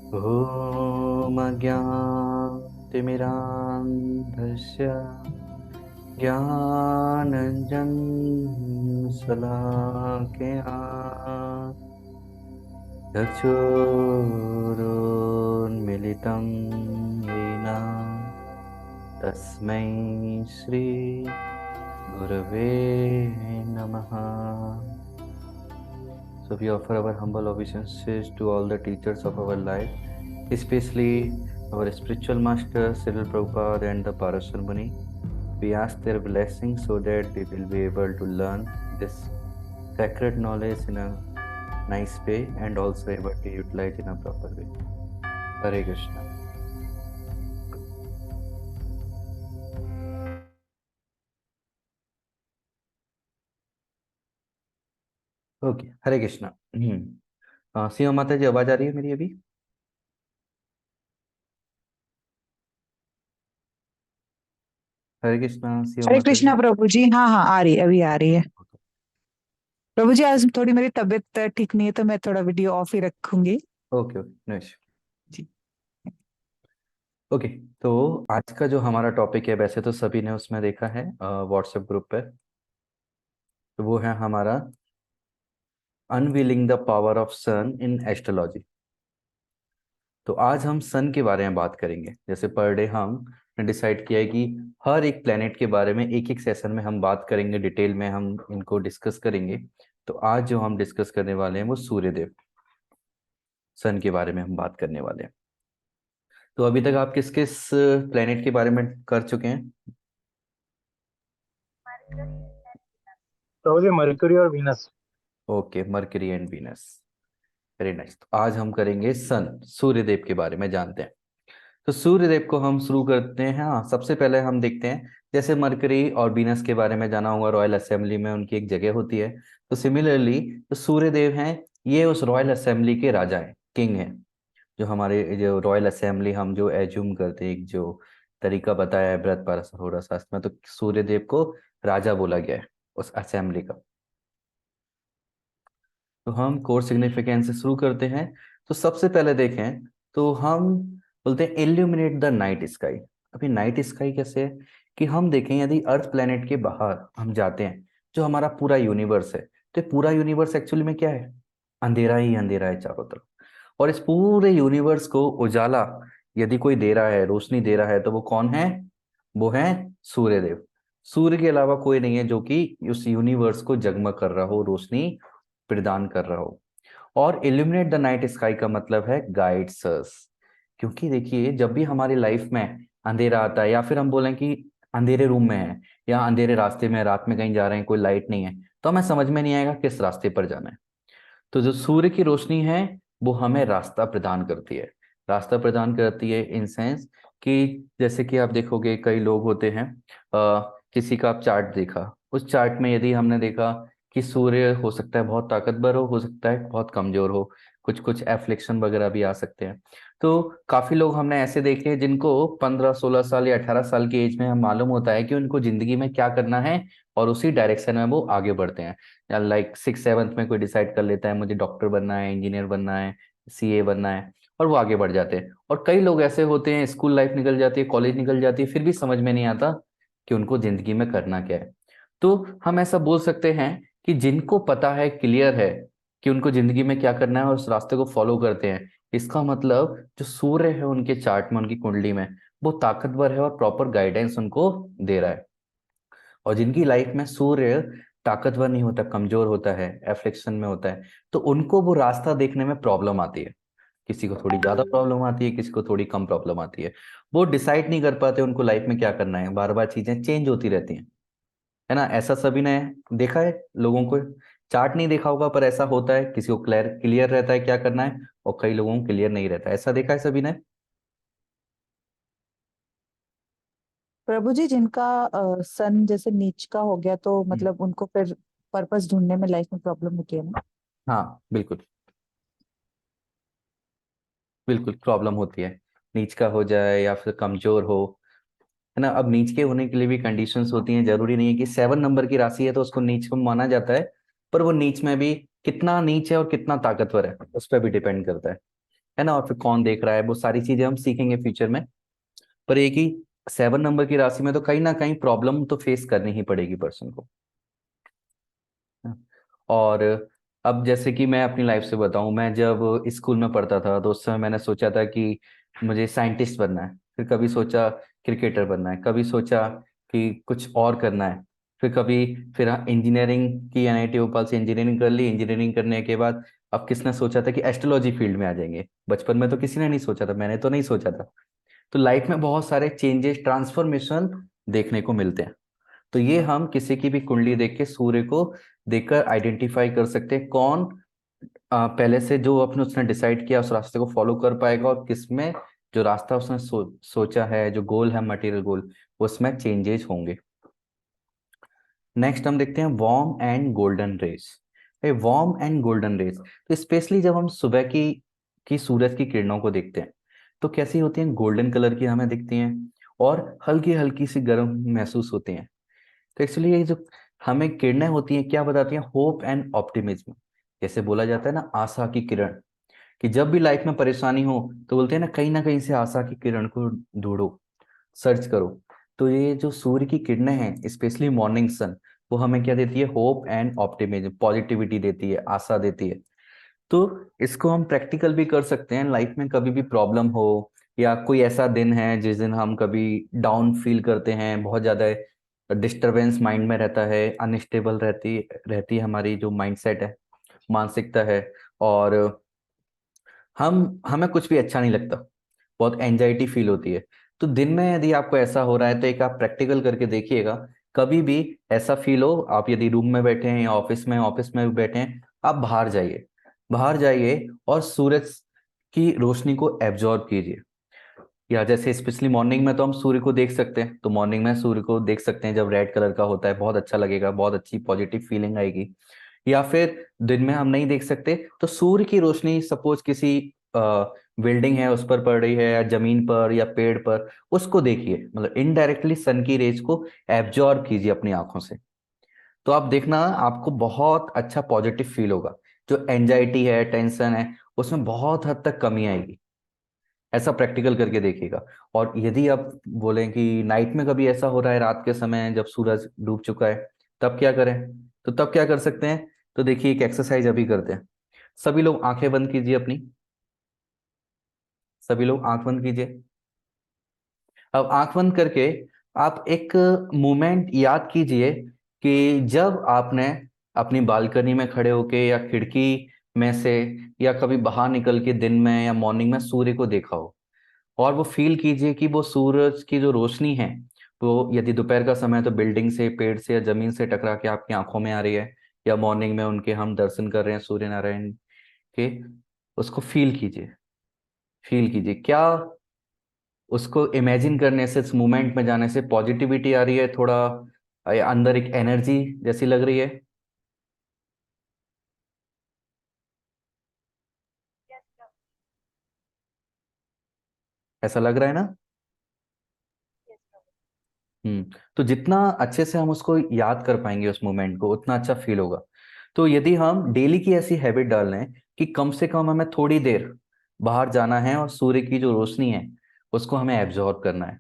ॐ अज्ञानतिमिरान्धस्य ज्ञानञ्जनशलाकया चक्षुरुन्मिलितं येन तस्मै श्री गुरवे नमः. So we offer our humble obeisances to all the teachers of our life, especially our spiritual master Cyril Prabhupada and the Parasar Muni. We ask their blessings so that we will be able to learn this sacred knowledge in a nice way and also able to utilize in a proper way. Hare Krishna. Okay, Hare Krishna. Seema माता जी, आवाज आ रही है मेरी अभी? हरे कृष्णा, सीमा हरे माता जी. कृष्णा प्रभु जी। हाँ हाँ, आ रही है, अभी आ रही है। प्रभु जी, आज थोड़ी मेरी तबीयत ठीक नहीं है तो मैं थोड़ा वीडियो ऑफ ही रखूंगी। Okay okay, no issue. जी। ओके, तो आज का जो हमारा टॉपिक है, वैसे तो सभी ने उसमें देखा है व्हाट्सएप ग्रुप पे. तो वो है हमारा unveiling the power of sun in astrology. तो आज हम सन के बारे में बात करेंगे. जैसे पर डे हमने डिसाइड किया है कि हर एक प्लेनेट के बारे में एक एक सेशन में हम बात करेंगे, डिटेल में हम इनको डिस्कस करेंगे. तो आज जो हम डिस्कस करने वाले हैं वो सूर्यदेव, सन के बारे में हम बात करने वाले हैं. तो अभी तक आप किस किस प्लेनेट के बारे में कर चुके हैं? तो ये मरकरी और Venus. Okay, mercury and Venus. Very nice. तो आज हम करेंगे सन, सूर्यदेव के बारे में जानते हैं. तो सूर्यदेव को हम शुरू करते हैं. हाँ, सबसे पहले हम देखते हैं, जैसे मरकरी और वीनस के बारे में जाना होगा, रॉयल असेंबली में उनकी एक जगह होती है. तो सिमिलरली जो सूर्यदेव हैं, ये उस रॉयल असेंबली के राजा हैं, किंग हैं. जो हमारे जो रॉयल असेंबली हम जो एज्यूम करते हैं, एक जो तरीका बताया है बृहद पाराशर शास्त्र में, तो सूर्यदेव को राजा बोला गया है उस असेंबली का. तो हम कोर सिग्निफिकेंस से शुरू करते हैं. तो सबसे पहले देखें तो हम बोलते हैं इल्यूमिनेट द नाइट स्काई. अभी नाइट स्काई कैसे है कि हम देखें, यदि अर्थ प्लेनेट के बाहर हम जाते हैं, जो हमारा पूरा यूनिवर्स है, तो पूरा यूनिवर्स एक्चुअली में क्या है? अंधेरा ही अंधेरा है चारों तरफ. और इस पूरे यूनिवर्स को उजाला यदि कोई दे रहा है, रोशनी दे रहा है, तो वो कौन है? वो है सूर्यदेव. सूर्य के अलावा कोई नहीं है जो कि उस यूनिवर्स को जगमग कर रहा हो, रोशनी प्रदान कर रहा हो. और इल्यूमिनेट द नाइट स्काई का मतलब है गाइड्स अस. क्योंकि देखिए, जब भी हमारी लाइफ में अंधेरा आता है, या फिर हम बोलें कि अंधेरे रूम में है या अंधेरे रास्ते में, रात में कहीं जा रहे हैं, कोई लाइट नहीं है, तो हमें समझ में नहीं आएगा किस रास्ते पर जाना है. तो जो सूर्य की रोशनी है, वो हमें रास्ता प्रदान करती है. रास्ता प्रदान करती है इन सेंस कि जैसे कि आप देखोगे, कई लोग होते हैं, किसी का आप चार्ट देखा, उस चार्ट में यदि हमने देखा कि सूर्य हो सकता है बहुत ताकतवर हो सकता है बहुत कमजोर हो, कुछ कुछ एफ्लिक्शन वगैरह भी आ सकते हैं. तो काफी लोग हमने ऐसे देखे हैं जिनको 15-16 साल या 18 साल की एज में हम मालूम होता है कि उनको जिंदगी में क्या करना है, और उसी डायरेक्शन में वो आगे बढ़ते हैं. या लाइक 6-7 में कोई डिसाइड कर लेता है मुझे डॉक्टर बनना है, इंजीनियर बनना है, सीए बनना है, और वो आगे बढ़ जाते हैं. और कई लोग ऐसे होते हैं, स्कूल लाइफ निकल जाती है, कॉलेज निकल जाती है, फिर भी समझ में नहीं आता कि उनको जिंदगी में करना क्या है. तो हम ऐसा बोल सकते हैं कि जिनको पता है, क्लियर है कि उनको जिंदगी में क्या करना है, और उस रास्ते को फॉलो करते हैं, इसका मतलब जो सूर्य है उनके चार्ट में, उनकी कुंडली में, वो ताकतवर है और प्रॉपर गाइडेंस उनको दे रहा है. और जिनकी लाइफ में सूर्य ताकतवर नहीं होता, कमजोर होता है, एफ्लिक्शन में होता है, तो उनको वो रास्ता देखने में प्रॉब्लम आती है. किसी को थोड़ी ज्यादा प्रॉब्लम आती है, किसी को थोड़ी कम प्रॉब्लम आती है. वो डिसाइड नहीं कर पाते उनको लाइफ में क्या करना है, बार बार चीजें चेंज होती रहती हैं, है ना. ऐसा सभी ने देखा है लोगों को. चार्ट नहीं देखा होगा पर ऐसा होता है, किसी को क्लियर क्लियर रहता है क्या करना है, और कई लोगों को क्लियर नहीं रहता. ऐसा देखा है सभी ने? प्रभु जी, जिनका सन जैसे नीच का हो गया तो हम्म. मतलब उनको फिर पर्पस ढूंढने में लाइफ में प्रॉब्लम होती है ना? हाँ, बिल्कुल बिल्कुल प्रॉब्लम होती है. नीच का हो जाए या फिर कमजोर हो, है ना. अब नीच के होने के लिए भी कंडीशंस होती हैं. जरूरी नहीं है कि 7 नंबर की राशि है तो उसको नीच को माना जाता है, पर वो नीच में भी कितना नीच है और कितना ताकतवर है उस पर भी डिपेंड करता है. है ना, और फिर कौन देख रहा है, वो सारी चीजें हम सीखेंगे फ्यूचर में। पर एक ही 7 नंबर की राशि में तो कहीं ना कहीं प्रॉब्लम तो फेस करनी ही पड़ेगी पर्सन को। और अब जैसे कि मैं अपनी लाइफ से बताऊं, मैं जब स्कूल में पढ़ता था तो उस समय मैंने सोचा था कि मुझे साइंटिस्ट बनना है, फिर कभी सोचा क्रिकेटर बनना है, कभी सोचा कि कुछ और करना है, फिर कभी फिर इंजीनियरिंग की एनआईटी भोपाल से इंजीनियरिंग कर ली। इंजीनियरिंग करने के बाद अब किसने सोचा था कि एस्ट्रोलॉजी फील्ड में आ जाएंगे, बचपन में तो किसी ने नहीं सोचा था, मैंने तो नहीं सोचा था। तो लाइफ में बहुत सारे चेंजेस, ट्रांसफॉर्मेशन देखने को मिलते हैं। तो ये हम किसी की भी कुंडली देख के, सूर्य को देखकर आइडेंटिफाई कर सकते हैं कौन पहले से जो अपने उसने डिसाइड किया उस रास्ते को फॉलो कर पाएगा, और किसमें जो रास्ता उसने सोचा है, जो गोल है, मटेरियल गोल, उसमें चेंजेस होंगे। नेक्स्ट हम देखते हैं warm and golden rays. Warm and golden rays, तो स्पेशली जब हम सुबह की सूरज की किरणों को देखते हैं तो कैसी होती हैं, गोल्डन कलर की हमें दिखती हैं और हल्की हल्की सी गर्म महसूस होती हैं। तो एक्चुअली ये जो हमें किरणें होती हैं क्या बताती हैं, होप एंड ऑप्टिमिज्म। जैसे बोला जाता है ना, आशा की किरण, कि जब भी लाइफ में परेशानी हो तो बोलते हैं ना कहीं से आशा की किरण को ढूंढो, सर्च करो। तो ये जो सूर्य की किरणें हैं, स्पेशली मॉर्निंग सन, वो हमें क्या देती है, होप एंड ऑप्टिमिज्म, पॉजिटिविटी देती है, आशा देती है। तो इसको हम प्रैक्टिकल भी कर सकते हैं लाइफ में। कभी भी प्रॉब्लम हो या कोई ऐसा दिन है जिस दिन हम कभी डाउन फील करते हैं, बहुत ज्यादा डिस्टरबेंस माइंड में रहता है, अनस्टेबल रहती रहती है हमारी जो माइंडसेट है, मानसिकता है, और हम हमें कुछ भी अच्छा नहीं लगता, बहुत एंजाइटी फील होती है। तो दिन में यदि आपको ऐसा हो रहा है तो एक आप प्रैक्टिकल करके देखिएगा। कभी भी ऐसा फील हो, आप यदि रूम में बैठे हैं या ऑफिस में भी बैठे हैं, आप बाहर जाइए, बाहर जाइए और सूरज की रोशनी को एब्जॉर्ब कीजिए। या जैसे स्पेशली मॉर्निंग में तो हम सूर्य को देख सकते हैं, तो मॉर्निंग में सूर्य को देख सकते हैं जब रेड कलर का होता है, बहुत अच्छा लगेगा, बहुत अच्छी पॉजिटिव फीलिंग आएगी। या फिर दिन में हम नहीं देख सकते तो सूर्य की रोशनी सपोज किसी बिल्डिंग है उस पर पड़ रही है, या जमीन पर या पेड़ पर, उसको देखिए, मतलब इनडायरेक्टली सन की रेज को एब्जॉर्ब कीजिए अपनी आंखों से। तो आप देखना आपको बहुत अच्छा पॉजिटिव फील होगा, जो एंजाइटी है, टेंशन है, उसमें बहुत हद तक कमी आएगी। ऐसा प्रैक्टिकल करके देखिएगा। और यदि आप बोलें कि नाइट में कभी ऐसा हो रहा है, रात के समय जब सूरज डूब चुका है, तब क्या करें, तो तब क्या कर सकते हैं, तो देखिए एक एक्सरसाइज अभी करते हैं। सभी लोग आंखें बंद कीजिए अपनी, सभी लोग आंख बंद कीजिए। अब आंख बंद करके आप एक मोमेंट याद कीजिए कि जब आपने अपनी बालकनी में खड़े होके या खिड़की में से या कभी बाहर निकल के दिन में या मॉर्निंग में सूर्य को देखा हो, और वो फील कीजिए कि वो सूरज की जो रोशनी है, वो यदि दोपहर का समय है तो बिल्डिंग से, पेड़ से या जमीन से टकरा के आपकी आंखों में आ रही है, या मॉर्निंग में उनके हम दर्शन कर रहे हैं सूर्य नारायण के, उसको फील कीजिए। फील कीजिए क्या उसको इमेजिन करने से, इस मोमेंट में जाने से पॉजिटिविटी आ रही है थोड़ा, या अंदर एक एनर्जी जैसी लग रही है, ऐसा लग रहा है ना। तो जितना अच्छे से हम उसको याद कर पाएंगे उस मोमेंट को, उतना अच्छा फील होगा। तो यदि हम डेली की ऐसी हैबिट डाल लें कि कम से कम हमें थोड़ी देर बाहर जाना है और सूर्य की जो रोशनी है उसको हमें एब्जॉर्ब करना है,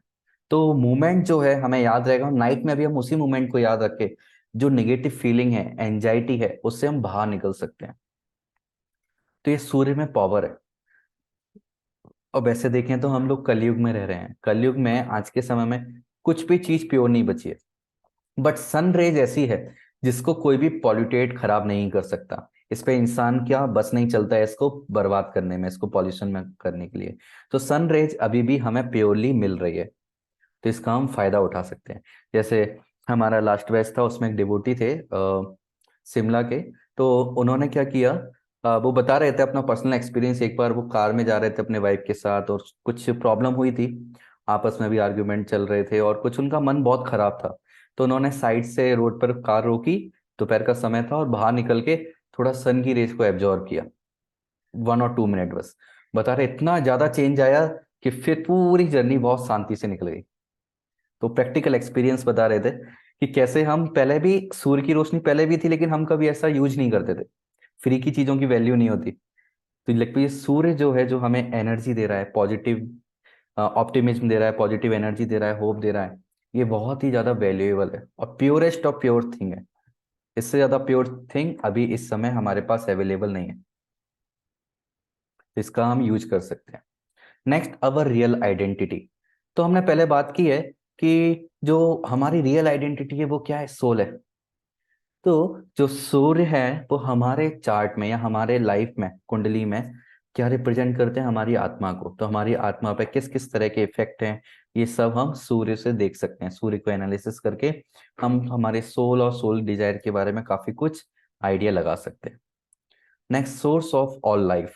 तो मोमेंट जो है हमें याद रहेगा। नाइट में भी हम उसी मोमेंट को याद रखें, जो नेगेटिव फीलिंग है, एंजाइटी है, उससे हम बाहर निकल सकते हैं। तो ये सूर्य में पावर है। और वैसे देखें तो हम लोग कलयुग में रह रहे हैं, कलयुग में आज के समय में कुछ भी चीज प्योर नहीं बची है। बट सन रेज ऐसी है जिसको कोई भी पॉल्यूटेट, खराब नहीं कर सकता। इस पे इंसान क्या बस नहीं चलता है इसको बर्बाद करने में, इसको पॉल्यूशन में करने के लिए। तो सन रेज अभी भी हमें प्योरली मिल रही है, तो इसका हम फायदा उठा सकते हैं। जैसे हमारा लास्ट बैच था, उसमें एक डिवोटी थे शिमला के। तो उन्होंने क्या किया, वो बता रहे थे अपना पर्सनल एक्सपीरियंस। एक बार वो कार में जा रहे थे अपने वाइफ के साथ और कुछ प्रॉब्लम हुई थी, आपस में भी आर्ग्यूमेंट चल रहे थे और कुछ उनका मन बहुत खराब था। तो उन्होंने साइड से रोड पर कार रोकी, दोपहर का समय था, और बाहर निकल के थोड़ा सन की रेज को एब्जॉर्ब किया, 1 और 2 मिनट बस। बता रहे इतना ज्यादा चेंज आया कि फिर पूरी जर्नी बहुत शांति से निकल गई। तो प्रैक्टिकल एक्सपीरियंस बता रहे थे कि कैसे हम पहले भी, सूर्य की रोशनी पहले भी थी लेकिन हम कभी ऐसा यूज नहीं करते थे, फ्री की चीजों की वैल्यू नहीं होती। तो ये सूर्य जो है, जो हमें एनर्जी दे रहा है, पॉजिटिव ऑप्टिमिज्म दे रहा है, पॉजिटिव एनर्जी दे रहा है, होप दे रहा है, ये बहुत ही ज्यादा वैल्यूएबल है और प्योरेस्ट ऑफ प्योर थिंग है। इससे ज्यादा प्योर थिंग अभी इस समय हमारे पास अवेलेबल नहीं है, तो इसका हम यूज कर सकते हैं। नेक्स्ट, अवर रियल आइडेंटिटी। तो हमने पहले बात की है कि जो हमारी रियल आइडेंटिटी है वो क्या है, सोल है। तो जो सूर्य है वो हमारे चार्ट में या हमारे लाइफ में, कुंडली में क्या रिप्रेजेंट करते हैं, हमारी आत्मा को। तो हमारी आत्मा पे किस किस तरह के इफेक्ट हैं, ये सब हम सूर्य से देख सकते हैं। सूर्य को एनालिसिस करके हम हमारे सोल और सोल डिजायर के बारे में काफी कुछ आइडिया लगा सकते हैं। Next, source of all life.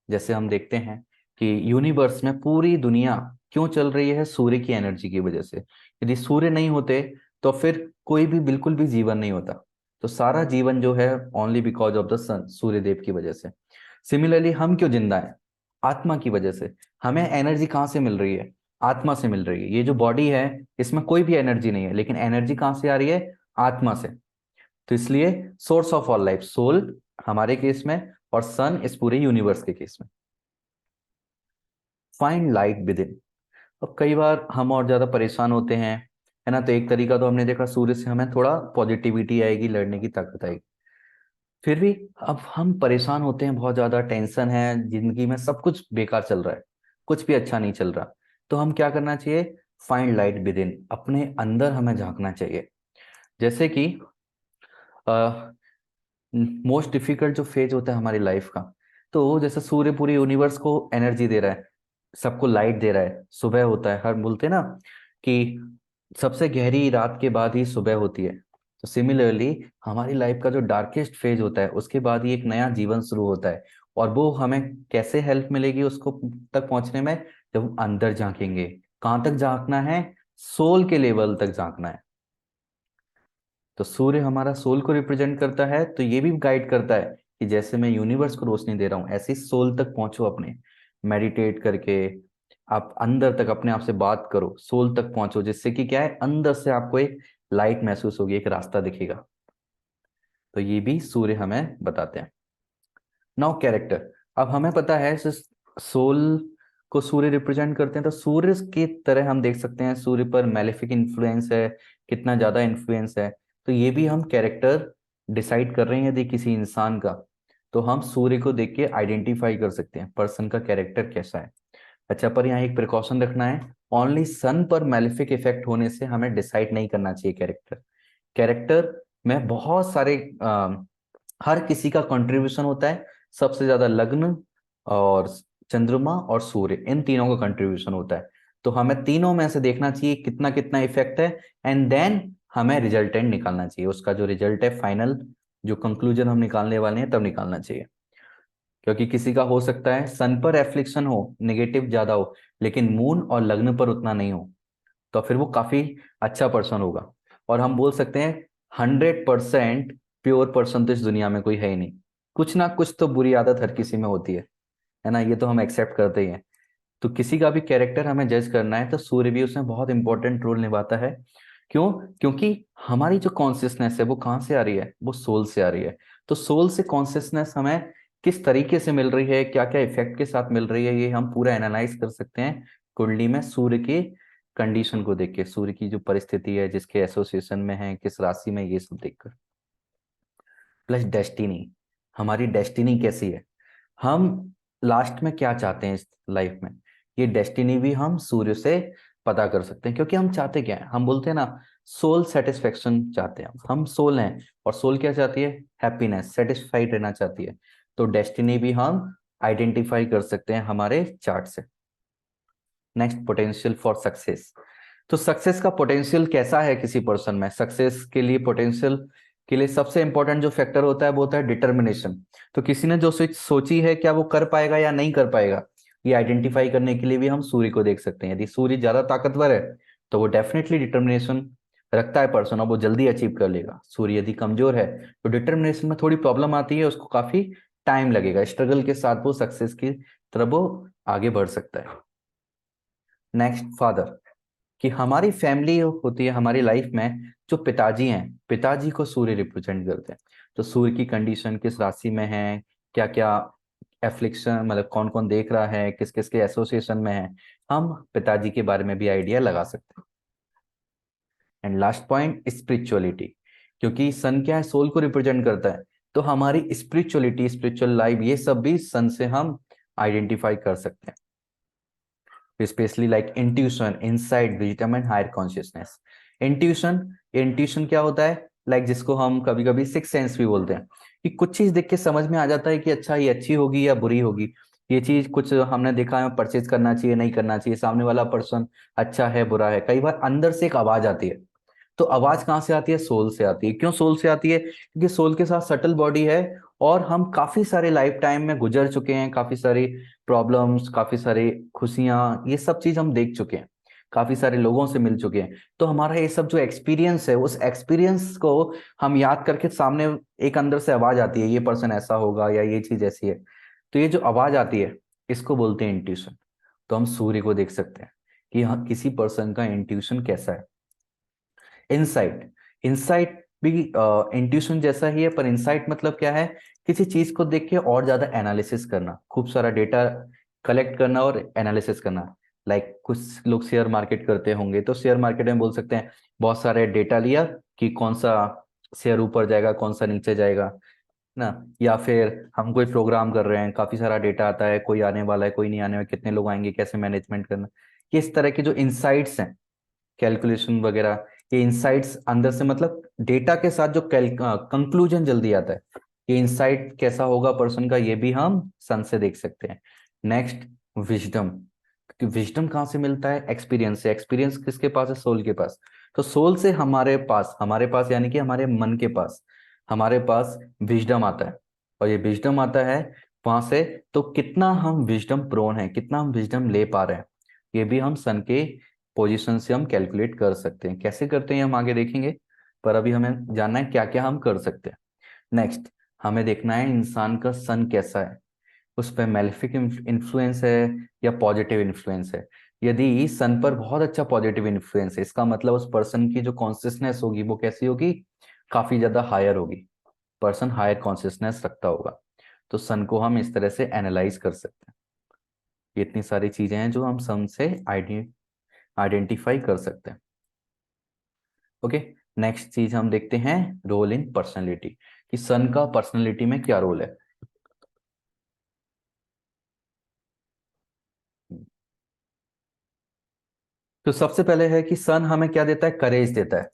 जैसे हम देखते हैं कि यूनिवर्स में पूरी दुनिया क्यों चल रही है, सूर्य की एनर्जी की वजह से। यदि सूर्य नहीं होते तो फिर कोई भी बिल्कुल भी जीवन नहीं होता। तो सारा जीवन जो है ओनली बिकॉज ऑफ द सन, सूर्य देव की वजह से। सिमिलरली हम क्यों जिंदा है, आत्मा की वजह से। हमें एनर्जी कहाँ से मिल रही है, आत्मा से मिल रही है। ये जो बॉडी है इसमें कोई भी एनर्जी नहीं है, लेकिन एनर्जी कहाँ से आ रही है, आत्मा से। तो इसलिए source of all life soul हमारे केस में, और सन इस पूरे यूनिवर्स के केस में। Find light within. अब कई बार हम और ज्यादा परेशान होते हैं, है ना। तो एक तरीका तो हमने देखा, सूर्य से हमें थोड़ा पॉजिटिविटी आएगी, लड़ने की ताकत आएगी। फिर भी अब हम परेशान होते हैं, बहुत ज्यादा टेंशन है जिंदगी में, सब कुछ बेकार चल रहा है, कुछ भी अच्छा नहीं चल रहा। तो हम क्या करना चाहिए, फाइंड लाइट विद इन, अपने अंदर हमें झांकना चाहिए। जैसे कि मोस्ट डिफिकल्ट जो फेज होता है हमारी लाइफ का, तो जैसे सूर्य पूरे यूनिवर्स को एनर्जी दे रहा है, सबको लाइट दे रहा है, सुबह होता है, हर बोलते हैं ना कि सबसे गहरी रात के बाद ही सुबह होती है। तो सिमिलरली हमारी लाइफ का जो डार्केस्ट फेज होता है उसके बाद ही एक नया जीवन शुरू होता है। और वो हमें कैसे हेल्प मिलेगी उसको तक पहुंचने में, जब हम अंदर झांकेंगे। कहाँ तक झांकना है, सोल के लेवल तक झांकना है। तो सूर्य हमारा सोल को रिप्रेजेंट करता है, तो ये भी गाइड करता है कि जैसे मैं यूनिवर्स को रोशनी दे रहा हूँ, ऐसे ही सोल तक पहुंचो अपने, मेडिटेट करके आप अंदर तक अपने आप से बात करो, सोल तक पहुंचो, जिससे कि क्या है, अंदर से आपको एक लाइट महसूस होगी, एक रास्ता दिखेगा। तो ये भी सूर्य हमें बताते हैं। Now character. अब हमें पता है सोल को सूर्य रिप्रेजेंट करते हैं, तो सूर्य की तरह हम देख सकते हैं सूर्य पर मैलेफिक इन्फ्लुएंस है, कितना ज्यादा इन्फ्लुएंस है। तो ये भी हम कैरेक्टर डिसाइड कर रहे हैं यदि किसी इंसान का, तो हम सूर्य को देख के आइडेंटिफाई कर सकते हैं पर्सन का कैरेक्टर कैसा है। अच्छा, पर यहाँ एक प्रिकॉशन रखना है, ओनली सन पर मैलेफिक इफेक्ट होने से हमें डिसाइड नहीं करना चाहिए कैरेक्टर। कैरेक्टर में बहुत सारे हर किसी का कंट्रीब्यूशन होता है। सबसे ज्यादा लग्न और चंद्रमा और सूर्य, इन तीनों का कंट्रीब्यूशन होता है। तो हमें तीनों में से देखना चाहिए कितना कितना इफेक्ट है, एंड देन हमें रिजल्टेंट निकालना चाहिए। उसका जो रिजल्ट है फाइनल, जो कंक्लूजन हम निकालने वाले हैं, तब निकालना चाहिए। क्योंकि किसी का हो सकता है सन पर एफ्लिक्शन हो, नेगेटिव ज्यादा हो, लेकिन मून और लग्न पर उतना नहीं हो, तो फिर वो काफी अच्छा पर्सन होगा। और हम बोल सकते हैं 100% प्योर पर्सन तो इस दुनिया में कोई है ही नहीं। कुछ ना कुछ तो बुरी आदत हर किसी में होती है ना, ये तो हम एक्सेप्ट करते ही हैं। तो किसी का भी कैरेक्टर हमें जज करना है तो सूर्य भी उसमें बहुत इंपॉर्टेंट रोल निभाता है। क्यों? क्योंकि हमारी जो कॉन्सियसनेस है वो कहाँ से आ रही है, वो सोल से आ रही है। तो सोल से कॉन्सियसनेस हमें किस तरीके से मिल रही है, क्या क्या इफेक्ट के साथ मिल रही है, ये हम पूरा एनालाइज कर सकते हैं कुंडली में सूर्य की कंडीशन को देख के, सूर्य की जो परिस्थिति है, जिसके एसोसिएशन में है, किस राशि में, ये सब देखकर। प्लस डेस्टिनी, हमारी डेस्टिनी कैसी है, हम लास्ट में क्या चाहते हैं इस लाइफ में, ये डेस्टिनी भी हम सूर्य से पता कर सकते हैं। क्योंकि हम चाहते क्या है, हम बोलते हैं ना सोल सेटिस्फेक्शन चाहते हैं, हम सोल हैं, और सोल क्या चाहती है, हैप्पीनेस, सेटिस्फाइड रहना चाहती है। तो डेस्टिनी भी हम आइडेंटिफाई कर सकते हैं हमारे चार्ट से। Next, potential for success. तो सक्सेस का पोटेंशियल कैसा है किसी पर्सन में, सक्सेस के लिए पोटेंशियल के लिए सबसे इंपॉर्टेंट जो फैक्टर होता है वो होता है डिटर्मिनेशन। तो किसी ने जो सोची है, क्या वो कर पाएगा या नहीं कर पाएगा, ये आइडेंटिफाई करने के लिए भी हम सूर्य को देख सकते हैं। यदि सूर्य ज्यादा ताकतवर है तो वो डेफिनेटली डिटर्मिनेशन रखता है पर्सन, और वो जल्दी अचीव कर लेगा। सूर्य यदि कमजोर है तो डिटर्मिनेशन में थोड़ी प्रॉब्लम आती है, उसको काफी टाइम लगेगा, स्ट्रगल के साथ वो सक्सेस की तरफ वो आगे बढ़ सकता है। Next, father. कि हमारी फैमिली होती है हमारी लाइफ में, जो पिताजी हैं, पिताजी को सूर्य रिप्रेजेंट करते हैं। तो सूर्य की कंडीशन किस राशि में है, क्या क्या एफ्लिक्शन, मतलब कौन कौन देख रहा है, किस किस के एसोसिएशन में है, हम पिताजी के बारे में भी आइडिया लगा सकते हैं। एंड लास्ट पॉइंट, स्पिरिचुअलिटी, क्योंकि सन क्या है, सोल को रिप्रेजेंट करता है, तो हमारी स्पिरिचुअलिटी, स्पिरिचुअल लाइफ, ये सब भी सन से हम आइडेंटिफाई कर सकते हैं। Specially like intuition, insight, wisdom and higher consciousness. Intuition, intuition क्या होता है, लाइक जिसको हम कभी कभी सिक्स सेंस भी बोलते हैं, कि कुछ चीज देख के समझ में आ जाता है कि अच्छा ये अच्छी होगी या बुरी होगी, ये चीज कुछ हमने देखा है परचेज करना चाहिए नहीं करना चाहिए, सामने वाला पर्सन अच्छा है बुरा है, कई बार अंदर से एक आवाज आती है। तो आवाज कहाँ से आती है, सोल से आती है। क्यों सोल से आती है, क्योंकि सोल के साथ सटल बॉडी है, और हम काफी सारे लाइफ टाइम में गुजर चुके हैं, काफी सारी प्रॉब्लम्स, काफी सारी खुशियां, ये सब चीज हम देख चुके हैं, काफी सारे लोगों से मिल चुके हैं। तो हमारा ये सब जो एक्सपीरियंस है, उस एक्सपीरियंस को हम याद करके सामने एक अंदर से आवाज आती है, ये पर्सन ऐसा होगा या ये चीज ऐसी है। तो ये जो आवाज आती है, इसको बोलते हैं इंट्यूशन। तो हम सूर्य को देख सकते हैं कि हाँ किसी पर्सन का इंट्यूशन कैसा है। इंसाइट, इंसाइट भी इंट्यूशन जैसा ही है, पर इंसाइट मतलब क्या है, किसी चीज को देख के और ज्यादा एनालिसिस करना, खूब सारा डेटा कलेक्ट करना और एनालिसिस करना। लाइक कुछ लोग शेयर मार्केट करते होंगे, तो शेयर मार्केट में बोल सकते हैं बहुत सारे डेटा लिया कि कौन सा शेयर ऊपर जाएगा, कौन सा नीचे जाएगा ना। या फिर हम कोई प्रोग्राम कर रहे हैं, काफी सारा डेटा आता है, कोई आने वाला है कोई नहीं आने वाला, कितने लोग आएंगे, कैसे मैनेजमेंट करना, किस तरह के जो इंसाइट्स हैं, कैलकुलेशन वगैरह, ये इंसाइट्स अंदर से, मतलब डेटा के साथ जो कंक्लूजन जल्दी आता है, ये इंसाइट कैसा होगा पर्सन का, ये भी हम सन से देख सकते हैं। Next, wisdom. विजडम कहाँ से मिलता है, एक्सपीरियंस से। एक्सपीरियंस किसके पास है, सोल के पास। तो सोल से हमारे पास यानी कि हमारे मन के पास, हमारे पास विजडम आता है, और ये विजडम आता है वहां से। तो कितना हम विजडम प्रोन है, कितना हम विजडम ले पा रहे हैं, ये भी हम सन के पोजीशन से हम कैलकुलेट कर सकते हैं। कैसे करते हैं हम आगे देखेंगे, पर अभी हमें जानना है क्या क्या हम कर सकते हैं। नेक्स्ट, हमें देखना है इंसान का सन कैसा है, उस पर मेलेफिक इन्फ्लुएंस है या पॉजिटिव इन्फ्लुएंस है। यदि सन पर बहुत अच्छा पॉजिटिव इन्फ्लुएंस है, इसका मतलब उस पर्सन की जो कॉन्शियसनेस होगी वो कैसी होगी, काफी ज्यादा हायर होगी, पर्सन हायर कॉन्शियसनेस रखता होगा। तो सन को हम इस तरह से एनालाइज कर सकते हैं। ये इतनी सारी चीजें हैं जो हम सन से आइडेंटिफाई कर सकते हैं। ओके, नेक्स्ट चीज हम देखते हैं, रोल इन पर्सनैलिटी, कि सन का पर्सनैलिटी में क्या रोल है। तो सबसे पहले है कि सन हमें क्या देता है, करेज देता है,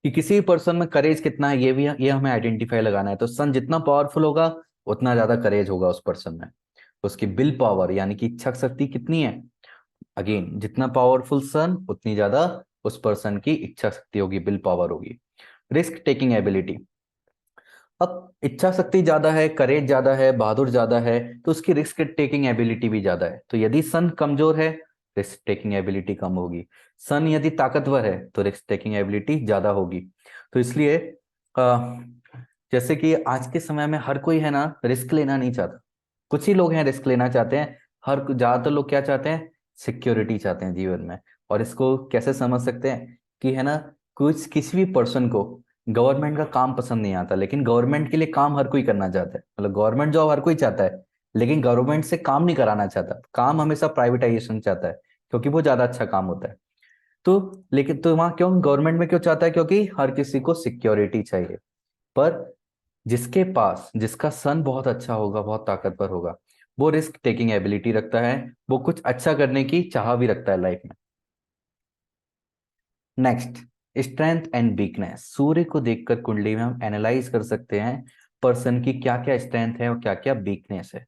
कि किसी पर्सन में करेज कितना है, ये हमें आइडेंटिफाई लगाना है। तो सन जितना पावरफुल होगा, उतना ज्यादा करेज होगा उस पर्सन में। उसकी विल पावर यानी कि इच्छा शक्ति कितनी है, अगेन जितना पावरफुल सन, उतनी ज्यादा उस पर्सन की इच्छा शक्ति होगी, विल पावर होगी। रिस्क टेकिंग एबिलिटी, अब इच्छा शक्ति ज्यादा है, करेज ज्यादा है, बहादुर ज्यादा है, तो उसकी रिस्क टेकिंग एबिलिटी भी ज्यादा है। तो यदि सन कमजोर है, रिस्क टेकिंग एबिलिटी कम होगी। सन यदि ताकतवर है, तो रिस्क टेकिंग एबिलिटी ज्यादा होगी। तो इसलिए अ, जैसे कि आज के समय में हर कोई है ना, रिस्क लेना नहीं चाहता, कुछ ही लोग हैं रिस्क लेना चाहते हैं। ज्यादातर लोग क्या चाहते हैं, सिक्योरिटी चाहते हैं जीवन में। और इसको कैसे समझ सकते हैं, कि है ना, कुछ किसी भी पर्सन को गवर्नमेंट का काम पसंद नहीं आता, लेकिन गवर्नमेंट के लिए काम हर कोई करना चाहता है, मतलब गवर्नमेंट जॉब हर कोई चाहता है, लेकिन गवर्नमेंट से काम नहीं कराना चाहता, काम हमेशा प्राइवेटाइजेशन चाहता है, क्योंकि वो ज्यादा अच्छा काम होता है। तो लेकिन तो वहां क्यों गवर्नमेंट में क्यों चाहता है, क्योंकि हर किसी को सिक्योरिटी चाहिए। पर जिसके पास, जिसका सन बहुत अच्छा होगा, बहुत ताकतवर होगा, वो रिस्क टेकिंग एबिलिटी रखता है, वो कुछ अच्छा करने की चाह भी रखता है लाइफ में। Next, strength and weakness. सूर्य को देखकर कुंडली में हम एनालाइज कर सकते हैं पर्सन की क्या क्या स्ट्रेंथ है और क्या क्या वीकनेस है।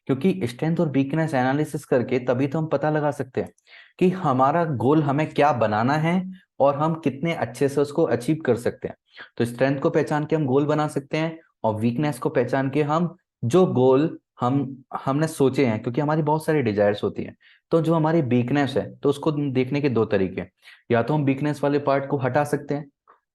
क्योंकि स्ट्रेंथ और वीकनेस एनालिसिस करके तभी तो हम पता लगा सकते हैं कि हमारा गोल हमें क्या बनाना है, और हम कितने अच्छे से उसको अचीव कर सकते हैं। तो स्ट्रेंथ को पहचान के हम गोल बना सकते हैं, और वीकनेस को पहचान के हम जो गोल हमने सोचे हैं, क्योंकि हमारी बहुत सारी डिजायर्स होती हैं, तो जो हमारी वीकनेस है, तो उसको देखने के दो तरीके हैं। या तो हम वीकनेस वाले पार्ट को हटा सकते हैं,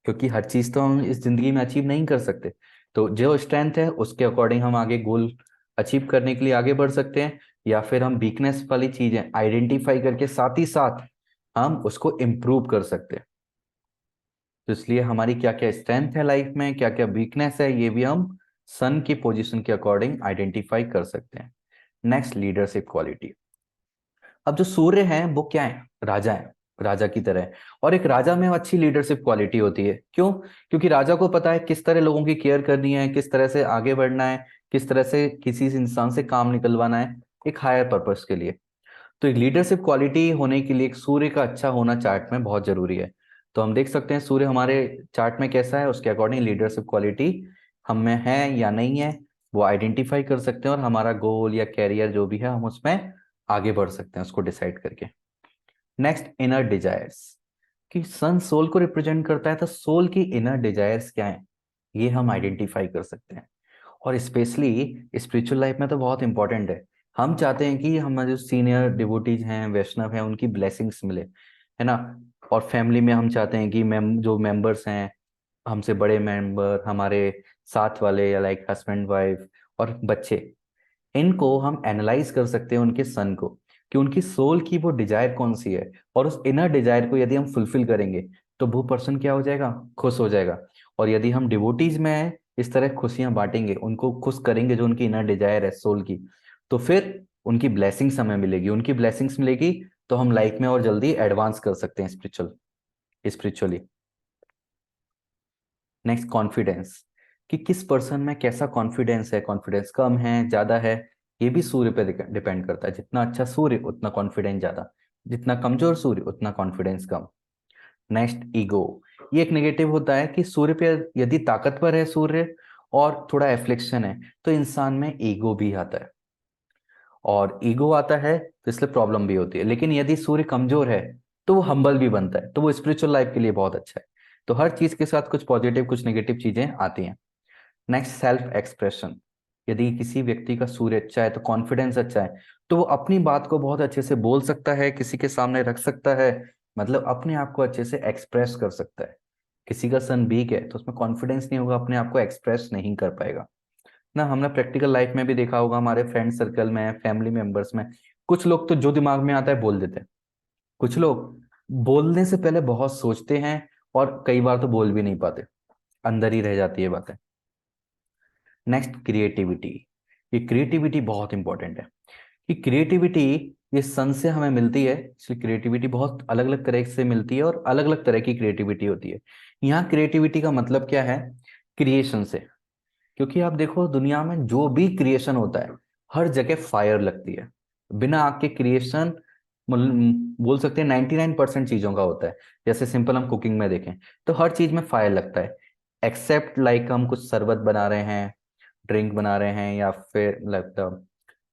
क्योंकि हर चीज तो हम इस जिंदगी में अचीव नहीं कर सकते, तो जो स्ट्रेंथ है उसके अकॉर्डिंग हम आगे गोल अचीव करने के लिए आगे बढ़ सकते हैं। या फिर हम वीकनेस वाली चीजें आइडेंटिफाई करके साथ ही साथ हम उसको इम्प्रूव कर सकते हैं। तो इसलिए हमारी क्या क्या स्ट्रेंथ है लाइफ में, क्या क्या वीकनेस है, ये भी हम सन की पोजीशन के अकॉर्डिंग आइडेंटिफाई कर सकते हैं। Next, leadership quality. अब जो सूर्य हैं वो क्या है, राजा है, राजा की तरह है। और एक राजा में अच्छी लीडरशिप क्वालिटी होती है, क्यों? क्योंकि राजा को पता है किस तरह लोगों की केयर करनी है, किस तरह से आगे बढ़ना है, किस तरह से किसी इंसान से काम निकलवाना है एक हायर पर्पस के लिए। तो एक लीडरशिप क्वालिटी होने के लिए एक सूर्य का अच्छा होना चार्ट में बहुत जरूरी है। तो हम देख सकते हैं सूर्य हमारे चार्ट में कैसा है, उसके अकॉर्डिंग लीडरशिप क्वालिटी हम में है या नहीं है वो आइडेंटिफाई कर सकते हैं, और हमारा गोल या कैरियर जो भी है हम उसमें आगे बढ़ सकते हैं उसको डिसाइड करके। Next, inner desires. कि सन सोल को रिप्रेजेंट करता है, तो सोल की इनर डिजायर्स क्या है ये हम आइडेंटिफाई कर सकते हैं। और स्पेशली स्पिरिचुअल लाइफ में तो बहुत इंपॉर्टेंट है। हम चाहते हैं कि हमारे जो सीनियर डिवोटीज हैं, वैष्णव हैं, उनकी ब्लेसिंग्स मिले, है ना। और फैमिली में हम चाहते हैं कि जो मेंबर्स हैं, हमसे बड़े मेंबर, हमारे साथ वाले या लाइक हस्बैंड वाइफ और बच्चे, इनको हम एनालाइज कर सकते हैं उनके सन को, कि उनकी सोल की वो डिजायर कौन सी है। और उस इनर डिजायर को यदि हम फुलफिल करेंगे तो वो पर्सन क्या हो जाएगा, खुश हो जाएगा। और यदि हम डिवोटीज में हैं, इस तरह खुशियां बांटेंगे, उनको खुश करेंगे जो उनकी इनर डिजायर है सोल की, तो फिर उनकी ब्लेसिंग्स हमें मिलेगी। उनकी ब्लेसिंग्स मिलेगी तो हम लाइफ में और जल्दी एडवांस कर सकते हैं स्पिरिचुअली। Next, confidence. कि किस पर्सन में कैसा कॉन्फिडेंस है, कॉन्फिडेंस कम है ज्यादा है, ये भी सूर्य पे डिपेंड करता है। जितना अच्छा सूर्य उतना कॉन्फिडेंस ज्यादा, जितना कमजोर सूर्य उतना कॉन्फिडेंस कम। Next, ego. ये एक नेगेटिव होता है कि सूर्य पे यदि ताकतवर है सूर्य और थोड़ा एफ्लिक्शन है तो इंसान में ईगो भी आता है, और ईगो आता है तो इसलिए प्रॉब्लम भी होती है। लेकिन यदि सूर्य कमजोर है तो वो हम्बल भी बनता है, तो वो स्पिरिचुअल लाइफ के लिए बहुत अच्छा है। तो हर चीज के साथ कुछ पॉजिटिव कुछ नेगेटिव चीजें आती हैं। Next, self expression. यदि किसी व्यक्ति का सूर्य अच्छा है तो कॉन्फिडेंस अच्छा है, तो वो अपनी बात को बहुत अच्छे से बोल सकता है, किसी के सामने रख सकता है, मतलब अपने आप को अच्छे से एक्सप्रेस कर सकता है। किसी का सन वीक है तो उसमें कॉन्फिडेंस नहीं होगा, अपने आप को एक्सप्रेस नहीं कर पाएगा ना। हमने प्रैक्टिकल लाइफ में भी देखा होगा, हमारे फ्रेंड सर्कल में, फैमिली मेंबर्स में, कुछ लोग तो जो दिमाग में आता है बोल देते हैं। कुछ लोग बोलने से पहले बहुत सोचते हैं और कई बार तो बोल भी नहीं पाते, अंदर ही रह जाती है बातें। Next, creativity. ये क्रिएटिविटी बहुत इंपॉर्टेंट है, कि क्रिएटिविटी ये सन से हमें मिलती है, इसलिए क्रिएटिविटी बहुत अलग अलग तरह से मिलती है और अलग अलग तरह की क्रिएटिविटी होती है। यहाँ क्रिएटिविटी का मतलब क्या है, क्रिएशन से। क्योंकि आप देखो दुनिया में जो भी क्रिएशन होता है हर जगह फायर लगती है। बिना आग के क्रिएशन बोल सकते हैं 99% चीजों का होता है। जैसे सिंपल हम कुकिंग में देखें तो हर चीज में फायर लगता है, एक्सेप्ट लाइक हम कुछ शरबत बना रहे हैं, ड्रिंक बना रहे हैं, या फिर लगता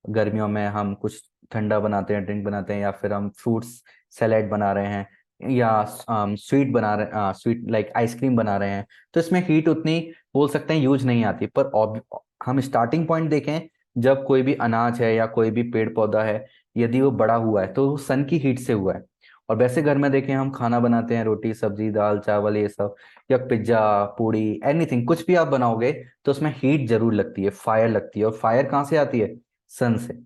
गर्मियों में हम कुछ ठंडा बनाते हैं, ड्रिंक बनाते हैं, या फिर हम फ्रूट्स सैलेड बना रहे हैं, या स्वीट बना रहे स्वीट लाइक आइसक्रीम बना रहे हैं। तो इसमें हीट उतनी बोल सकते हैं यूज नहीं आती, पर हम स्टार्टिंग पॉइंट देखें, जब कोई भी अनाज है या कोई भी पेड़ पौधा है, यदि वो बड़ा हुआ है तो वो सन की हीट से हुआ है। और वैसे घर में देखें, हम खाना बनाते हैं, रोटी सब्जी दाल चावल ये सब, या पिज्जा पूड़ी एनीथिंग कुछ भी आप बनाओगे तो उसमें हीट जरूर लगती है, फायर लगती है। और फायर कहाँ से आती है, सन से।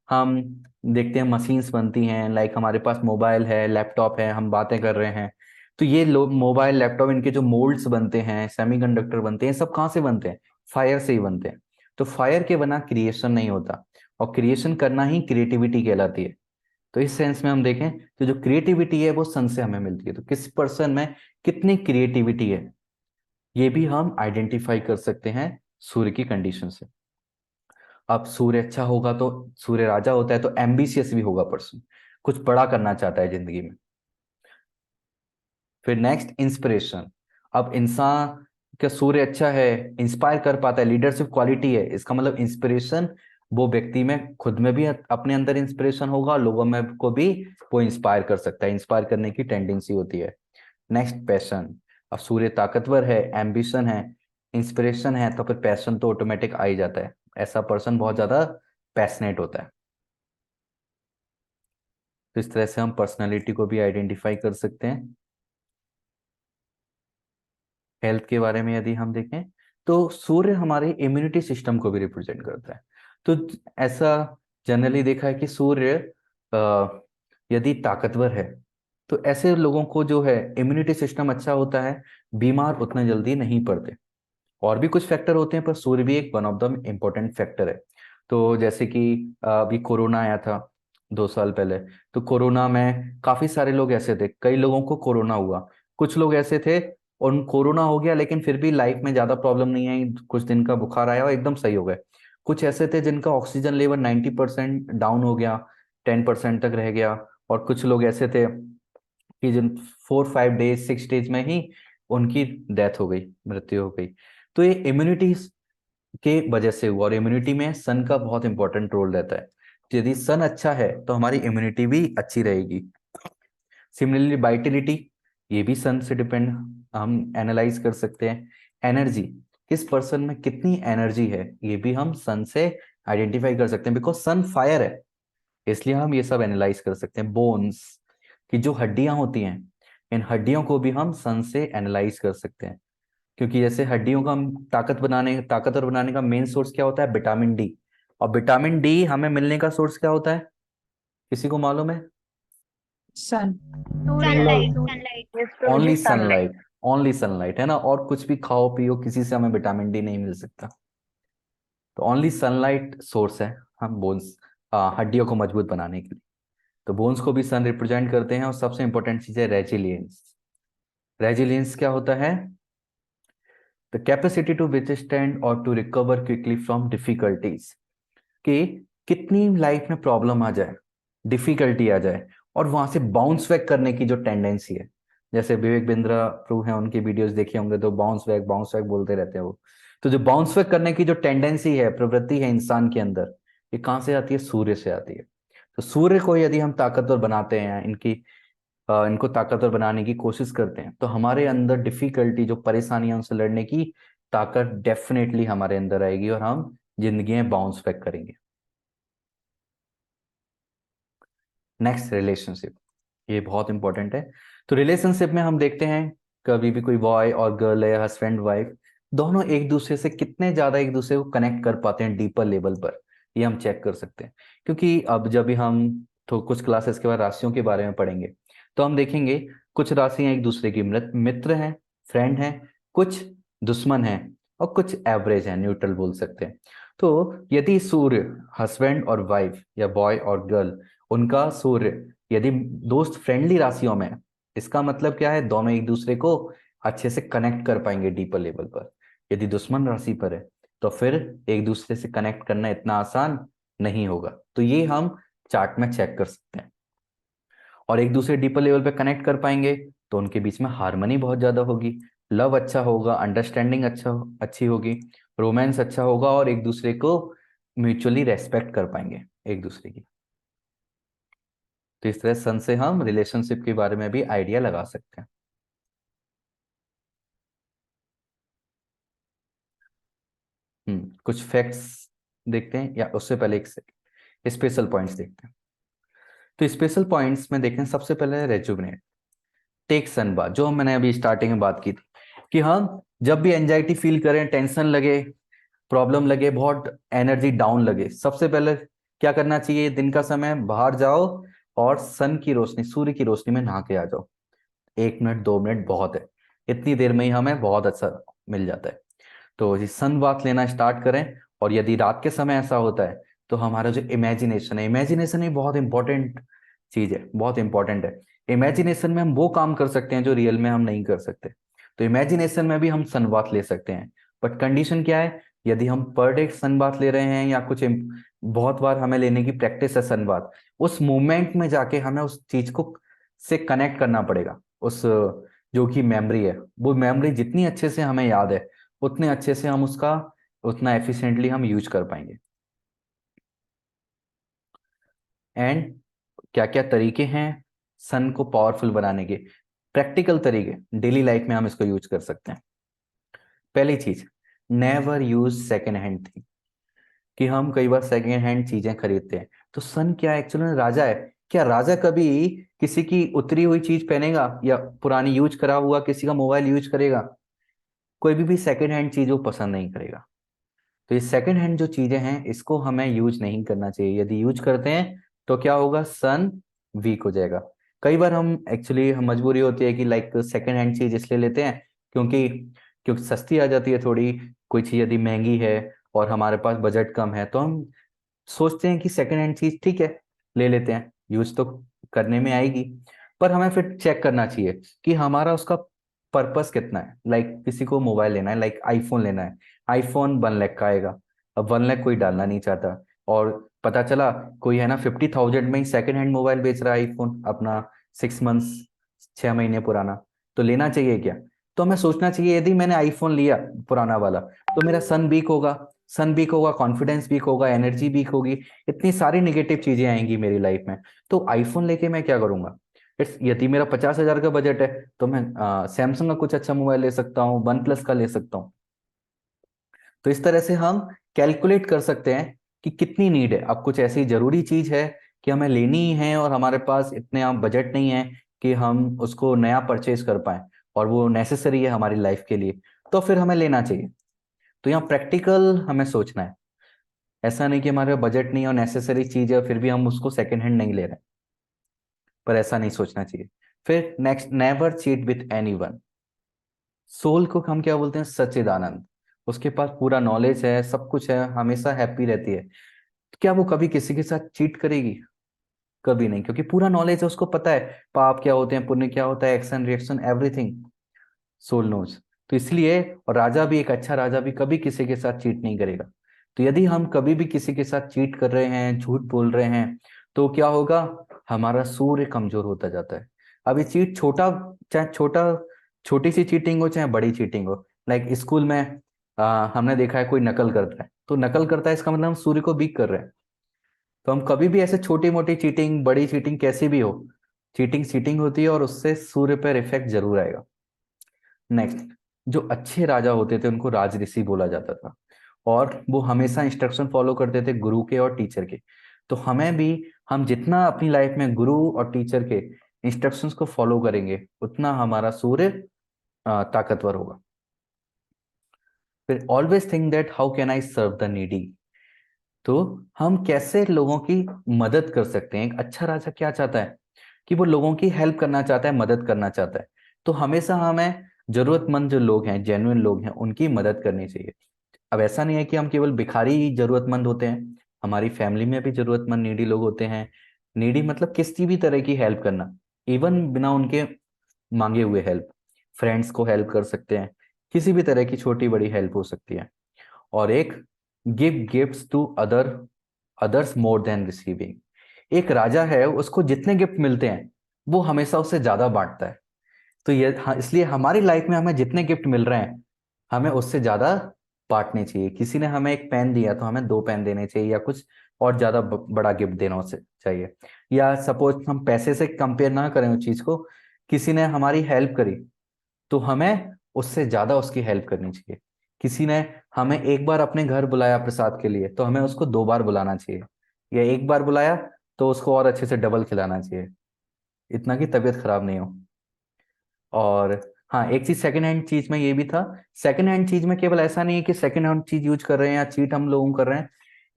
हम देखते हैं मशीन्स बनती हैं, लाइक हमारे पास मोबाइल है, लैपटॉप है, हम बातें कर रहे हैं, तो ये लोग मोबाइल लैपटॉप इनके जो मोल्ड्स बनते हैं, सेमीकंडक्टर बनते हैं, सब कहाँ से बनते हैं, फायर से ही बनते हैं। तो फायर के बिना क्रिएशन नहीं होता, और क्रिएशन करना ही क्रिएटिविटी कहलाती है। तो इस सेंस में हम देखें तो जो क्रिएटिविटी है वो सन से हमें मिलती है। तो किस पर्सन में कितनी क्रिएटिविटी है ये भी हम आइडेंटिफाई कर सकते हैं सूर्य की कंडीशन से। अब सूर्य अच्छा होगा तो, सूर्य राजा होता है तो एम्बिशियस भी होगा पर्सन, कुछ बड़ा करना चाहता है जिंदगी में। फिर नेक्स्ट, इंस्पिरेशन। अब इंसान का सूर्य अच्छा है, इंस्पायर कर पाता है, लीडरशिप क्वालिटी है, इसका मतलब इंस्पिरेशन, वो व्यक्ति में खुद में भी अपने अंदर इंस्पिरेशन होगा, लोगों में को भी वो इंस्पायर कर सकता है, इंस्पायर करने की टेंडेंसी होती है। Next, passion. अब सूर्य ताकतवर है, एम्बिशन है, इंस्पिरेशन है, तो फिर पैशन तो ऑटोमेटिक आ ही जाता है। ऐसा पर्सन बहुत ज्यादा पैशनेट होता है। तो इस तरह से हम पर्सनालिटी को भी आइडेंटिफाई कर सकते हैं। हेल्थ के बारे में यदि हम देखें तो सूर्य हमारे इम्यूनिटी सिस्टम को भी रिप्रेजेंट करता है। तो ऐसा जनरली देखा है कि सूर्य यदि ताकतवर है तो ऐसे लोगों को जो है इम्यूनिटी सिस्टम अच्छा होता है, बीमार उतना जल्दी नहीं पड़ते। और भी कुछ फैक्टर होते हैं, पर सूर्य भी एक one of the important factor है। तो जैसे कि अभी कोरोना आया था 2 साल पहले, तो कोरोना में काफी सारे लोग ऐसे थे, कई लोगों को कोरोना हुआ। कुछ लोग ऐसे थे उन कोरोना हो गया लेकिन फिर भी लाइफ में ज्यादा प्रॉब्लम नहीं आई, कुछ दिन का बुखार आया और एकदम सही हो गए। कुछ ऐसे थे जिनका ऑक्सीजन लेवल 90% डाउन हो गया, 10% तक रह गया। और कुछ लोग ऐसे थे कि जिन 4-5 डेज 6 डेज में ही उनकी डेथ हो गई, मृत्यु हो गई। तो ये इम्यूनिटी के वजह से हुआ, और इम्यूनिटी में सन का बहुत इंपॉर्टेंट रोल रहता है। तो यदि सन अच्छा है तो हमारी इम्यूनिटी भी अच्छी रहेगी। सिमिलरली वाइटलिटी, ये भी सन से डिपेंड, हम एनालाइज कर सकते हैं। एनर्जी, किस पर्सन में कितनी एनर्जी है, ये भी हम सन से आइडेंटिफाई कर सकते हैं, बिकॉज सन फायर है, इसलिए हम ये सब एनालाइज कर सकते हैं। बोन्स की जो हड्डियां होती हैं, इन हड्डियों को भी हम सन से एनालाइज कर सकते हैं, क्योंकि जैसे हड्डियों का हम ताकतवर बनाने का मेन सोर्स क्या होता है, विटामिन डी। और विटामिन डी हमें मिलने का सोर्स क्या होता है, किसी को मालूम है? सन। Sunlight sunlight. यस प्रभु जी, only sunlight. Sunlight. Only sunlight है ना, और कुछ भी खाओ पियो किसी से हमें विटामिन डी नहीं मिल सकता। तो ओनली सनलाइट सोर्स है हम बोन्स, हड्डियों को मजबूत बनाने के लिए। तो बोन्स को भी सन रिप्रेजेंट करते हैं। और सबसे इंपॉर्टेंट चीज है रेजिलियंस। रेजिलियंस क्या होता है? द कैपेसिटी टू विथस्टैंड और to recover quickly from difficulties. कि कितनी लाइफ में प्रॉब्लम आ जाए, डिफिकल्टी आ जाए, और वहां से बाउंस बैक करने की जो टेंडेंसी है, जैसे विवेक बिंद्रा प्रू है, उनके वीडियोस देखे होंगे, तो बाउंस बैक बोलते रहते हैं वो। तो जो बाउंस बैक करने की जो टेंडेंसी है, प्रवृत्ति है इंसान के अंदर, ये कहाँ से आती है? सूर्य से आती है। तो सूर्य को यदि हम ताकतवर बनाते हैं, इनको ताकतवर बनाने की कोशिश करते हैं, तो हमारे अंदर डिफिकल्टी, जो परेशानियां, उनसे लड़ने की ताकत डेफिनेटली हमारे अंदर आएगी, और हम जिंदगी में बाउंस बैक करेंगे। नेक्स्ट, रिलेशनशिप, ये बहुत इंपॉर्टेंट है। तो रिलेशनशिप में हम देखते हैं, कभी भी कोई बॉय और गर्ल है, हस्बैंड वाइफ, दोनों एक दूसरे से कितने ज्यादा एक दूसरे को कनेक्ट कर पाते हैं डीपर लेवल पर, ये हम चेक कर सकते हैं। क्योंकि अब जब भी हम तो कुछ क्लासेस के बाद राशियों के बारे में पढ़ेंगे, तो हम देखेंगे कुछ राशियां एक दूसरे की मित्र हैं, फ्रेंड हैं, कुछ दुश्मन हैं, और कुछ एवरेज हैं, न्यूट्रल बोल सकते हैं। तो यदि सूर्य, हस्बैंड और वाइफ या बॉय और गर्ल, उनका सूर्य यदि दोस्त फ्रेंडली राशियों में है, इसका मतलब क्या है, दोनों एक दूसरे को अच्छे से कनेक्ट कर पाएंगे डीपर लेवल पर। यदि दुश्मन राशि पर है तो फिर एक दूसरे से कनेक्ट करना इतना आसान नहीं होगा। तो ये हम चार्ट में चेक कर सकते हैं। और एक दूसरे डीपर लेवल पे कनेक्ट कर पाएंगे तो उनके बीच में हार्मनी बहुत ज्यादा होगी, लव अच्छा होगा, अंडरस्टैंडिंग अच्छी होगी, रोमांस अच्छा होगा, और एक दूसरे को म्यूचुअली रेस्पेक्ट कर पाएंगे एक दूसरे की। तो इस तरह सन से हम रिलेशनशिप के बारे में भी आइडिया लगा सकते हैं। कुछ फैक्ट्स देखते हैं, या उससे पहले एक स्पेशल पॉइंट्स देखते हैं। तो स्पेशल पॉइंट्स में देखें, सबसे पहले रेजुविनेट, टेक सन बाथ, जो मैंने अभी स्टार्टिंग में बात की थी, कि हम जब भी एंजाइटी फील करें, टेंशन लगे, प्रॉब्लम लगे, बहुत एनर्जी डाउन लगे, सबसे पहले क्या करना चाहिए? दिन का समय बाहर जाओ और सन की रोशनी, सूर्य की रोशनी में नहा के आ जाओ। 1 मिनट 2 मिनट बहुत है, इतनी देर में ही हमें बहुत अच्छा मिल जाता है। तो ये सन बाथ लेना स्टार्ट करें। और यदि रात के समय ऐसा होता है तो हमारा जो इमेजिनेशन है, इमेजिनेशन ही बहुत इंपॉर्टेंट चीज है, बहुत इंपॉर्टेंट है। इमेजिनेशन में हम वो काम कर सकते हैं जो रियल में हम नहीं कर सकते। तो इमेजिनेशन में भी हम सन बाथ ले सकते हैं, बट कंडीशन क्या है? यदि हम पर डे सन बाथ ले रहे हैं, या कुछ बहुत बार हमें लेने की प्रैक्टिस है सन बाथ, उस मोमेंट में जाके हमें उस चीज को से कनेक्ट करना पड़ेगा। उस जो कि मेमोरी है, वो मेमोरी जितनी अच्छे से हमें याद है, उतने अच्छे से हम उसका, उतना एफिशिएंटली हम यूज कर पाएंगे। एंड क्या क्या तरीके हैं सन को पावरफुल बनाने के, प्रैक्टिकल तरीके, डेली लाइफ में हम इसको यूज कर सकते हैं। पहली चीज, never use second hand thing, कि हम कई बार सेकेंड हैंड चीजें खरीदते हैं। तो सन क्या है, एक्चुअली राजा है। क्या राजा कभी किसी की उतरी हुई चीज पहनेगा, या पुरानी यूज करा हुआ किसी का मोबाइल यूज करेगा? कोई भी सेकेंड हैंड चीज वो पसंद नहीं करेगा। तो ये सेकंड हैंड जो चीजें हैं, इसको हमें यूज नहीं करना चाहिए। यदि यूज करते हैं तो क्या होगा, सन वीक हो जाएगा। कई बार हम एक्चुअली हम मजबूरी होती है कि लाइक सेकंड हैंड चीज इसलिए लेते हैं क्योंकि क्योंकि सस्ती आ जाती है थोड़ी, कोई चीज यदि महंगी है और हमारे पास बजट कम है तो हम सोचते हैं कि सेकंड हैंड चीज ठीक है, ले लेते हैं, यूज तो करने में आएगी। पर हमें फिर चेक करना चाहिए कि हमारा उसका पर्पस कितना है। लाइक किसी को मोबाइल लेना है, लाइक आईफोन लेना है, आईफोन 1 लाख का आएगा। अब 1 लाख कोई डालना नहीं चाहता, और पता चला कोई है ना 50,000 में ही सेकंड हैंड मोबाइल बेच रहा है, आईफोन अपना 6 मंथ्स, 6 महीने पुराना, तो लेना चाहिए क्या? तो हमें सोचना चाहिए यदि मैंने आईफोन लिया पुराना वाला तो मेरा सन वीक होगा, सन वीक होगा, कॉन्फिडेंस वीक होगा, एनर्जी वीक होगी, इतनी सारी नेगेटिव चीजें आएंगी मेरी लाइफ में। तो आईफोन लेके मैं क्या करूंगा? यदि मेरा 50,000 का बजट है तो मैं सैमसंग का कुछ अच्छा मोबाइल ले सकता हूँ, वन प्लस का ले सकता हूँ। तो इस तरह से हम कैलकुलेट कर सकते हैं कि कितनी नीड है। अब कुछ ऐसी जरूरी चीज है कि हमें लेनी ही है और हमारे पास इतने हम बजट नहीं है कि हम उसको नया परचेज कर पाए, और वो नेसेसरी है हमारी लाइफ के लिए, तो फिर हमें लेना चाहिए। तो यहाँ प्रैक्टिकल हमें सोचना है, ऐसा नहीं कि हमारे बजट नहीं है और नेसेसरी चीज है फिर भी हम उसको सेकंड हैंड नहीं ले रहे हैं, पर ऐसा नहीं सोचना चाहिए। फिर next, never cheat with anyone. Soul को हम क्या बोलते हैं? सच्चिदानंद। उसके पास पूरा नॉलेज है, सब कुछ है, हमेशा हैप्पी रहती है, क्या वो कभी किसी के साथ चीट करेगी? कभी नहीं, क्योंकि पूरा नॉलेज है, उसको पता है पाप क्या होते हैं, पुण्य क्या होता है, action reaction everything soul knows. तो इसलिए, और राजा भी, एक अच्छा राजा भी कभी किसी के साथ चीट नहीं करेगा। तो यदि हम कभी भी किसी के साथ चीट कर रहे हैं, झूठ बोल रहे हैं, तो क्या होगा? हमारा सूर्य कमजोर होता जाता है। अब ये चीट छोटा, चाहे छोटी सी चीटिंग हो चाहे बड़ी चीटिंग हो, लाइक स्कूल में हमने देखा है कोई नकल करता है, तो नकल करता है इसका मतलब हम सूर्य को वीक कर रहे हैं। तो हम कभी भी ऐसे छोटी मोटी चीटिंग, बड़ी चीटिंग, कैसी भी हो, चीटिंग चीटिंग होती है और उससे सूर्य पर इफेक्ट जरूर आएगा। नेक्स्ट, जो अच्छे राजा होते थे उनको राजऋषि बोला जाता था, और वो हमेशा इंस्ट्रक्शन फॉलो करते थे गुरु के और टीचर के। तो हमें भी, हम जितना अपनी लाइफ में गुरु और टीचर के इंस्ट्रक्शंस को फॉलो करेंगे उतना हमारा सूर्य ताकतवर होगा। फिर always think that how can I serve the needy. तो हम कैसे लोगों की मदद कर सकते हैं? एक अच्छा राजा क्या चाहता है? कि वो लोगों की हेल्प करना चाहता है, मदद करना चाहता है। तो हमेशा हमें जरूरतमंद जो लोग हैं, जेन्युइन लोग हैं, उनकी मदद करनी चाहिए। अब ऐसा नहीं है कि हम केवल भिखारी ही जरूरतमंद होते हैं, हमारी फैमिली में भी जरूरतमंद नीडी लोग होते हैं। नीडी मतलब किसी भी तरह की हेल्प करना, इवन बिना उनके मांगे हुए हेल्प। फ्रेंड्स को हेल्प कर सकते हैं, किसी भी तरह की छोटी बड़ी हेल्प हो सकती है। और एक, give gifts to others more than receiving. एक राजा है, उसको जितने गिफ्ट मिलते हैं वो हमेशा उससे ज्यादा बांटता है। तो ये, हाँ, इसलिए हमारी लाइफ में हमें जितने गिफ्ट मिल रहे हैं हमें उससे ज्यादा बांटने चाहिए। किसी ने हमें एक पेन दिया तो हमें 2 पेन देने चाहिए, या कुछ और ज्यादा बड़ा गिफ्ट देना उससे चाहिए। या सपोज हम पैसे से कंपेयर ना करें उस चीज को, किसी ने हमारी हेल्प करी तो हमें उससे ज्यादा उसकी हेल्प करनी चाहिए। किसी ने हमें एक बार अपने घर बुलाया प्रसाद के लिए तो हमें उसको 2 बार बुलाना चाहिए, या एक बार बुलाया तो उसको और अच्छे से डबल खिलाना चाहिए, इतना कि तबीयत खराब नहीं हो। और हाँ, एक चीज सेकंड हैंड चीज में ये भी था, सेकंड हैंड चीज में केवल ऐसा नहीं है कि सेकंड हैंड चीज यूज कर रहे हैं या चीट हम लोग कर रहे हैं।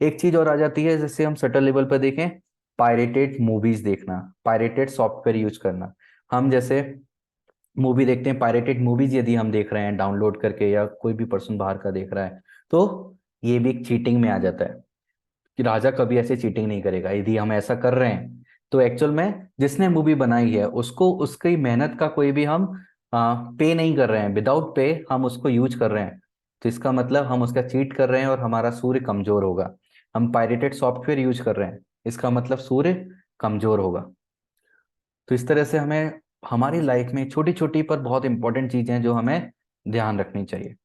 एक चीज और आ जाती है, जैसे हम सटल लेवल पर देखें, पायरेटेड मूवीज देखना, पायरेटेड सॉफ्टवेयर यूज करना। हम जैसे मूवी देखते हैं, पायरेटेड मूवीज यदि हम देख रहे हैं डाउनलोड करके, या कोई भी पर्सन बाहर का देख रहा है, तो ये भी एक चीटिंग में आ जाता है। कि राजा कभी ऐसे चीटिंग नहीं करेगा। यदि हम ऐसा कर रहे हैं तो एक्चुअल में जिसने मूवी बनाई है उसको, उसकी मेहनत का कोई भी हम पे नहीं कर रहे हैं, विदाउट पे हम उसको यूज कर रहे हैं। तो इसका मतलब हम उसका चीट कर रहे हैं और हमारा सूर्य कमजोर होगा। हम पायरेटेड सॉफ्टवेयर यूज कर रहे हैं, इसका मतलब सूर्य कमजोर होगा। तो इस तरह से हमें हमारी लाइफ में छोटी छोटी पर बहुत इंपॉर्टेंट चीजें हैं जो हमें ध्यान रखनी चाहिए।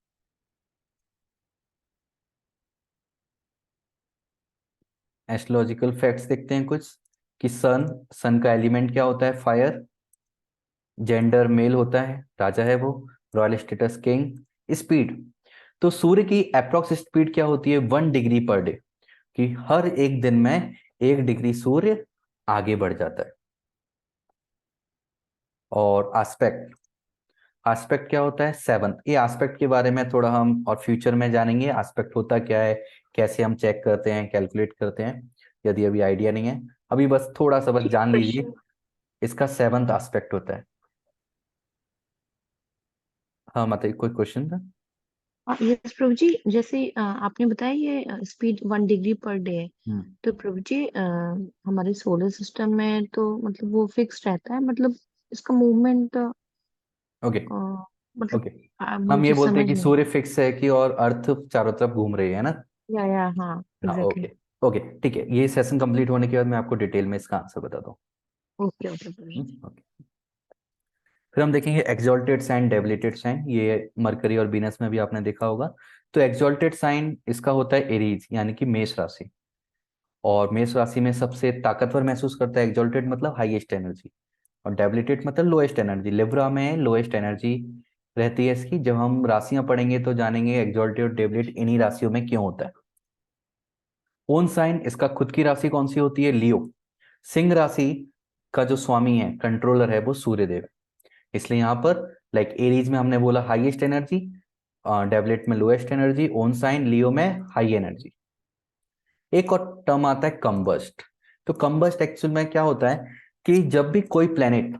एस्ट्रोलॉजिकल फैक्ट्स देखते हैं कुछ, कि सन का एलिमेंट क्या होता है? फायर। जेंडर मेल होता है, राजा है वो। Royal status king. स्पीड, तो सूर्य की अप्रोक्स स्पीड क्या होती है? 1 डिग्री पर डे, कि हर एक दिन में 1 डिग्री सूर्य आगे बढ़ जाता है। और एस्पेक्ट, एस्पेक्ट क्या होता है? 7th। ये एस्पेक्ट के बारे में थोड़ा हम और फ्यूचर में जानेंगे, एस्पेक्ट होता क्या है, कैसे हम चेक करते हैं, कैलकुलेट करते हैं, यदि अभी आइडिया नहीं है। अभी बस थोड़ा सा बस जान लीजिए, इसका 7th एस्पेक्ट होता है। हाँ माता जी, कोई क्वेश्चन था? यस प्रभु जी, जैसे आपने बताया ये स्पीड 1 डिग्री पर डे है, हम्म। तो प्रभु जी हमारे सोलर सिस्टम में तो मतलब वो फिक्स रहता है, मतलब इसका मूवमेंट ओके। मतलब ओके, वो हम ये चीज बोलते हैं समझ कि नहीं। सूर्य फिक्स है कि और अर्थ चारों तरफ घूम रही है ना। या हाँ, हाँ एग्जैक्टली। ओके। ओके ठीक है, ये सेशन कंप्लीट होने के बाद मैं आपको डिटेल में इसका आंसर बता दूँ। ओके ओके प्रभु जी। ओके। फिर हम देखेंगे एक्सॉल्टेड साइन, डेबिलिटेड साइन। ये मरकरी और वीनस में भी आपने देखा होगा। तो एक्सॉल्टेड साइन इसका होता है एरीज, यानी कि मेष राशि। और मेष राशि में सबसे ताकतवर महसूस करता है। एक्सॉल्टेड मतलब हाईएस्ट एनर्जी, और डेबिलिटेड मतलब लोएस्ट एनर्जी। लिब्रा में लोएस्ट एनर्जी रहती है इसकी। जब हम राशियां पढ़ेंगे तो जानेंगे एक्सॉल्टेड और डेबिलिट इन्हीं राशियों में क्यों होता है। ओन साइन, इसका खुद की राशि कौन सी होती है? लियो। सिंह राशि का जो स्वामी है, कंट्रोलर है, वो सूर्यदेव है। इसलिए यहाँ पर लाइक एरीज में हमने बोला हाईएस्ट एनर्जी, डेवलेट में लोएस्ट एनर्जी, ओन साइन लियो में हाई एनर्जी। एक और टर्म आता है कंबस्ट। तो कंबस्ट एक्चुअल में क्या होता है कि जब भी कोई प्लेनेट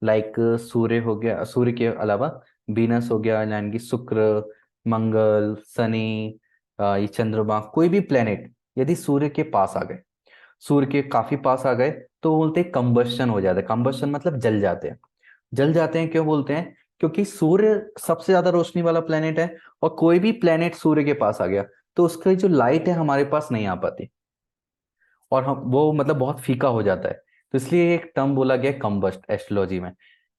लाइक सूर्य हो गया, सूर्य के अलावा वीनस हो गया, यानी कि शुक्र, मंगल, शनि, ये चंद्रमा, कोई भी प्लेनेट यदि सूर्य के पास आ गए, सूर्य के काफी पास आ गए, तो बोलते हैं कंबस्शन हो जाता है। कंबस्शन मतलब जल जाते हैं। जल जाते हैं क्यों बोलते हैं? क्योंकि सूर्य सबसे ज्यादा रोशनी वाला प्लेनेट है, और कोई भी प्लेनेट सूर्य के पास आ गया तो उसकी जो लाइट है हमारे पास नहीं आ पाती, और हम वो मतलब बहुत फीका हो जाता है। तो इसलिए एक टर्म बोला गया कंबस्ट एस्ट्रोलॉजी में।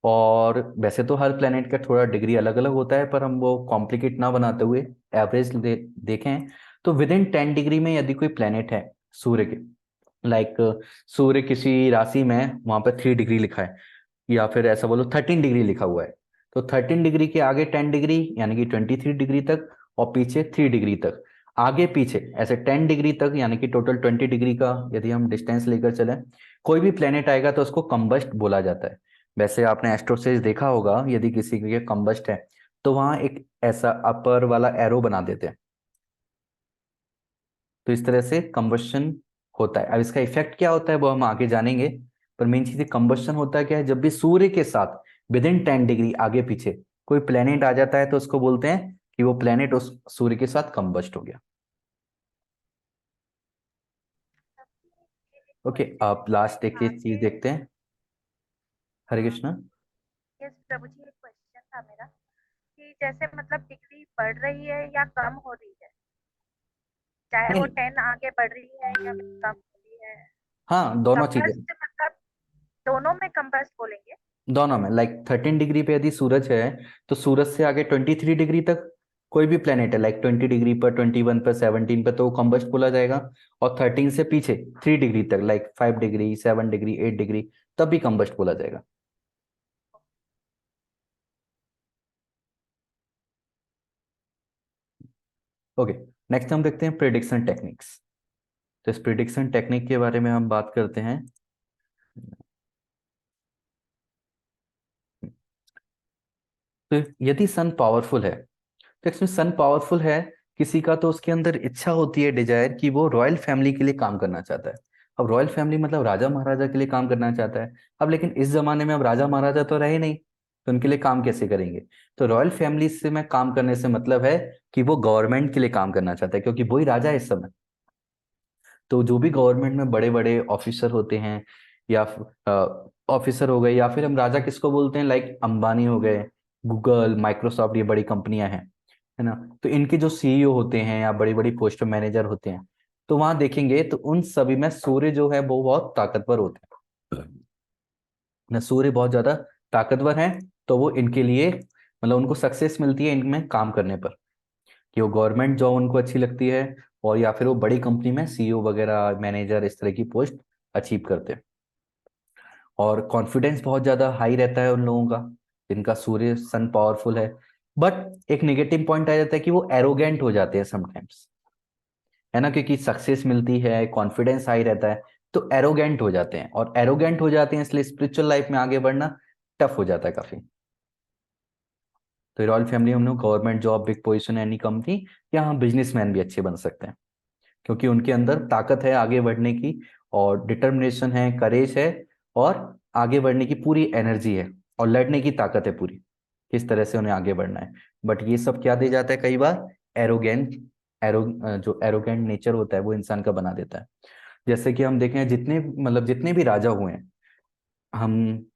और वैसे तो हर प्लेनेट का थोड़ा डिग्री अलग अलग होता है, पर हम वो कॉम्प्लिकेट ना बनाते हुए एवरेज देखें तो विद इन 10 डिग्री में यदि कोई प्लेनेट है सूर्य के, लाइक सूर्य किसी राशि में, वहां पर 3 डिग्री लिखा है, या फिर ऐसा बोलो 13 डिग्री लिखा हुआ है, तो 13 डिग्री के आगे 10 डिग्री यानी कि 23 डिग्री तक, और पीछे 3 डिग्री तक, आगे पीछे ऐसे 10 डिग्री तक, यानी कि टोटल 20 डिग्री का यदि हम डिस्टेंस लेकर चले, कोई भी प्लेनेट आएगा तो उसको कंबस्ट बोला जाता है। वैसे आपने एस्ट्रोसेज देखा होगा, यदि किसी के कंबस्ट है तो वहां एक ऐसा अपर वाला एरो बना देते हैं। तो इस तरह से कंबस्शन होता है। अब इसका इफेक्ट क्या होता है वो हम आगे जानेंगे, पर मेन चीज कंबस्शन होता है क्या है, जब भी सूर्य के साथ विद इन 10 डिग्री आगे पीछे कोई प्लेनेट आ जाता है तो उसको बोलते हैं कि वो प्लेनेट उस सूर्य के साथ कंबस्ट हो गया। ओके, आप लास्ट एक हाँ चीज देखते हैं। हरे कृष्णा। यस प्रभु जी, एक क्वेश्चन था मेरा कि जैसे मतलब डिग्री बढ़ रही है या कम हो रही है, चाहे वो नहीं, 10 आगे बढ़ रही है या फिर कम हो रही है। हाँ दोनों चीजें। कंबस्ट मतलब दोनों में कंबस्ट बोलेंगे। दोनों में लाइक 13 डिग्री पे यदि सूरज है तो सूरज से आगे 23 डिग्री तक कोई भी प्लेनेट है, लाइक 20 डिग्री पर, 21 पर, 17 पर, तो वो कंबस्ट बोला जाएगा। और 13 से पीछे 3 डिग्री तक, लाइक 5 डिग्री, 7 डिग्री, 8 डिग्री, तब भी कंबस्ट बोला जाएगा। ओके, नेक्स्ट हम देखते हैं प्रिडिक्शन टेक्निक्स। तो इस प्रिडिक्शन टेक्निक के बारे में हम बात करते हैं। तो यदि सन पावरफुल है, तो इसमें सन पावरफुल है किसी का, तो उसके अंदर इच्छा होती है, डिजायर, कि वो रॉयल फैमिली के लिए काम करना चाहता है। अब रॉयल फैमिली मतलब राजा महाराजा के लिए काम करना चाहता है। अब लेकिन इस जमाने में अब राजा महाराजा तो रहे नहीं, तो उनके लिए काम कैसे करेंगे? तो रॉयल फैमिली से मैं काम करने से मतलब है कि वो गवर्नमेंट के लिए काम करना चाहता है, क्योंकि वही राजा है इस समय। तो जो भी गवर्नमेंट में बड़े बड़े ऑफिसर होते हैं, या ऑफिसर हो गए, या फिर हम राजा किसको बोलते हैं, लाइक अंबानी हो गए, गूगल, माइक्रोसॉफ्ट, ये बड़ी कंपनियां हैं, है ना। तो इनके जो सीईओ होते हैं या बड़ी बड़ी पोस्ट मैनेजर होते हैं, तो वहां देखेंगे तो उन सभी में सूर्य जो है वो बहुत ताकतवर होते हैं ना। सूर्य बहुत ज्यादा ताकतवर है, तो वो इनके लिए मतलब उनको सक्सेस मिलती है इनमें काम करने पर, कि वो गवर्नमेंट जॉब उनको अच्छी लगती है, और या फिर वो बड़ी कंपनी में सीईओ वगैरह, मैनेजर, इस तरह की पोस्ट अचीव करते हैं। और कॉन्फिडेंस बहुत ज्यादा हाई रहता है उन लोगों का जिनका सूर्य सन पावरफुल है। बट एक नेगेटिव पॉइंट आ जाता है कि वो एरोगेंट हो जाते हैं समटाइम्स, है ना, क्योंकि सक्सेस मिलती है, कॉन्फिडेंस हाई रहता है, तो एरोगेंट हो जाते हैं, और एरोगेंट हो जाते हैं इसलिए स्पिरिचुअल लाइफ में आगे बढ़ना टफ हो जाता है काफी। तो रॉयल फैमिली हम लोग government job, big position, any company, या हम बिजनेसमैन भी अच्छे बन सकते हैं, क्योंकि उनके अंदर ताकत है आगे बढ़ने की, और डिटर्मिनेशन है, करेज है, और आगे बढ़ने की पूरी एनर्जी है, और लड़ने की ताकत है पूरी। किस तरह से उन्हें आगे बढ़ना है। बट ये सब क्या दे जाता है कई बार, एरोगेंट, जो एरोगेंट नेचर होता है वो इंसान का बना देता है। जैसे कि हम देखें जितने भी राजा हुए हैं, हम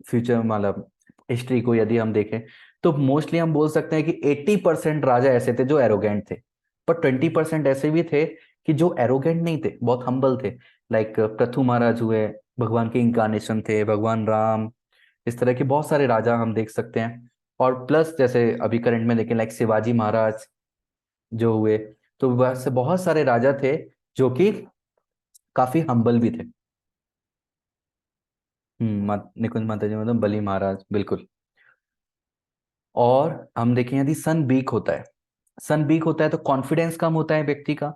फ्यूचर मतलब हिस्ट्री को यदि हम देखें, तो मोस्टली हम बोल सकते हैं कि 80% राजा ऐसे थे जो एरोगेंट थे, पर 20% ऐसे भी थे कि जो एरोगेंट नहीं थे, बहुत हम्बल थे। लाइक पृथु महाराज हुए, भगवान के इंकारनेशन थे, भगवान राम, इस तरह के बहुत सारे राजा हम देख सकते हैं। और प्लस जैसे अभी करंट में देखें, लाइक शिवाजी महाराज जो हुए, तो वैसे बहुत सारे राजा थे जो कि काफी हम्बल भी थे। निकुंज माता जी, मतलब बली महाराज, बिल्कुल। और हम देखें यदि सन वीक होता है, सन वीक होता है तो कॉन्फिडेंस कम होता है व्यक्ति का,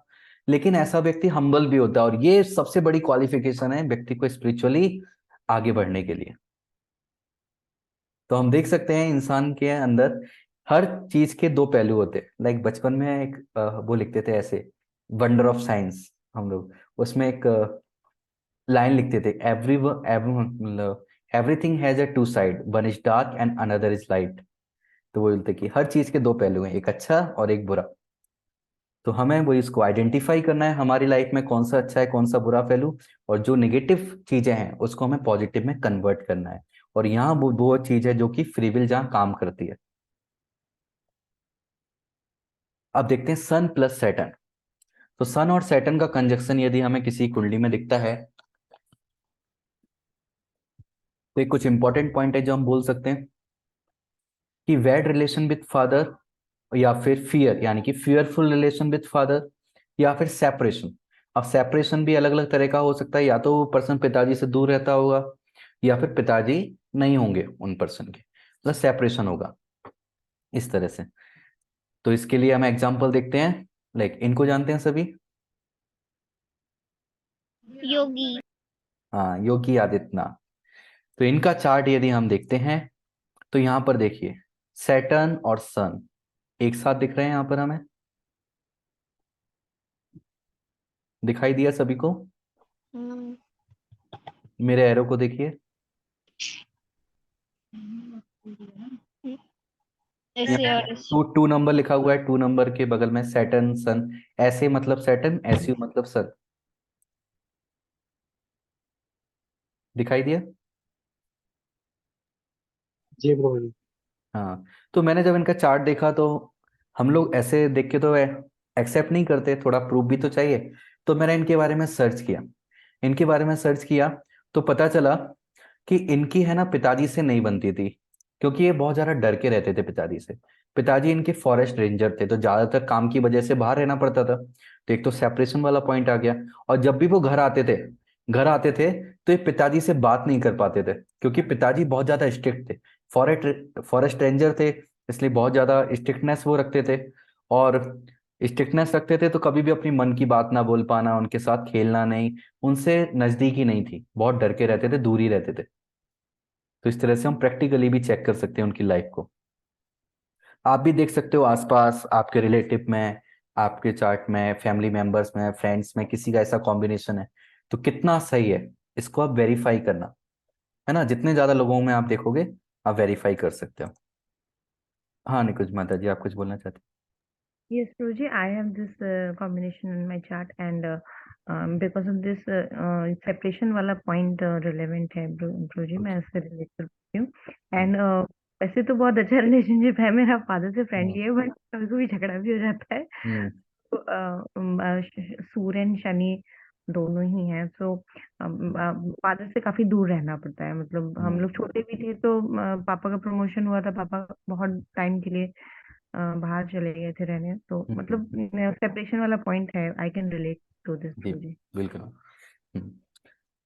लेकिन ऐसा व्यक्ति हम्बल भी होता है, और ये सबसे बड़ी क्वालिफिकेशन है व्यक्ति को स्पिरिचुअली आगे बढ़ने के लिए। तो हम देख सकते हैं इंसान के अंदर हर चीज के दो पहलू होते हैं। लाइक बचपन में एक वो लिखते थे ऐसे, वंडर ऑफ साइंस, हम लोग उसमें एक लाइन लिखते थे, everything has a two side, one is dark and another is light. तो वो बोलते कि हर चीज के दो पहलू हैं, एक अच्छा और एक बुरा। तो हमें वो इसको आइडेंटिफाई करना है हमारी लाइफ में कौन सा अच्छा है, कौन सा बुरा पहलू, और जो नेगेटिव चीजें हैं उसको हमें पॉजिटिव में कन्वर्ट करना है। और यहाँ वो चीज है जो कि फ्री विल जहाँ काम करती है। अब देखते हैं सन प्लस सैटर्न। तो सन और सैटर्न का कंजक्शन यदि हमें किसी कुंडली में दिखता है, तो एक कुछ इंपॉर्टेंट पॉइंट है जो हम बोल सकते हैं कि बैड रिलेशन विथ फादर, या फिर फियर यानी कि फियरफुल रिलेशन विथ फादर, या फिर सेपरेशन। अब सेपरेशन भी अलग अलग तरह का हो सकता है, या तो वो पर्सन पिताजी से दूर रहता होगा, या फिर पिताजी नहीं होंगे उन पर्सन के, मतलब सेपरेशन होगा इस तरह से। तो इसके लिए हम एग्जांपल देखते हैं, लाइक इनको जानते हैं सभी। योगी। हाँ, योगी आदित्यनाथ। तो इनका चार्ट यदि हम देखते हैं, तो यहाँ पर देखिए सैटर्न और सन एक साथ दिख रहे हैं यहाँ पर हमें, दिखाई दिया सभी को? मेरे एरो को देखिए, ऐसे और ऐसे। टू नंबर लिखा हुआ है, 2 नंबर के बगल में सैटर्न सन, ऐसे मतलब सैटर्न, एसयू मतलब सन, दिखाई दिया? जी ब्रो। हाँ। तो मैंने जब इनका चार्ट देखा, तो हम लोग ऐसे देख के तो एक्सेप्ट नहीं करते, थोड़ा प्रूफ भी तो चाहिए। तो मैंने इनके बारे में सर्च किया, इनके बारे में सर्च किया, तो पता चला कि इनकी है ना पिताजी से नहीं बनती थी, क्योंकि ये बहुत ज्यादा डर के रहते थे पिताजी से। पिताजी इनके फॉरेस्ट रेंजर थे, तो ज्यादातर काम की वजह से बाहर रहना पड़ता था। तो एक तो सेपरेशन वाला पॉइंट आ गया। और जब भी वो घर आते थे तो ये पिताजी से बात नहीं कर पाते थे, क्योंकि पिताजी बहुत ज्यादा स्ट्रिक्ट थे, फॉरेस्ट रेंजर थे, इसलिए बहुत ज्यादा स्ट्रिक्टनेस वो रखते थे। और स्ट्रिक्टनेस रखते थे तो कभी भी अपनी मन की बात ना बोल पाना, उनके साथ खेलना नहीं, उनसे नजदीकी नहीं थी, बहुत डर के रहते थे, दूर ही रहते थे। तो इस तरह से हम प्रैक्टिकली भी चेक कर सकते हैं उनकी लाइफ को। आप भी देख सकते हो आसपास आपके रिलेटिव में, आपके चार्ट में, फैमिली मेंबर्स में, फ्रेंड्स में किसी का ऐसा कॉम्बिनेशन है, तो कितना सही है, इसको आप वेरीफाई करना, है ना? जितने ज्यादा लोगों में आप देखोगे, आप वेरीफाई कर सकते हो। हाँ निकुंज माता जी, आप कुछ बोलना चाहते Yes, Proji, I have this combination in my chart, and because of this separation वाला point relevant है Proji, मैं उससे relate कर सकती हूँ। And वैसे तो बहुत अच्छा relationship है, मेरा father से friendly है, but कभी कभी झगड़ा भी हो जाता है। हैं? तो सूर्य एंड शनि दोनों ही हैं, तो फादर से काफी दूर रहना पड़ता है। मतलब हम लोग छोटे भी थे तो पापा का प्रमोशन हुआ था, पापा बहुत टाइम के लिए बाहर चले गए थे रहने, तो मतलब सेपरेशन वाला पॉइंट है। I can relate to this जी जी। बिल्कुल।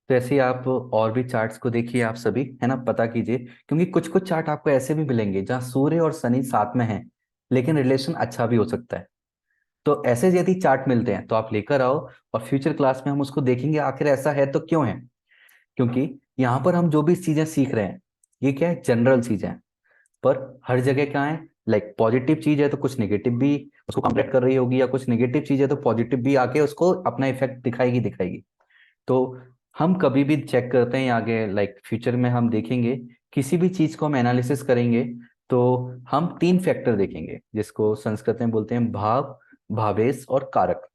तो ऐसे ही आप और भी चार्ट्स को देखिए, आप सभी, है ना, पता कीजिए, क्योंकि कुछ कुछ चार्ट आपको ऐसे भी मिलेंगे जहाँ सूर्य और शनि साथ में हैं, लेकिन रिलेशन अच्छा भी हो सकता है। तो ऐसे यदि चार्ट मिलते हैं तो आप लेकर आओ, और फ्यूचर क्लास में हम उसको देखेंगे आखिर ऐसा है तो क्यों है। क्योंकि यहाँ पर हम जो भी चीजें सीख रहे हैं, ये क्या है, जनरल चीजें हैं, पर हर जगह क्या है, लाइक पॉजिटिव चीज है तो कुछ नेगेटिव भी उसको कॉम्प्लेट कर रही होगी, या कुछ नेगेटिव चीज है तो पॉजिटिव भी आके उसको अपना इफेक्ट दिखाएगी दिखाएगी। तो हम कभी भी चेक करते हैं आगे, लाइक फ्यूचर में हम देखेंगे, किसी भी चीज को हम एनालिसिस करेंगे, तो हम 3 फैक्टर देखेंगे जिसको संस्कृत में बोलते हैं भाव, भावेश और कारक।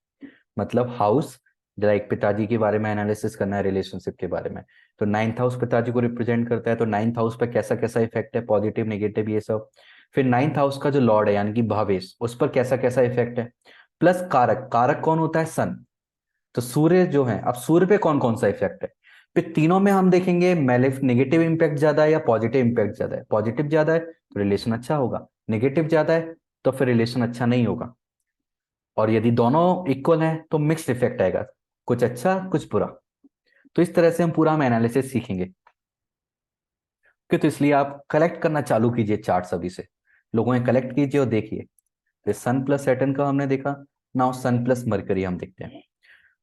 मतलब हाउस, लाइक पिताजी के बारे में एनालिसिस करना है, रिलेशनशिप के बारे में, तो 9th हाउस पिताजी को रिप्रेजेंट करता है, तो 9th हाउस पे कैसा कैसा इफेक्ट है, पॉजिटिव नेगेटिव ये सब। फिर 9th हाउस का जो लॉर्ड है यानी कि भावेश, उस पर कैसा कैसा इफेक्ट है, प्लस कारक। कारक कौन होता है? सन। तो सूर्य जो है, अब सूर्य पे कौन कौन सा इफेक्ट है, फिर तीनों में हम देखेंगे नेगेटिव इंपैक्ट ज्यादा है या पॉजिटिव इंपैक्ट ज्यादा है। पॉजिटिव ज्यादा है तो रिलेशन अच्छा होगा, नेगेटिव ज्यादा है तो फिर रिलेशन अच्छा नहीं होगा, और यदि दोनों इक्वल हैं तो मिक्स्ड इफेक्ट आएगा, कुछ अच्छा कुछ बुरा। तो इस तरह से हम एनालिसिस सीखेंगे। कि तो इसलिए आप कलेक्ट करना चालू कीजिए चार्ट अभी से, लोगों ने कलेक्ट कीजिए और देखिए। तो सन प्लस सैटर्न का हमने देखा, नाउ सन प्लस मरकरी हम देखते हैं।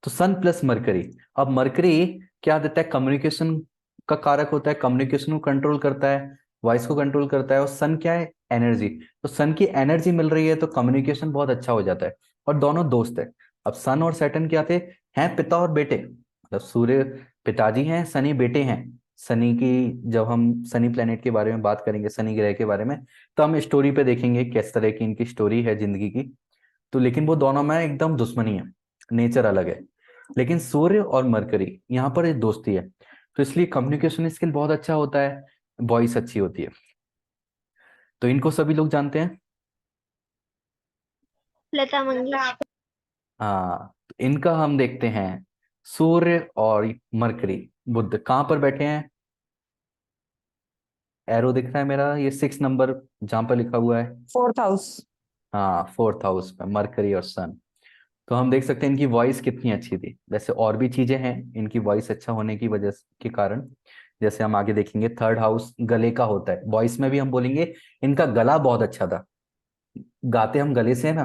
तो सन प्लस मरकरी, अब मरकरी क्या देता है? कम्युनिकेशन का कारक होता है, कम्युनिकेशन को कंट्रोल करता है, वॉइस को कंट्रोल करता है। और सन क्या है? एनर्जी। तो सन की एनर्जी मिल रही है तो कम्युनिकेशन बहुत अच्छा हो जाता है, और दोनों दोस्त है। अब सन और सैटर्न क्या थे? हैं पिता और बेटे, मतलब सूर्य पिताजी हैं, शनि बेटे हैं। शनि की, जब हम शनि प्लेनेट के बारे में बात करेंगे, शनि ग्रह के बारे में, तो हम स्टोरी पे देखेंगे किस तरह की इनकी स्टोरी है जिंदगी की। तो लेकिन वो दोनों में एकदम दुश्मनी है, नेचर अलग है। लेकिन सूर्य और मरकरी यहाँ पर एक दोस्ती है, तो इसलिए कम्युनिकेशन स्किल बहुत अच्छा होता है, वॉइस अच्छी होती है। तो इनको सभी लोग जानते हैं। लता मंगेशकर। हाँ, तो इनका हम देखते हैं, सूर्य और मरकरी, बुध कहाँ पर बैठे हैं? एरो दिख रहा है मेरा, ये 6 नंबर जहाँ पर लिखा हुआ है। 4th house. हाँ, 4th हाउस में मरकरी और सन। तो हम देख सकते हैं इनकी वॉइस कितनी अच्छी थी। वैसे और भी चीजें हैं इनकी वॉइस अच्छा होने की वजह के कारण, जैसे हम आगे देखेंगे 3rd हाउस गले का होता है, वॉइस में भी हम बोलेंगे इनका गला बहुत अच्छा था। गाते हम गले से है ना,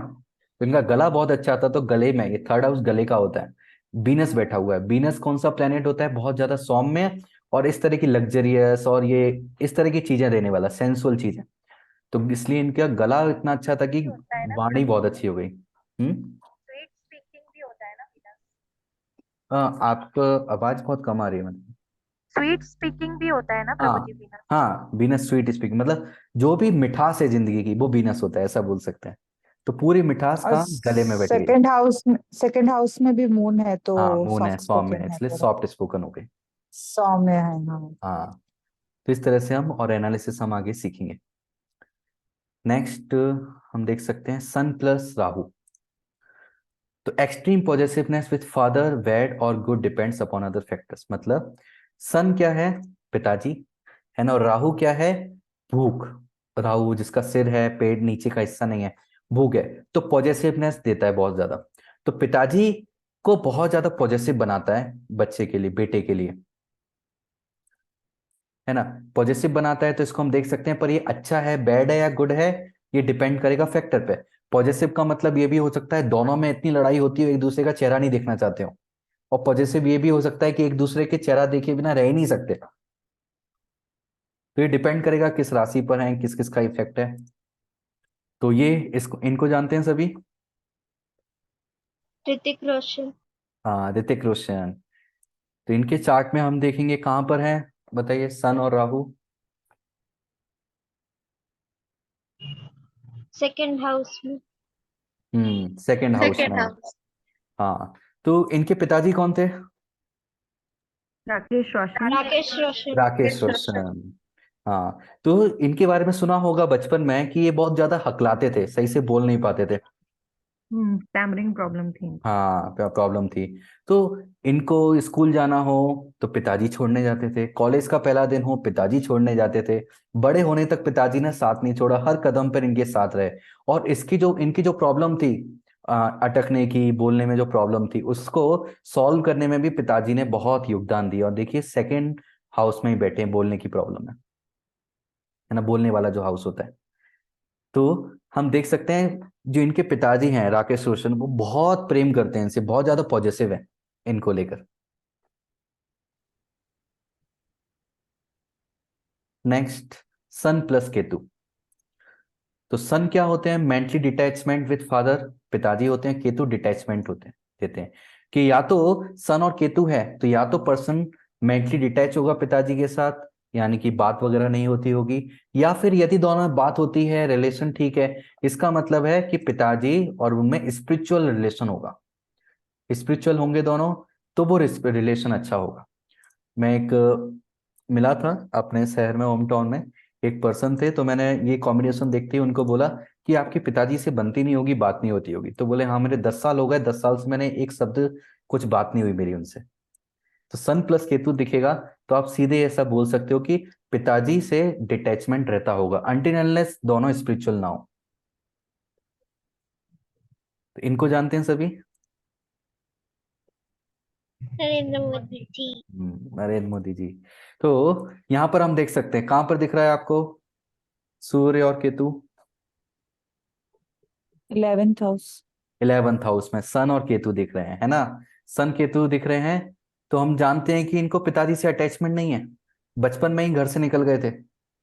तो इनका गला बहुत अच्छा था, तो गले में, ये 3rd हाउस गले का होता है। बीनस बैठा हुआ है। बीनस कौन सा प्लेनेट होता है? बहुत ज्यादा सौम्य और इस तरह की लग्जरियस और ये इस तरह की चीजें देने वाला, सेंसुअल चीजें। तो इसलिए इनका गला इतना अच्छा था कि होता है ना, वाणी बहुत अच्छी हो गई। स्वीट स्पीकिंग भी होता है ना विनस। आपका आवाज बहुत कम आ रही है मतलब। स्वीट स्पीकिंग भी होता है ना प्रभु जी हाँ, विनस। हाँ, बीनस स्वीट स्पीकिंग, मतलब जो भी मिठास है जिंदगी की वो बीनस होता है, ऐसा बोल सकते हैं। तो पूरी मिठास और का गले में बैठी है। सेकंड हाउस में भी मून है तो हाँ, मून है, सॉफ्ट सौम्य है, स्पोकन है इसलिए थोड़ा। सॉफ्ट स्पोकन हो गई। सौम्य है, हाँ। हाँ, तो इस तरह से हम और एनालिसिस हम आगे सीखेंगे। नेक्स्ट हम देख सकते हैं सन प्लस राहु। तो एक्सट्रीम पॉजेसिवनेस विथ फादर, बैड और good depends upon other factors. मतलब सन क्या है? पिताजी है ना, और राहु क्या है? भूख। राहु जिसका सिर है, पेट नीचे का हिस्सा नहीं है, भूख है, तो पॉजेसिवनेस देता है बहुत ज्यादा। तो पिताजी को बहुत ज्यादा पॉजेसिव बनाता है बच्चे के लिए, बेटे के लिए, है ना, पॉजिटिव बनाता है। तो इसको हम देख सकते हैं, पर ये अच्छा है, बैड है या गुड है, ये डिपेंड करेगा फैक्टर पे। पॉजिटिव का मतलब ये भी हो सकता है दोनों में इतनी लड़ाई होती है एक दूसरे का चेहरा नहीं देखना चाहते हो, और पॉजिटिव ये भी हो सकता है कि एक दूसरे के चेहरा देखे बिना रह ही नहीं सकते। तो ये डिपेंड करेगा किस राशि पर है, किस किस का इफेक्ट है। तो ये इसको इनको जानते हैं सभी। ऋतिक रोशन। हाँ, ऋतिक रोशन। तो इनके चार्ट में हम देखेंगे कहाँ पर है, बताइए, सन और राहु। सेकंड हाउस में। सेकंड हाउस सेकंड में है। हाउस। हाँ, तो इनके पिताजी कौन थे? राकेश रोशन। राकेश रोशन। राकेश रोशन। हाँ, तो इनके बारे में सुना होगा बचपन में कि ये बहुत ज्यादा हकलाते थे, सही से बोल नहीं पाते थे। टैमरिंग प्रॉब्लम थी। हाँ, प्रॉब्लम थी। तो इनको स्कूल जाना हो तो पिताजी छोड़ने जाते थे, कॉलेज का पहला दिन हो पिताजी छोड़ने जाते थे, बड़े होने तक पिताजी ने साथ नहीं छोड़ा, हर कदम पर इनके साथ रहे। और इनकी जो प्रॉब्लम थी, अटकने की, बोलने में जो प्रॉब्लम थी, उसको सॉल्व करने में भी पिताजी ने बहुत योगदान दिया। और देखिए सेकंड हाउस में ही बैठे हैं, बोलने की प्रॉब्लम है ना, बोलने वाला जो हाउस होता है। तो हम देख सकते हैं जो इनके पिताजी हैं राकेश रोशन, वो बहुत प्रेम करते हैं इनसे, बहुत ज्यादा पॉजिटिव है इनको लेकर। नेक्स्ट, सन प्लस केतु। तो सन क्या होते हैं? मेंटली डिटैचमेंट विद फादर, पिताजी होते हैं। केतु डिटैचमेंट होते हैं, देते हैं कि या तो सन और केतु है तो या तो पर्सन मेंटली डिटैच होगा पिताजी के साथ, यानी कि बात वगैरह नहीं होती होगी, या फिर यदि दोनों में बात होती है, रिलेशन ठीक है, इसका मतलब है कि पिताजी और उनमें स्पिरिचुअल रिलेशन होगा। स्पिरिचुअल होंगे दोनों तो वो रिलेशन अच्छा होगा। मैं एक मिला था अपने शहर में, होम टाउन में एक पर्सन थे, तो मैंने ये कॉम्बिनेशन देखते ही उनको बोला कि आपके पिताजी से बनती नहीं होगी, बात नहीं होती होगी। तो बोले हाँ, मेरे 10 साल हो गए, 10 साल से मैंने एक शब्द कुछ बात नहीं हुई मेरी उनसे। तो सन प्लस केतु दिखेगा तो आप सीधे ऐसा बोल सकते हो कि पिताजी से डिटैचमेंट रहता होगा अनटिल अनलेस दोनों स्पिरिचुअल ना हो। तो इनको जानते हैं सभी? नरेंद्र मोदी जी। नरेंद्र मोदी जी। तो यहां पर हम देख सकते हैं, कहां पर दिख रहा है आपको सूर्य और Ketu? 11th house. 11th house में सन और केतु दिख रहे हैं, है ना? सन केतु दिख रहे हैं तो हम जानते हैं कि इनको पिताजी से अटैचमेंट नहीं है। बचपन में ही घर से निकल गए थे,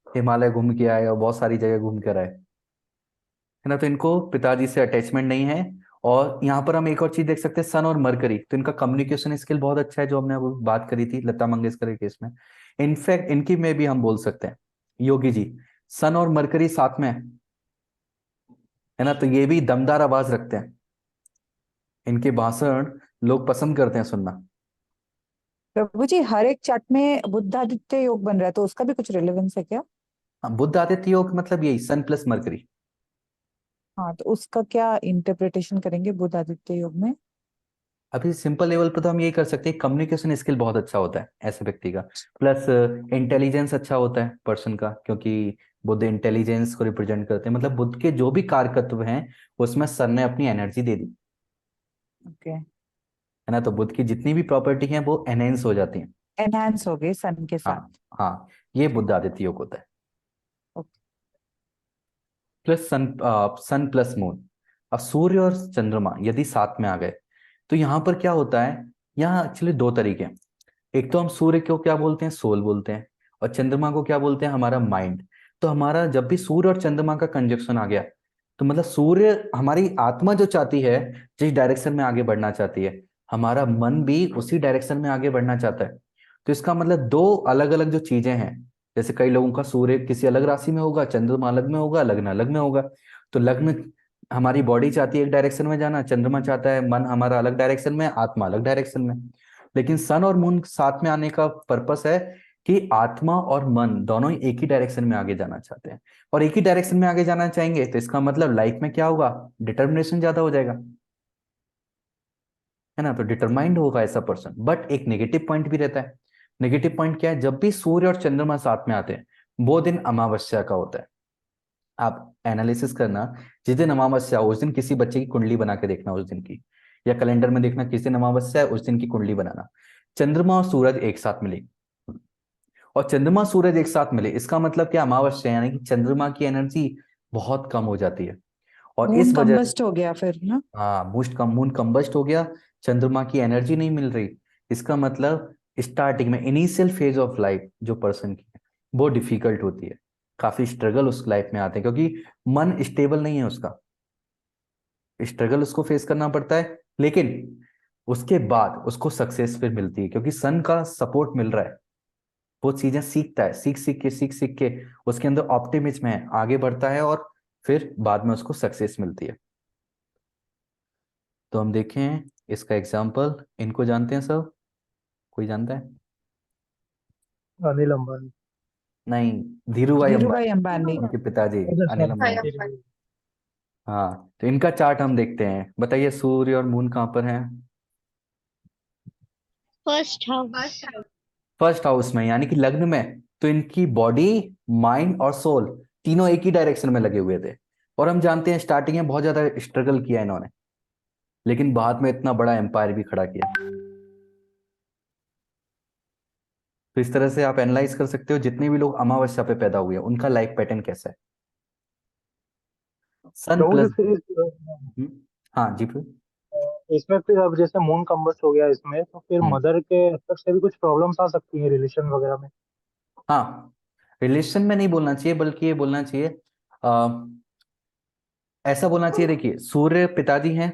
हिमालय घूम के आए और बहुत सारी जगह घूम कर आए, है ना? तो इनको पिताजी से अटैचमेंट नहीं है। और यहाँ पर हम एक और चीज देख सकते हैं, सन और मरकरी, तो इनका कम्युनिकेशन स्किल बहुत अच्छा है, जो हमने अब बात करी थी लता मंगेशकर के केस में। इनफैक्ट इनकी में भी हम बोल सकते हैं, योगी जी, सन और मरकरी साथ में है ना, तो ये भी दमदार आवाज रखते हैं, इनके भाषण लोग पसंद करते हैं सुनना। प्रभु जी, हर एक चार्ट में बुद्धादित्य योग बन रहा है, तो उसका भी कुछ रिलेवेंस है क्या? हाँ, बुद्ध आदित्य योग मतलब यही सन प्लस मरकरी। हाँ, तो उसका क्या इंटरप्रिटेशन करेंगे बुद्धादित्य योग में? अभी सिंपल लेवल पर तो हम यही कर सकते हैं, कम्युनिकेशन स्किल बहुत अच्छा होता है ऐसे व्यक्ति का, प्लस इंटेलिजेंस अच्छा होता है पर्सन का, क्योंकि बुद्ध इंटेलिजेंस को रिप्रेजेंट करते हैं। मतलब बुद्ध के जो भी कारकत्व हैं उसमें सन ने अपनी एनर्जी दे दी, ओके। है ना? तो बुद्ध की जितनी भी प्रॉपर्टी हैं वो एनहेंस हो जाती हैं। एनहांस हो गए सन के साथ। हाँ हाँ, ये बुद्ध आदित्य योग होता है। ओके। प्लस सन, सन प्लस मून। अब सूर्य और चंद्रमा यदि साथ में आ गए तो यहाँ पर क्या होता है, यहाँ एक्चुअली दो तरीके हैं। एक तो हम सूर्य को क्या बोलते हैं, सोल बोलते हैं, और चंद्रमा को क्या बोलते हैं, हमारा माइंड। तो हमारा जब भी सूर्य और चंद्रमा का कंजक्शन आ गया तो मतलब सूर्य हमारी आत्मा जो चाहती है, जिस डायरेक्शन में आगे बढ़ना चाहती है, हमारा मन भी उसी डायरेक्शन में आगे बढ़ना चाहता है। तो इसका मतलब दो अलग अलग जो चीजें हैं, जैसे कई लोगों का सूर्य किसी अलग राशि में होगा, चंद्रमा अलग में होगा, लग्न अलग में होगा। तो लग्न हमारी बॉडी चाहती है एक डायरेक्शन में जाना, चंद्रमा चाहता है, मन हमारा अलग डायरेक्शन में, आत्मा अलग डायरेक्शन में। लेकिन सन और मून साथ में आने का पर्पस है कि आत्मा और मन दोनों ही एक ही डायरेक्शन में आगे जाना चाहते हैं, और एक ही डायरेक्शन में आगे जाना चाहेंगे तो इसका मतलब लाइफ में क्या होगा, डिटर्मिनेशन ज्यादा हो जाएगा, है ना? तो डिटरमाइंड होगा ऐसा पर्सन। बट एक नेगेटिव पॉइंट भी रहता है। नेगेटिव पॉइंट क्या है, जब भी सूर्य और चंद्रमा साथ में आते हैं वो दिन अमावस्या का होता है। आप एनालिसिस करना, जिस दिन अमावस्या हो उस दिन किसी बच्चे की कुंडली बना के देखना उस दिन की, या कैलेंडर में देखना किस दिन अमावस्या है उस दिन की कुंडली बनाना। चंद्रमा और सूरज एक साथ मिले, और चंद्रमा सूरज एक साथ मिले, इसका मतलब क्या, अमावस्या यानी कि चंद्रमा की एनर्जी बहुत कम हो जाती है, और मून इस वजह से कंबस्ट हो गया फिर ना। हाँ, मून कंबस्ट हो गया, चंद्रमा की एनर्जी नहीं मिल रही। इसका मतलब स्टार्टिंग में इनिशियल फेज ऑफ लाइफ जो पर्सन की है वो डिफिकल्ट होती है, काफी स्ट्रगल उस लाइफ में आते हैं, क्योंकि मन स्टेबल नहीं है उसका, स्ट्रगल उसको फेस करना पड़ता है। लेकिन उसके बाद उसको सक्सेस फिर मिलती है, क्योंकि सन का सपोर्ट मिल रहा है, वो चीजें सीखता है, सीख सीख के उसके अंदर ऑप्टिमिज्म है, आगे बढ़ता है, और फिर बाद में उसको सक्सेस मिलती है। तो हम देखें इसका एग्जाम्पल, इनको जानते हैं सब? कोई जानता है? अनिल अंबानी। नहीं, धीरूभाई धीरूभाई अंबानी, अंबानी। उनके पिताजी अच्छा अनिल सर, अंबानी। हाँ, तो इनका चार्ट हम देखते हैं, बताइए सूर्य और मून कहाँ पर है? First house. फर्स्ट हाउस में, यानी कि लग्न में। तो इनकी बॉडी, माइंड और सोल तीनों एक ही डायरेक्शन में लगे हुए थे, और हम जानते हैं स्टार्टिंग में बहुत ज्यादा स्ट्रगल किया इन्होंने, लेकिन बाद में इतना बड़ा एम्पायर भी खड़ा किया। तो इस तरह से आप एनालाइज कर सकते हो जितने भी लोग अमावस्या पे पैदा हुए हैं उनका लाइफ पैटर्न कैसा है। सन प्रभु जी प्लस, फिर हाँ जी फिर। इसमें फिर अब जैसे मून कम्बस्ट हो गया इसमें, तो फिर हम्म, मदर के तरफ से भी कुछ प्रॉब्लम्स आ सकती हैं रिलेशन वगैरह में। हाँ, रिलेशन में नहीं बोलना चाहिए, बल्कि ये बोलना चाहिए, आ, ऐसा बोलना चाहिए, देखिए सूर्य पिताजी हैं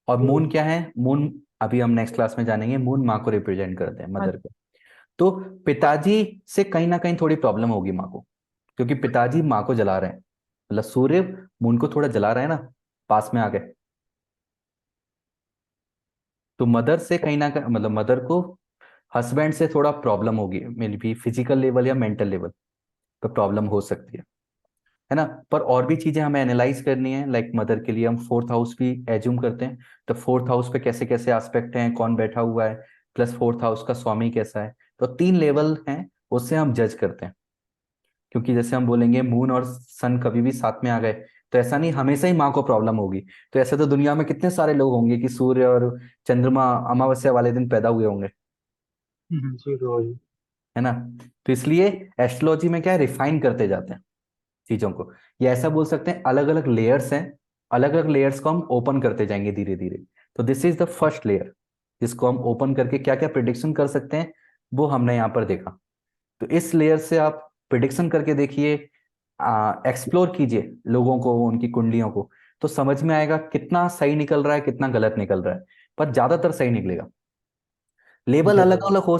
और मून क्या है, मून अभी हम नेक्स्ट क्लास में जानेंगे, मून माँ को रिप्रेजेंट करते हैं, मदर को। तो पिताजी से कहीं ना कहीं थोड़ी प्रॉब्लम होगी माँ को, क्योंकि पिताजी माँ को जला रहे हैं, मतलब सूर्य मून को थोड़ा जला रहा है ना, पास में आ गए। तो मदर से कहीं ना कहीं, मतलब मदर को हस्बैंड से थोड़ा प्रॉब्लम होगी, मे बी फिजिकल लेवल या मेंटल लेवल पर प्रॉब्लम हो सकती है ना। पर और भी चीजें हमें एनालाइज करनी है, लाइक मदर के लिए हम फोर्थ हाउस भी एज्यूम करते हैं। तो फोर्थ हाउस पे कैसे कैसे एस्पेक्ट हैं, कौन बैठा हुआ है, प्लस फोर्थ हाउस का स्वामी कैसा है, तो 3 लेवल हैं, उससे हम जज करते हैं। क्योंकि जैसे हम बोलेंगे मून और सन कभी भी साथ में आ गए, तो ऐसा नहीं हमेशा ही माँ को प्रॉब्लम होगी। तो ऐसे तो दुनिया में कितने सारे लोग होंगे कि सूर्य और चंद्रमा अमावस्या वाले दिन पैदा हुए होंगे, जी तो जी। है ना। तो इसलिए एस्ट्रोलॉजी में क्या है, रिफाइन करते जाते हैं चीजों को, या ऐसा बोल सकते हैं अलग अलग लेयर्स हैं, अलग अलग लेयर्स को हम ओपन करते जाएंगे धीरे धीरे। तो this is the first layer, जिसको हम ओपन करके क्या क्या प्रिडिक्शन कर सकते हैं वो हमने यहाँ पर देखा। तो इस लेयर से आप प्रिडिक्शन करके देखिए, एक्सप्लोर कीजिए लोगों को, उनकी कुंडलियों को, तो समझ में आएगा कितना सही निकल रहा है, कितना गलत निकल रहा है, पर ज्यादातर सही निकलेगा। लेवल अलग जरूर। अलग हो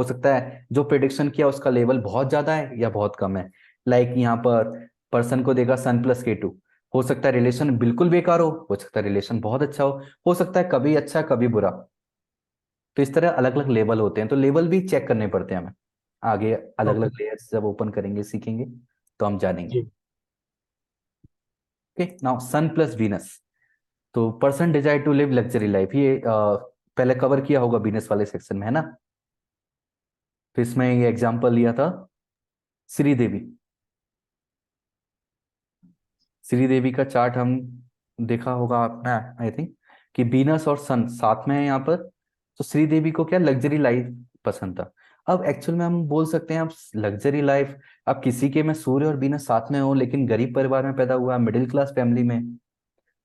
सकता है जो प्रिडिक्शन किया उसका लेवल बहुत ज्यादा है या बहुत कम है। लाइक यहाँ पर पर्सन को देगा सन+K2, हो सकता है रिलेशन बिल्कुल बेकार हो सकता है रिलेशन बहुत अच्छा हो सकता है कभी अच्छा कभी बुरा। तो इस तरह अलग अलग लेवल होते हैं, तो लेवल भी चेक करने पड़ते हैं हमें। आगे अलग ओके। अलग लेयर्स जब ओपन करेंगे सीखेंगे तो हम जानेंगे। जी। Okay, now sun Venus. तो person desire to live luxury life, ये पहले कवर किया होगा वीनस वाले सेक्शन में, है ना। तो इसमें ये एग्जांपल लिया था श्रीदेवी। श्रीदेवी का चार्ट हम देखा होगा आपने, आई थिंक, कि वीनस और सन साथ में है यहाँ पर। तो श्रीदेवी को क्या लग्जरी लाइफ पसंद था। अब एक्चुअल में हम बोल सकते हैं अब लग्जरी लाइफ, अब किसी के में सूर्य और वीनस साथ में हो लेकिन गरीब परिवार में पैदा हुआ, मिडिल क्लास फैमिली में,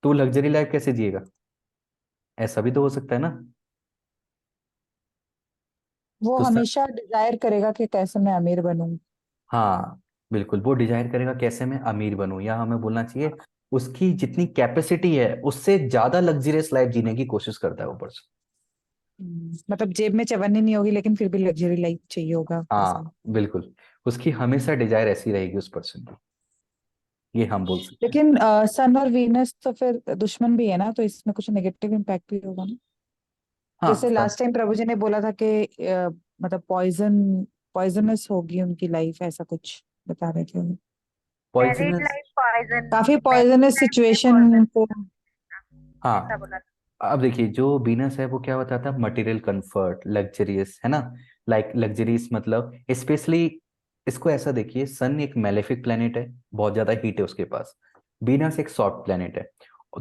तो लग्जरी लाइफ कैसे जिएगा, ऐसा भी तो हो सकता है ना। वो तो हमेशा डिजायर करेगा कि कैसे मैं अमीर बनूं। हाँ, बिल्कुल, वो डिजायर करेगा कैसे मैं अमीर बनूं, या हमें बोलना चाहिए उसकी जितनी कैपेसिटी है उससे ज्यादा लग्जरियस लाइफ जीने की कोशिश करता है वो पर्सन। मतलब जेब में चवन्नी नहीं होगी लेकिन फिर भी लग्जरी लाइफ चाहिए होगा ऐसा। हाँ बिल्कुल, उसकी हमेशा डिजायर ऐसी रहेगी उस पर्सन की, ये हम बोल सकते हैं। लेकिन सन और वीनस तो फिर दुश्मन भी है ना, तो इसमें कुछ नेगेटिव इम्पैक्ट भी होगा ना। हाँ, जैसे लास्ट टाइम प्रभु जी ने बोला था कि मतलब पॉइजनस होगी उनकी लाइफ, ऐसा कुछ बता रहे थे वो। मैरिड पॉइजनस, लाइफ पॉइजन, काफी मैरिड पॉइजनस लाइफ में सिचुएशन पॉइजन, को। ऐसा हाँ। बोला था। अब देखिए जो वीनस है वो क्या बताता है, मटेरियल कंफर्ट, लग्जरियस, है ना। लाइक लग्जरीज मतलब स्पेशली, इसको ऐसा देखिए, सन एक मेलेफिक प्लेनेट है, बहुत ज्यादा हीट है उसके पास। वीनस एक सॉफ्ट प्लेनेट है।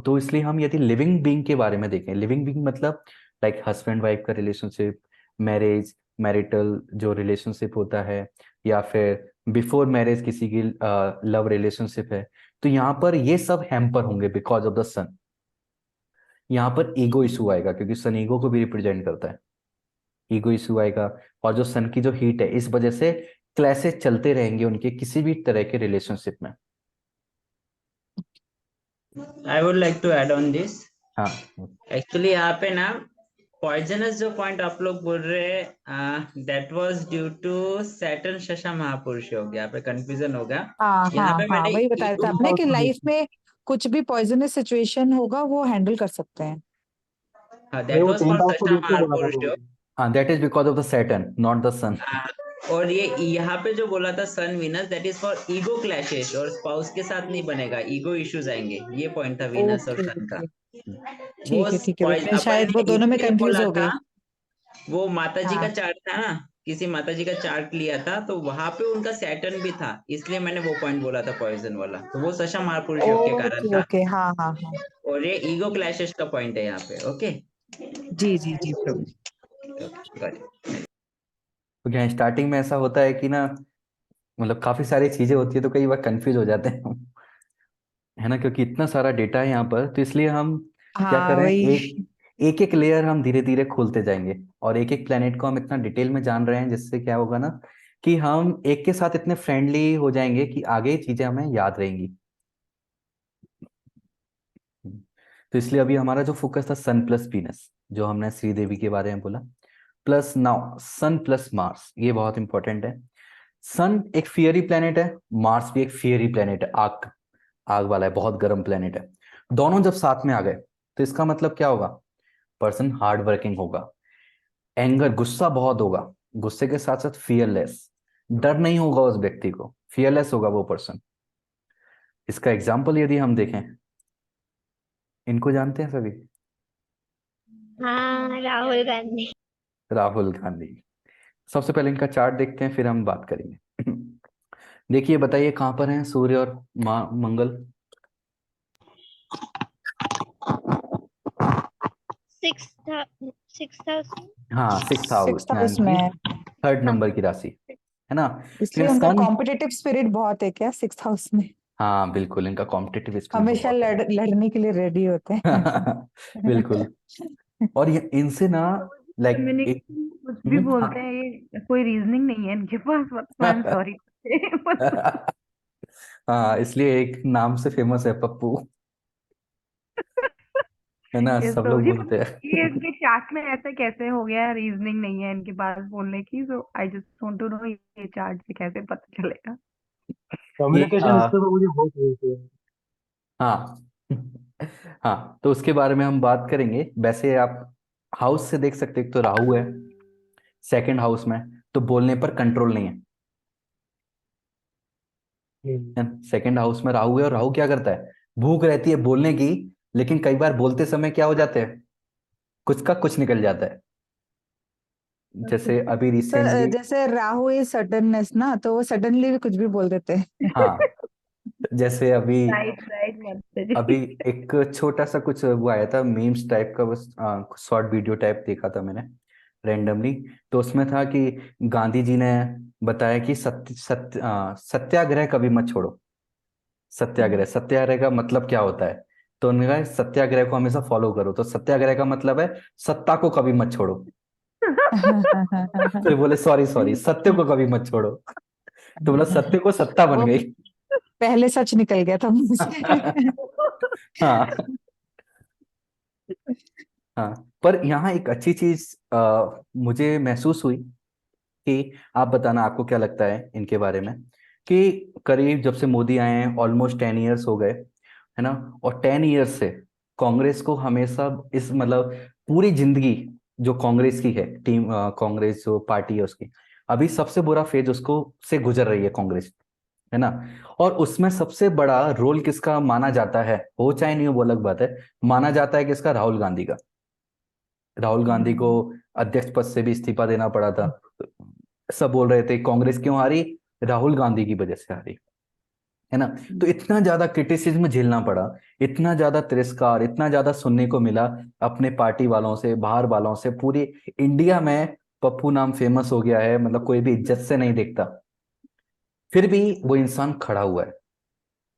तो इसलिए हम यदि लिविंग बीइंग के बारे में देखें, लिविंग बीइंग मतलब लाइक हस्बैंड वाइफ का रिलेशनशिप, मैरिज, मैरिटल जो रिलेशनशिप होता है, या फिर बिफोर मैरिज किसी की लव रिलेशनशिप है, तो यहाँ पर ये सब हैम्पर होंगे बिकॉज ऑफ द सन। यहाँ पर ईगो इशू आएगा क्योंकि सन ईगो को भी रिप्रेजेंट करता है, ईगो इशू आएगा। और जो सन की जो हीट है इस वजह से क्लैशेस चलते रहेंगे उनके किसी भी तरह के रिलेशनशिप में। I would like to add on this. हाँ, एक्चुअली यहाँ पे ना पॉइजनस जो पॉइंट आप लोग बोल रहे हैं that was due to Saturn शशा महापुरुष योग, यहाँ पे कंफ्यूजन होगा। हाँ यहाँ हाँ पे हाँ, मैंने वही बताया था आपने कि लाइफ में कुछ भी पॉइजनस सिचुएशन होगा वो हैंडल कर सकते हैं। नहीं, दैट वो वाज फॉर 10th हाउस को शशा देख के बोला था महापुरुष प्रभु योग। जी। हाँ, that is because of the Saturn not the sun. और ये यहाँ पे जो बोला था sun Venus that is for ego clashes, और स्पाउस के साथ नहीं बनेगा, ईगो इश्यूज आएंगे, ये पॉइंट था वीनस और ओके सन का। ओके, वो ठीक है, तो मैं अपन शायद वो ने दोनों में इसलिए कंफ्यूज बोला हो था, गई। वो माता जी का हाँ, चार्ट था ना, किसी माता जी का चार्ट लिया था तो वहां पे उनका सैटर्न भी था, इसलिए मैंने वो पॉइंट बोला था पॉइजन वाला, तो वो सशा महापुरुष योग के कारण ओके था। ओके, हाँ हाँ हाँ। और ये ईगो क्लैशेस का पॉइंट है यहाँ पे। ओके, जी जी जी प्रभु जी। Got it. तो क्या स्टार्टिंग में ऐसा होता है कि ना, मतलब काफी सारी चीजें होती है तो कई बार कंफ्यूज हो जाते हैं हम, है ना, क्योंकि इतना सारा डेटा है यहाँ पर। तो इसलिए हम क्या हाँ करें, वही। एक एक एक लेयर हम धीरे धीरे खोलते जाएंगे, और एक एक प्लेनेट को हम इतना डिटेल में जान रहे हैं जिससे क्या होगा ना, कि हम एक के साथ इतने फ्रेंडली हो जाएंगे कि आगे चीजें हमें याद रहेंगी। तो इसलिए अभी हमारा जो फोकस था सन+Venus, जो हमने श्रीदेवी के बारे में बोला, प्लस नाउ सन प्लस मार्स, ये बहुत इंपॉर्टेंट है। सन एक फियरी प्लेनेट है, मार्स भी एक फियरी प्लेनेट है, आग आग वाला है, बहुत गर्म प्लेनेट है। दोनों जब साथ में आ गए तो इसका मतलब क्या होगा? पर्सन हार्ड वर्किंग होगा, एंगर गुस्सा बहुत होगा, गुस्से के साथ साथ फियरलेस, डर नहीं होगा उस व्यक्ति को, फियरलेस होगा वो पर्सन। इसका एग्जाम्पल यदि हम देखें, इनको जानते हैं सभी? हाँ, राहुल गांधी। राहुल गांधी। सबसे पहले इनका चार्ट देखते हैं, फिर हम बात करेंगे। देखिए, बताइए कहाँ पर हैं सूर्य और मंगल? Six house. हाँ, सिक्स हाउस सिक्स हाउस यानी में, थर्ड नंबर की राशि है ना। इसलिए फिर उनका सन, कॉम्पिटिटिव स्पिरिट बहुत है क्या सिक्स हाउस में? हाँ बिल्कुल, इनका कॉम्पिटिटिव स्पिरिट हमेशा बहुत है। लड़ने के लिए रेडी होते हैं। बिल्कुल। और ये इनसे ना, लाइक एक, कम्युनिकेशन कुछ भी बोलते हैं, ये कोई रीजनिंग नहीं है इनके पास। I am sorry. हाँ, इसलिए एक नाम से फेमस है पप्पू, है ना, ये सब तो लोग जी, बोलते ये हैं। इनके चार्ट में ऐसा कैसे हो गया? रीजनिंग नहीं है इनके पास बोलने की। So I just want to know, ये चार्ट से कैसे पता चलेगा? ये कम्युनिकेशन स्किल तो मुझे बहुत होती है। हाँ। हाँ, तो उसके बारे में हम बात करेंगे। वैसे आप हाउस से देख सकते हैं, एक तो राहु है सेकंड हाउस में, तो बोलने पर कंट्रोल नहीं है। सेकंड हाउस में राहु है, और राहु क्या करता है? भूख रहती है बोलने की, लेकिन कई बार बोलते समय क्या हो जाते हैं, कुछ का कुछ निकल जाता है। जैसे अभी तो रिसेंटली, जैसे राहु इज सडननेस ना, तो वो सडनली भी कुछ भी बोल देते हैं। हाँ, जैसे अभी राइट राइट माता जी। अभी एक छोटा सा कुछ वो आया था, मीम्स टाइप का, बस शॉर्ट वीडियो टाइप देखा था मैंने रेंडमली। तो उसमें था कि गांधी जी ने बताया कि सत्याग्रह कभी मत छोड़ो। सत्याग्रह का मतलब क्या होता है? तो उन्होंने कहा सत्याग्रह को हमेशा फॉलो करो। तो सत्याग्रह का मतलब है सत्ता को कभी मत छोड़ो। फिर बोले सॉरी सॉरी, सत्य को कभी मत छोड़ो। तो बोला सत्य को सत्ता बन वो गई। पहले सच निकल गया था मुंह से। हाँ। हाँ, पर यहाँ एक अच्छी चीज मुझे महसूस हुई कि, आप बताना आपको क्या लगता है इनके बारे में, कि करीब जब से मोदी आए हैं ऑलमोस्ट 10 ईयर्स हो गए, है ना। और 10 ईयर्स से कांग्रेस को हमेशा इस मतलब पूरी जिंदगी जो कांग्रेस की है टीम, कांग्रेस जो पार्टी है उसकी, अभी सबसे बुरा फेज उसको से गुजर रही है कांग्रेस, है ना। और उसमें सबसे बड़ा रोल किसका माना जाता है, हो चाहे नहीं हो वो अलग बात है, माना जाता है किसका? राहुल गांधी का। राहुल गांधी को अध्यक्ष पद से भी इस्तीफा देना पड़ा था। सब बोल रहे थे कांग्रेस क्यों हारी? राहुल गांधी की वजह से हारी, है ना। तो इतना ज्यादा क्रिटिसिज्म झेलना पड़ा, इतना ज्यादा तिरस्कार, इतना ज्यादा सुनने को मिला अपने पार्टी वालों से, बाहर वालों से, पूरे इंडिया में पप्पू नाम फेमस हो गया है, मतलब कोई भी इज्जत से नहीं देखता। फिर भी वो इंसान खड़ा हुआ है,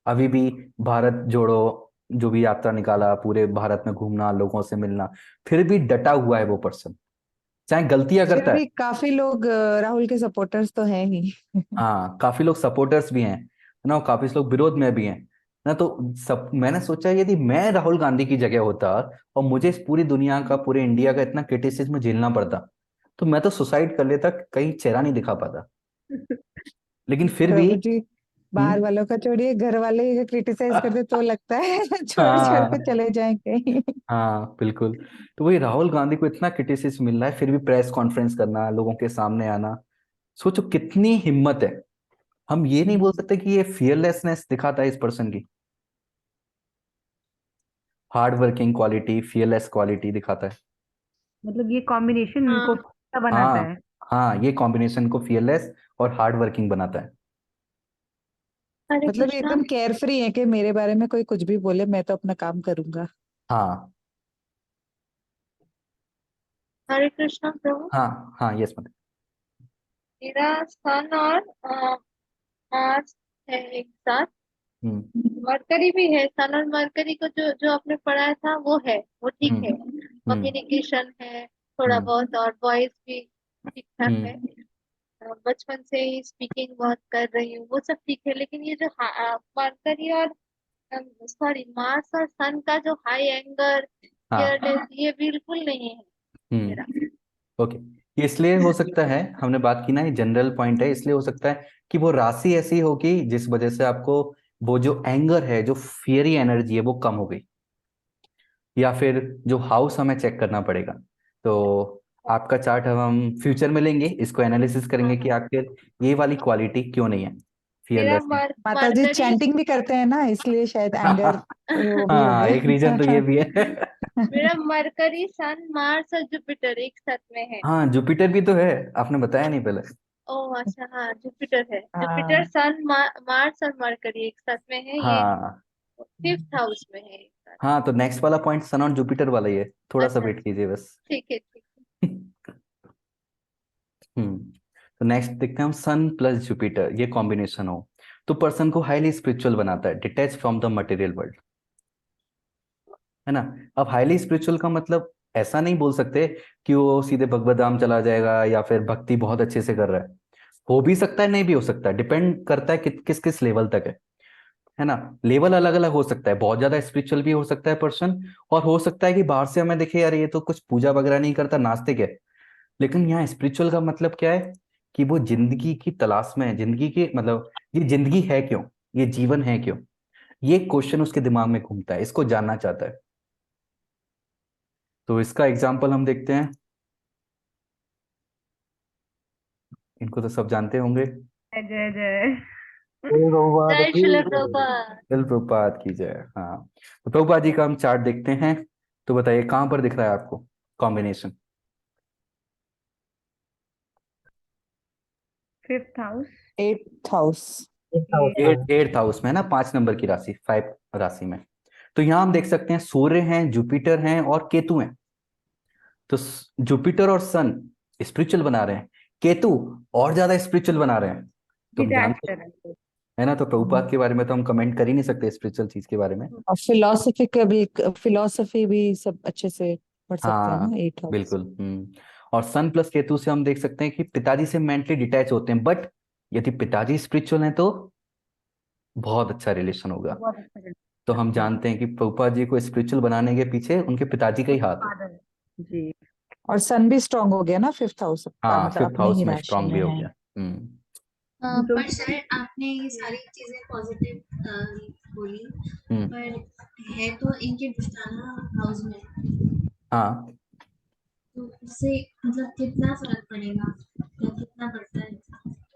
अभी भी भारत जोड़ो जो भी यात्रा निकाला, पूरे भारत में घूमना, लोगों से मिलना, फिर भी डटा हुआ है वो पर्सन, चाहे गलतियां फिर करता है। भी काफी लोग राहुल के सपोर्टर्स तो हैं ही। हाँ, काफी लोग सपोर्टर्स भी हैं, है ना, और काफी लोग विरोध में भी हैं, ना। तो सब मैंने सोचा यदि मैं राहुल गांधी की जगह होता और मुझे इस पूरी दुनिया का, पूरे इंडिया का इतना क्रिटिसिज्म झेलना पड़ता, तो मैं तो सुसाइड कर लेता, कहीं चेहरा नहीं दिखा पाता। लेकिन फिर भी, प्रभु जी, बाहर हम्म, वालों का छोड़िए, घर वाले ही क्रिटिसाइज करते तो लगता है छोड़ छोड़ के हाँ, चले जाएं कहीं। हाँ बिल्कुल। तो वही राहुल गांधी को इतना क्रिटिसिज्म मिल रहा है, फिर भी प्रेस कॉन्फ्रेंस करना, लोगों के सामने आना, सोचो कितनी हिम्मत है। हम ये नहीं बोल सकते कि ये फियरलेसनेस दिखाता है इस पर्सन की, hard working quality, fearless quality दिखाता है। मतलब ये कॉम्बिनेशन इनको हाँ। अच्छा बनाता हाँ, है। हाँ, ये कॉम्बिनेशन को फियरलेस और हार्ड वर्किंग बनाता है। हरे मतलब ये कृष्णा। एकदम केयर फ्री है कि मेरे बारे में कोई कुछ भी बोले, मैं तो अपना काम करूंगा। हाँ, हरे कृष्णा प्रभु। हाँ, हाँ, यस मत। मेरा सन और मार्स है एक साथ। हम्म, मरकरी भी है। सन और मरकरी को जो जो आपने पढ़ाया था वो है, वो ठीक है। हम्म, हम्म, कम्युनिकेशन है थोड़ा हम्म, बहुत, और वॉइस भी ठीक ठाक है। हम्म, बचपन से ही स्पीकिंग बहुत कर रही हूँ, वो सब ठीक है। लेकिन ये जो मरकरी और सॉरी मार्स और सन का जो हाई एंगर, हाँ, ये बिल्कुल नहीं है मेरा। ओके। ये इसलिए हो सकता है, हमने बात की ना, ये जनरल पॉइंट है, इसलिए हो सकता है कि वो राशि ऐसी होगी जिस वजह से आपको वो जो एंगर है, जो फियरी एनर्जी है, वो कम हो गई। या फिर जो हाउस हमें चेक करना पड़ेगा। तो आपका चार्ट हम फ्यूचर में लेंगे, इसको एनालिसिस करेंगे कि आखिर ये वाली क्वालिटी क्यों नहीं है, मेरा फियरलेस है। माता जी मरकरी चैंटिंग भी करते हैं ना, इसलिए शायद एंगर वो भी हो हाँ, एक रीजन तो ये भी है। मेरा मरकरी, सन, मार्स और जुपिटर एक साथ में है। हाँ, जुपिटर भी तो है, आपने बताया नहीं पहले। ओह अच्छा, हाँ जुपिटर है। जुपिटर, हाँ सन, मार्स और मरकरी एक साथ में है, ये हाँ 5th हाउस में है एक साथ। हाँ, तो नेक्स्ट वाला पॉइंट सन और जुपिटर वाला ही है, थोड़ा सा अच्छा वेट कीजिए बस। ठीक है, ठीक तो नेक्स्ट देखते हैं हम, सन प्लस जुपिटर ये कॉम्बिनेशन हो तो पर्सन को हाईली स्पिरिचुअल बनाता है, detach from the material world, है ना। अब हाईली स्पिरिचुअल का मतलब ऐसा नहीं बोल सकते कि वो सीधे भगवत धाम चला जाएगा या फिर भक्ति बहुत अच्छे से कर रहा है। हो भी सकता है, नहीं भी हो सकता है, डिपेंड करता है कि किस किस लेवल तक है ना। लेवल अलग अलग हो सकता है, बहुत ज्यादा स्पिरिचुअल भी हो सकता है पर्सन, और हो सकता है कि बाहर से हमें देखे यार ये तो कुछ पूजा वगैरह नहीं करता, नास्तिक है। लेकिन यहाँ स्पिरिचुअल का मतलब क्या है कि वो जिंदगी की तलाश में है, जिंदगी की मतलब ये जिंदगी है क्यों, ये जीवन है क्यों, ये क्वेश्चन उसके दिमाग में घूमता है, इसको जानना चाहता है। तो इसका एग्जाम्पल हम देखते हैं, इनको तो सब जानते होंगे। जय जय जय। जय भगवान जय की श्रील जय। प्रभुपाद। चल प्रभुपाद की जय। हाँ, तो प्रभुपाद जी का हम चार्ट देखते हैं। तो बताइए कहाँ पर दिख रहा है आपको combination. 5th house. 8th house. Eighth house में है ना, 5 नंबर की राशि, 5 राशि में। तो यहाँ हम देख सकते हैं सूर्य हैं, जुपिटर हैं और केतु हैं। तो जुपिटर और सन स्पिरिचुअल बना रहे हैं, केतु और ज्यादा स्पिरिचुअल बना रहे हैं। तो हम डिटैच जानते कर हैं, रहे हैं। है ना, तो प्रभुपाद के बारे में तो हम कमेंट कर ही नहीं सकते स्पिरिचुअल चीज के बारे में। और फिलोसफी भी सब अच्छे से पढ़ सकते हैं हाँ, ना 8 हाउस। बिल्कुल। और सन प्लस केतु से हम देख सकते हैं कि पिताजी से मेंटली डिटैच होते हैं, बट यदि पिताजी स्पिरिचुअल हैं तो बहुत अच्छा रिलेशन होगा। बहुत अच्छा तो हम लगता है। जानते हैं कि प्रभुपाद जी को स्पिरिचुअल बनाने के पीछे उनके पिताजी का ही हाथ है। फादर। जी। और सन भी स्ट्रांग हो गया ना 5th हाउस का, हाँ, मतलब 5th अपनी हाउस ही में राशि स्ट्रांग में भी हो है। गया। हम्म। जो पर सर आपने ये सारी चीजें पॉजिटिव बोली, हम्म। पर है तो इनके दुष्टाना हाउस में, हाँ तो उससे मतलब कितना फर्क पड़ेगा या कितना पड़ता है?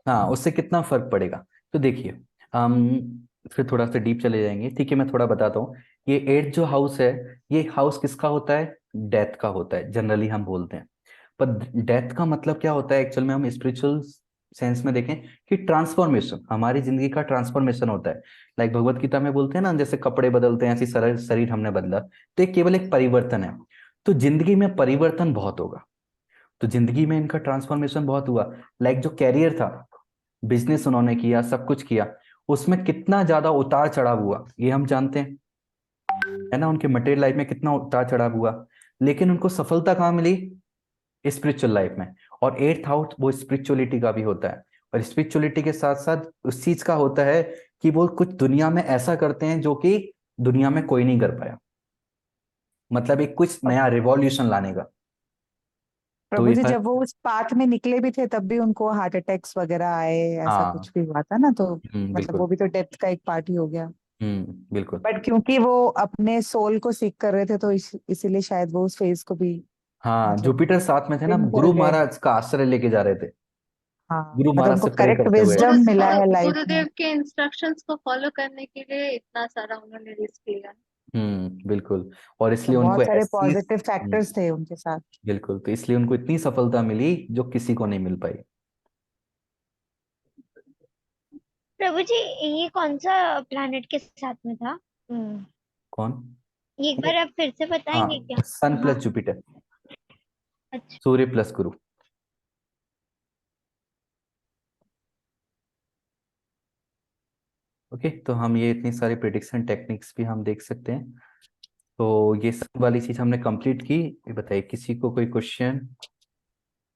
हाँ, उससे कितना फर्क पड़ेगा। तो देखिए, हम फिर थोड़ा सा डीप चले जाएंगे, ठीक है, मैं थोड़ा बताता हूँ। ये 8th जो हाउस है, ये हाउस किसका होता है, डेथ का होता है, जनरली हम बोलते हैं। पर डेथ का मतलब क्या होता है एक्चुअल में, हम स्पिरिचुअल सेंस में देखें कि ट्रांसफॉर्मेशन, हमारी जिंदगी का ट्रांसफॉर्मेशन होता है। लाइक भगवत गीता में बोलते हैं ना, जैसे कपड़े बदलते हैं ऐसे शरीर शरीर हमने बदला, तो ये केवल एक परिवर्तन है। तो जिंदगी में परिवर्तन बहुत होगा, तो जिंदगी में इनका ट्रांसफॉर्मेशन बहुत हुआ। लाइक जो कैरियर था, बिजनेस उन्होंने किया, सब कुछ किया, उसमें कितना ज्यादा उतार चढ़ाव हुआ ये हम जानते हैं, है ना। उनके मटेरियल लाइफ में कितना उतार चढ़ाव हुआ, लेकिन उनको सफलता कहाँ मिली, स्पिरिचुअल लाइफ में। और 8th हाउस वो स्पिरिचुअलिटी का भी होता है, और स्पिरिचुअलिटी के साथ साथ उस चीज का होता है कि वो कुछ दुनिया में ऐसा करते हैं जो कि दुनिया में कोई नहीं कर पाया, मतलब एक कुछ नया रिवॉल्यूशन लाने का। तो प्रभु ये जी जब वो उस पाथ में निकले भी थे तब भी उनको हार्ट अटैक्स वगैरह आए, ऐसा हाँ। कुछ भी हुआ था ना, तो मतलब वो बिल्कुल। भी तो डेथ का एक पार्ट ही हो गया। बिल्कुल। बट क्योंकि वो अपने सोल को सीख कर रहे थे तो इसीलिए शायद वो उस फेज को भी हाँ, मतलब जुपिटर साथ में थे ना, विन कर गुरु गए। महाराज का आश्रय लेके जा रहे थे, हाँ, गुरु मतलब महाराज उनको से प्रे करेक्ट करते हुए। विजडम मिला है लाइफ में। गुरुदेव के इंस्ट्रक्शंस को फॉलो करने के लिए इतना सारा उन्होंने रिस्क लिया। बिल्कुल। और तो इसलिए उनको बहुत सारे ऐसी, पॉजिटिव फैक्टर्स थे उनके साथ। बिल्कुल, तो इसलिए उनको इतनी सफलता मिली जो किसी को नहीं मिल पाई। प्रभु जी, ये कौन सा प्लैनेट के साथ में था? कौन। ये एक बार आप फिर से बताएंगे हाँ, क्या? सन हाँ। प्लस जुपिटर, अच्छा। सूर्य प्लस गुरु। ओके, तो हम ये इतनी सारी प्रिडिक्शन टेक्निक्स भी हम देख सकते हैं। तो ये सब वाली चीज हमने कंप्लीट की। ये बताइए किसी को कोई क्वेश्चन।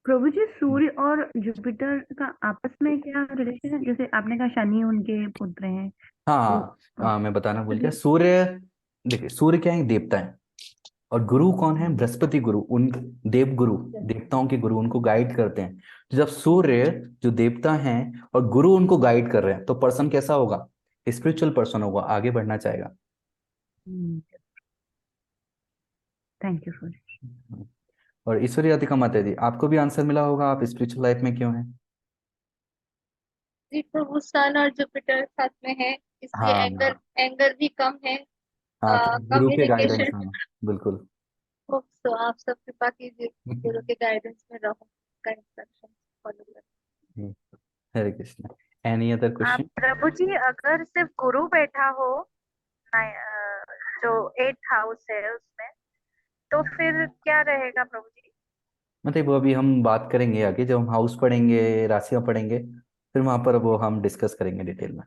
प्रभु जी, सूर्य और जुपिटर का आपस में क्या रिलेशन है? जैसे आपने कहा शनि उनके पुत्र हैं, हाँ तो हाँ, मैं बताना भूल गया। तो सूर्य, देखिए सूर्य क्या है, एक देवता है, और गुरु कौन है? बृहस्पति गुरु, उन देव गुरु, देवताओं के गुरु उनको गाइड करते हैं। तो जब सूर्य जो देवता हैं और गुरु उनको गाइड कर रहे हैं, तो पर्सन कैसा होगा? स्पिरिचुअल पर्सन होगा, आगे बढ़ना चाहेगा। Thank you so much. और ईश्वरी अधिका माता जी, आपको भी आंसर मिला होगा, आप स्पिरिचुअल लाइफ में क्यों हैं? जी, प्रभु सन और जुपिटर साथ में है, इसलिए हाँ एंगर भी कम है। हाँ, तो गुरु के गाइडेंस कम्युनिकेशन में, बिल्कुल। तो आप सब कृपा कीजिए, गुरु के गाइडेंस में रहूं, का इंस्ट्रक्शन फॉलो करें। Hare Krishna. Any other question? प्रभु जी, अगर सिर्फ गुरु बैठा हो जो 8th हाउस है उसमें, तो फिर क्या रहेगा प्रभु जी? मतलब वो अभी हम बात करेंगे आगे, जब हम हाउस पढ़ेंगे, राशियां पढ़ेंगे, फिर वहां पर वो हम डिस्कस करेंगे डिटेल में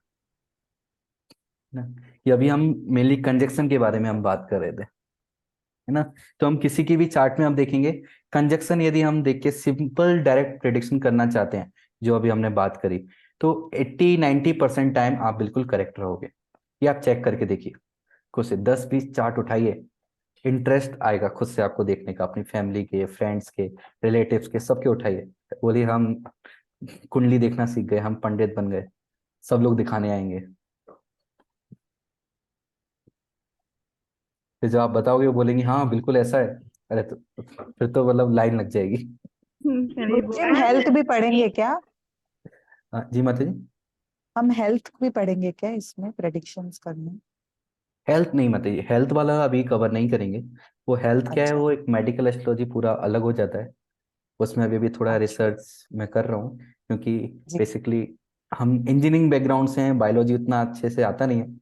ना। ये अभी हम मेनली कंजक्शन के बारे में हम बात कर रहे थे, है ना। तो हम किसी की भी चार्ट में हम देखेंगे कंजक्शन, यदि हम देख के सिंपल डायरेक्ट प्रेडिक्शन करना चाहते हैं, जो अभी हमने बात करी, तो 80-90% टाइम आप बिल्कुल करेक्ट रहोगे। ये आप चेक करके देखिए, खुद से 10-20 चार्ट उठाइए, इंटरेस्ट आएगा खुद से आपको देखने का, अपनी फैमिली के, फ्रेंड्स के, रिलेटिव्स के, सबके उठाइए। बोलिए हम कुंडली देखना सीख गए, हम पंडित बन गए, सब लोग दिखाने आएंगे। फिर जब आप बताओगे वो बोलेंगे हाँ बिल्कुल ऐसा है, अरे तो फिर तो मतलब लाइन लग जाएगी। चलिए जी, हम हेल्थ भी पढ़ेंगे क्या? जी माता जी। हम हेल्थ भी पढ़ेंगे क्या इसमें प्रेडिक्शंस करने? हेल्थ नहीं माता जी, हेल्थ वाला अभी कवर नहीं करेंगे। वो हेल्थ क्या है, अच्छा वो एक मेडिकल एस्ट्रोलॉजी पूरा अलग हो जाता है। उसमें अभी भी थोड़ा अच्छा रिसर्च मैं कर रहा हूँ, क्योंकि जी। बेसिकली हम इंजीनियरिंग बैकग्राउंड से हैं, बायोलॉजी उतना अच्छे से आता नहीं है,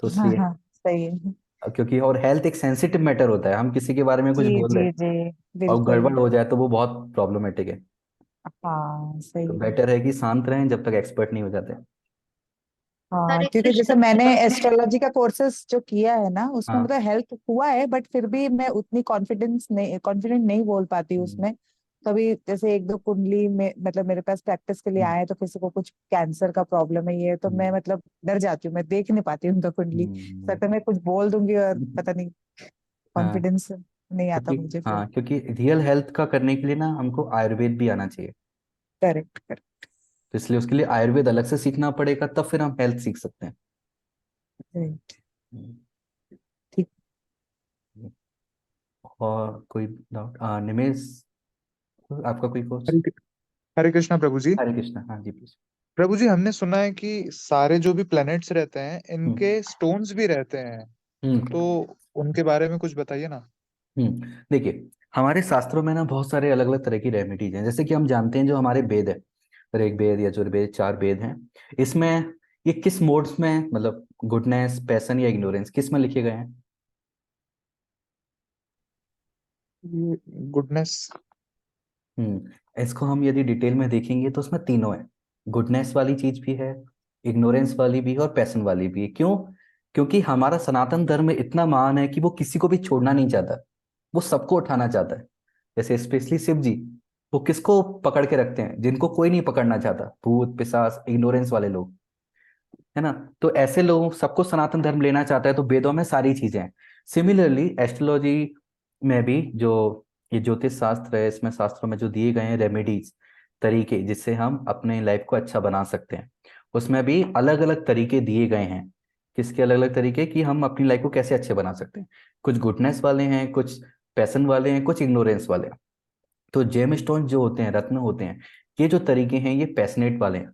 तो हाँ इसलिए। हाँ, सही है। क्योंकि और हेल्थ एक सेंसिटिव मैटर होता है, हम किसी के बारे में कुछ जी बोल रहे जी हैं जी, और बिल्कुल। गड़बड़ हो जाए तो वो बहुत प्रॉब्लमेटिक है। हाँ सही तो है। बेटर है कि शांत रहें जब तक एक्सपर्ट नहीं हो जाते। हाँ, हरे क्योंकि जैसे कृष्ण मैंने प्रभु। एस्ट्रोलॉजी का कोर्सेज जो किया है ना, उसमें हाँ। मतलब हेल्प हुआ है, बट फिर भी मैं उतनी कॉन्फिडेंट नहीं बोल पाती हम्म, उसमें। कभी जैसे एक दो कुंडली में मतलब मेरे पास प्रैक्टिस के लिए हम्म, आए, तो किसी को कुछ कैंसर का प्रॉब्लम है, ये तो मैं हम्म, मतलब डर जाती हूँ, मैं देख नहीं पाती उनका कुंडली। हम्म, सकता है मैं कुछ बोल दूंगी और हम्म, पता नहीं, हाँ, कॉन्फिडेंस नहीं आता क्योंकि मुझे फिर। हाँ, क्योंकि रियल हेल्थ का करने के लिए ना हमको आयुर्वेद भी आना चाहिए। Correct correct. तो इसलिए उसके लिए आयुर्वेद अलग से सीखना पड़ेगा, तब फिर हम हेल्थ सीख सकते हैं। राइट। हम्म, ठीक। और कोई डाउट? निमेश, आपका कोई क्वेश्चन? हरे हरे कृष्णा प्रभु जी। हरे कृष्णा, हाँ जी प्लीज। प्रभु जी, हमने सुना है कि सारे जो भी प्लैनेट्स रहते हैं इनके हम्म स्टोन्स भी रहते हैं, हम्म तो उनके बारे में कुछ बताइए ना। देखिए, हमारे शास्त्रों में ना बहुत सारे अलग अलग तरह की रेमेडीज हैं, जैसे कि हम जानते हैं जो हमारे वेद है, ऋग्वेद, यजुर्वेद, 4 वेद हैं। इसमें ये किस मोड्स में, मतलब गुडनेस, पैशन या इग्नोरेंस, किस में लिखे गए हैं? ये गुडनेस। इसको हम यदि डिटेल में देखेंगे तो उसमें तीनों है, गुडनेस वाली चीज भी है, इग्नोरेंस वाली भी है और पैशन वाली भी है। क्यों? क्योंकि हमारा सनातन धर्म इतना महान है कि वो किसी को भी छोड़ना नहीं चाहता, वो सबको उठाना चाहता है। जैसे स्पेशली शिव जी, वो किसको पकड़ के रखते हैं? जिनको कोई नहीं पकड़ना चाहता, भूत पिशाच, इग्नोरेंस वाले लोग, है ना। तो ऐसे लोग सबको सनातन धर्म लेना चाहता है, तो वेदों में सारी चीजें हैं। सिमिलरली एस्ट्रोलॉजी में भी जो ये ज्योतिष शास्त्र है, इसमें शास्त्रों में जो दिए गए हैं रेमेडीज, तरीके जिससे हम अपने लाइफ को अच्छा बना सकते हैं, उसमें भी अलग अलग तरीके दिए गए हैं। किसके अलग अलग तरीके कि हम अपनी लाइफ को कैसे अच्छे बना सकते हैं? कुछ गुडनेस वाले हैं, कुछ पैशन वाले हैं, कुछ इग्नोरेंस वाले हैं। तो जेम स्टोन जो होते हैं, रत्न होते हैं, ये जो तरीके हैं ये पैशनेट वाले हैं,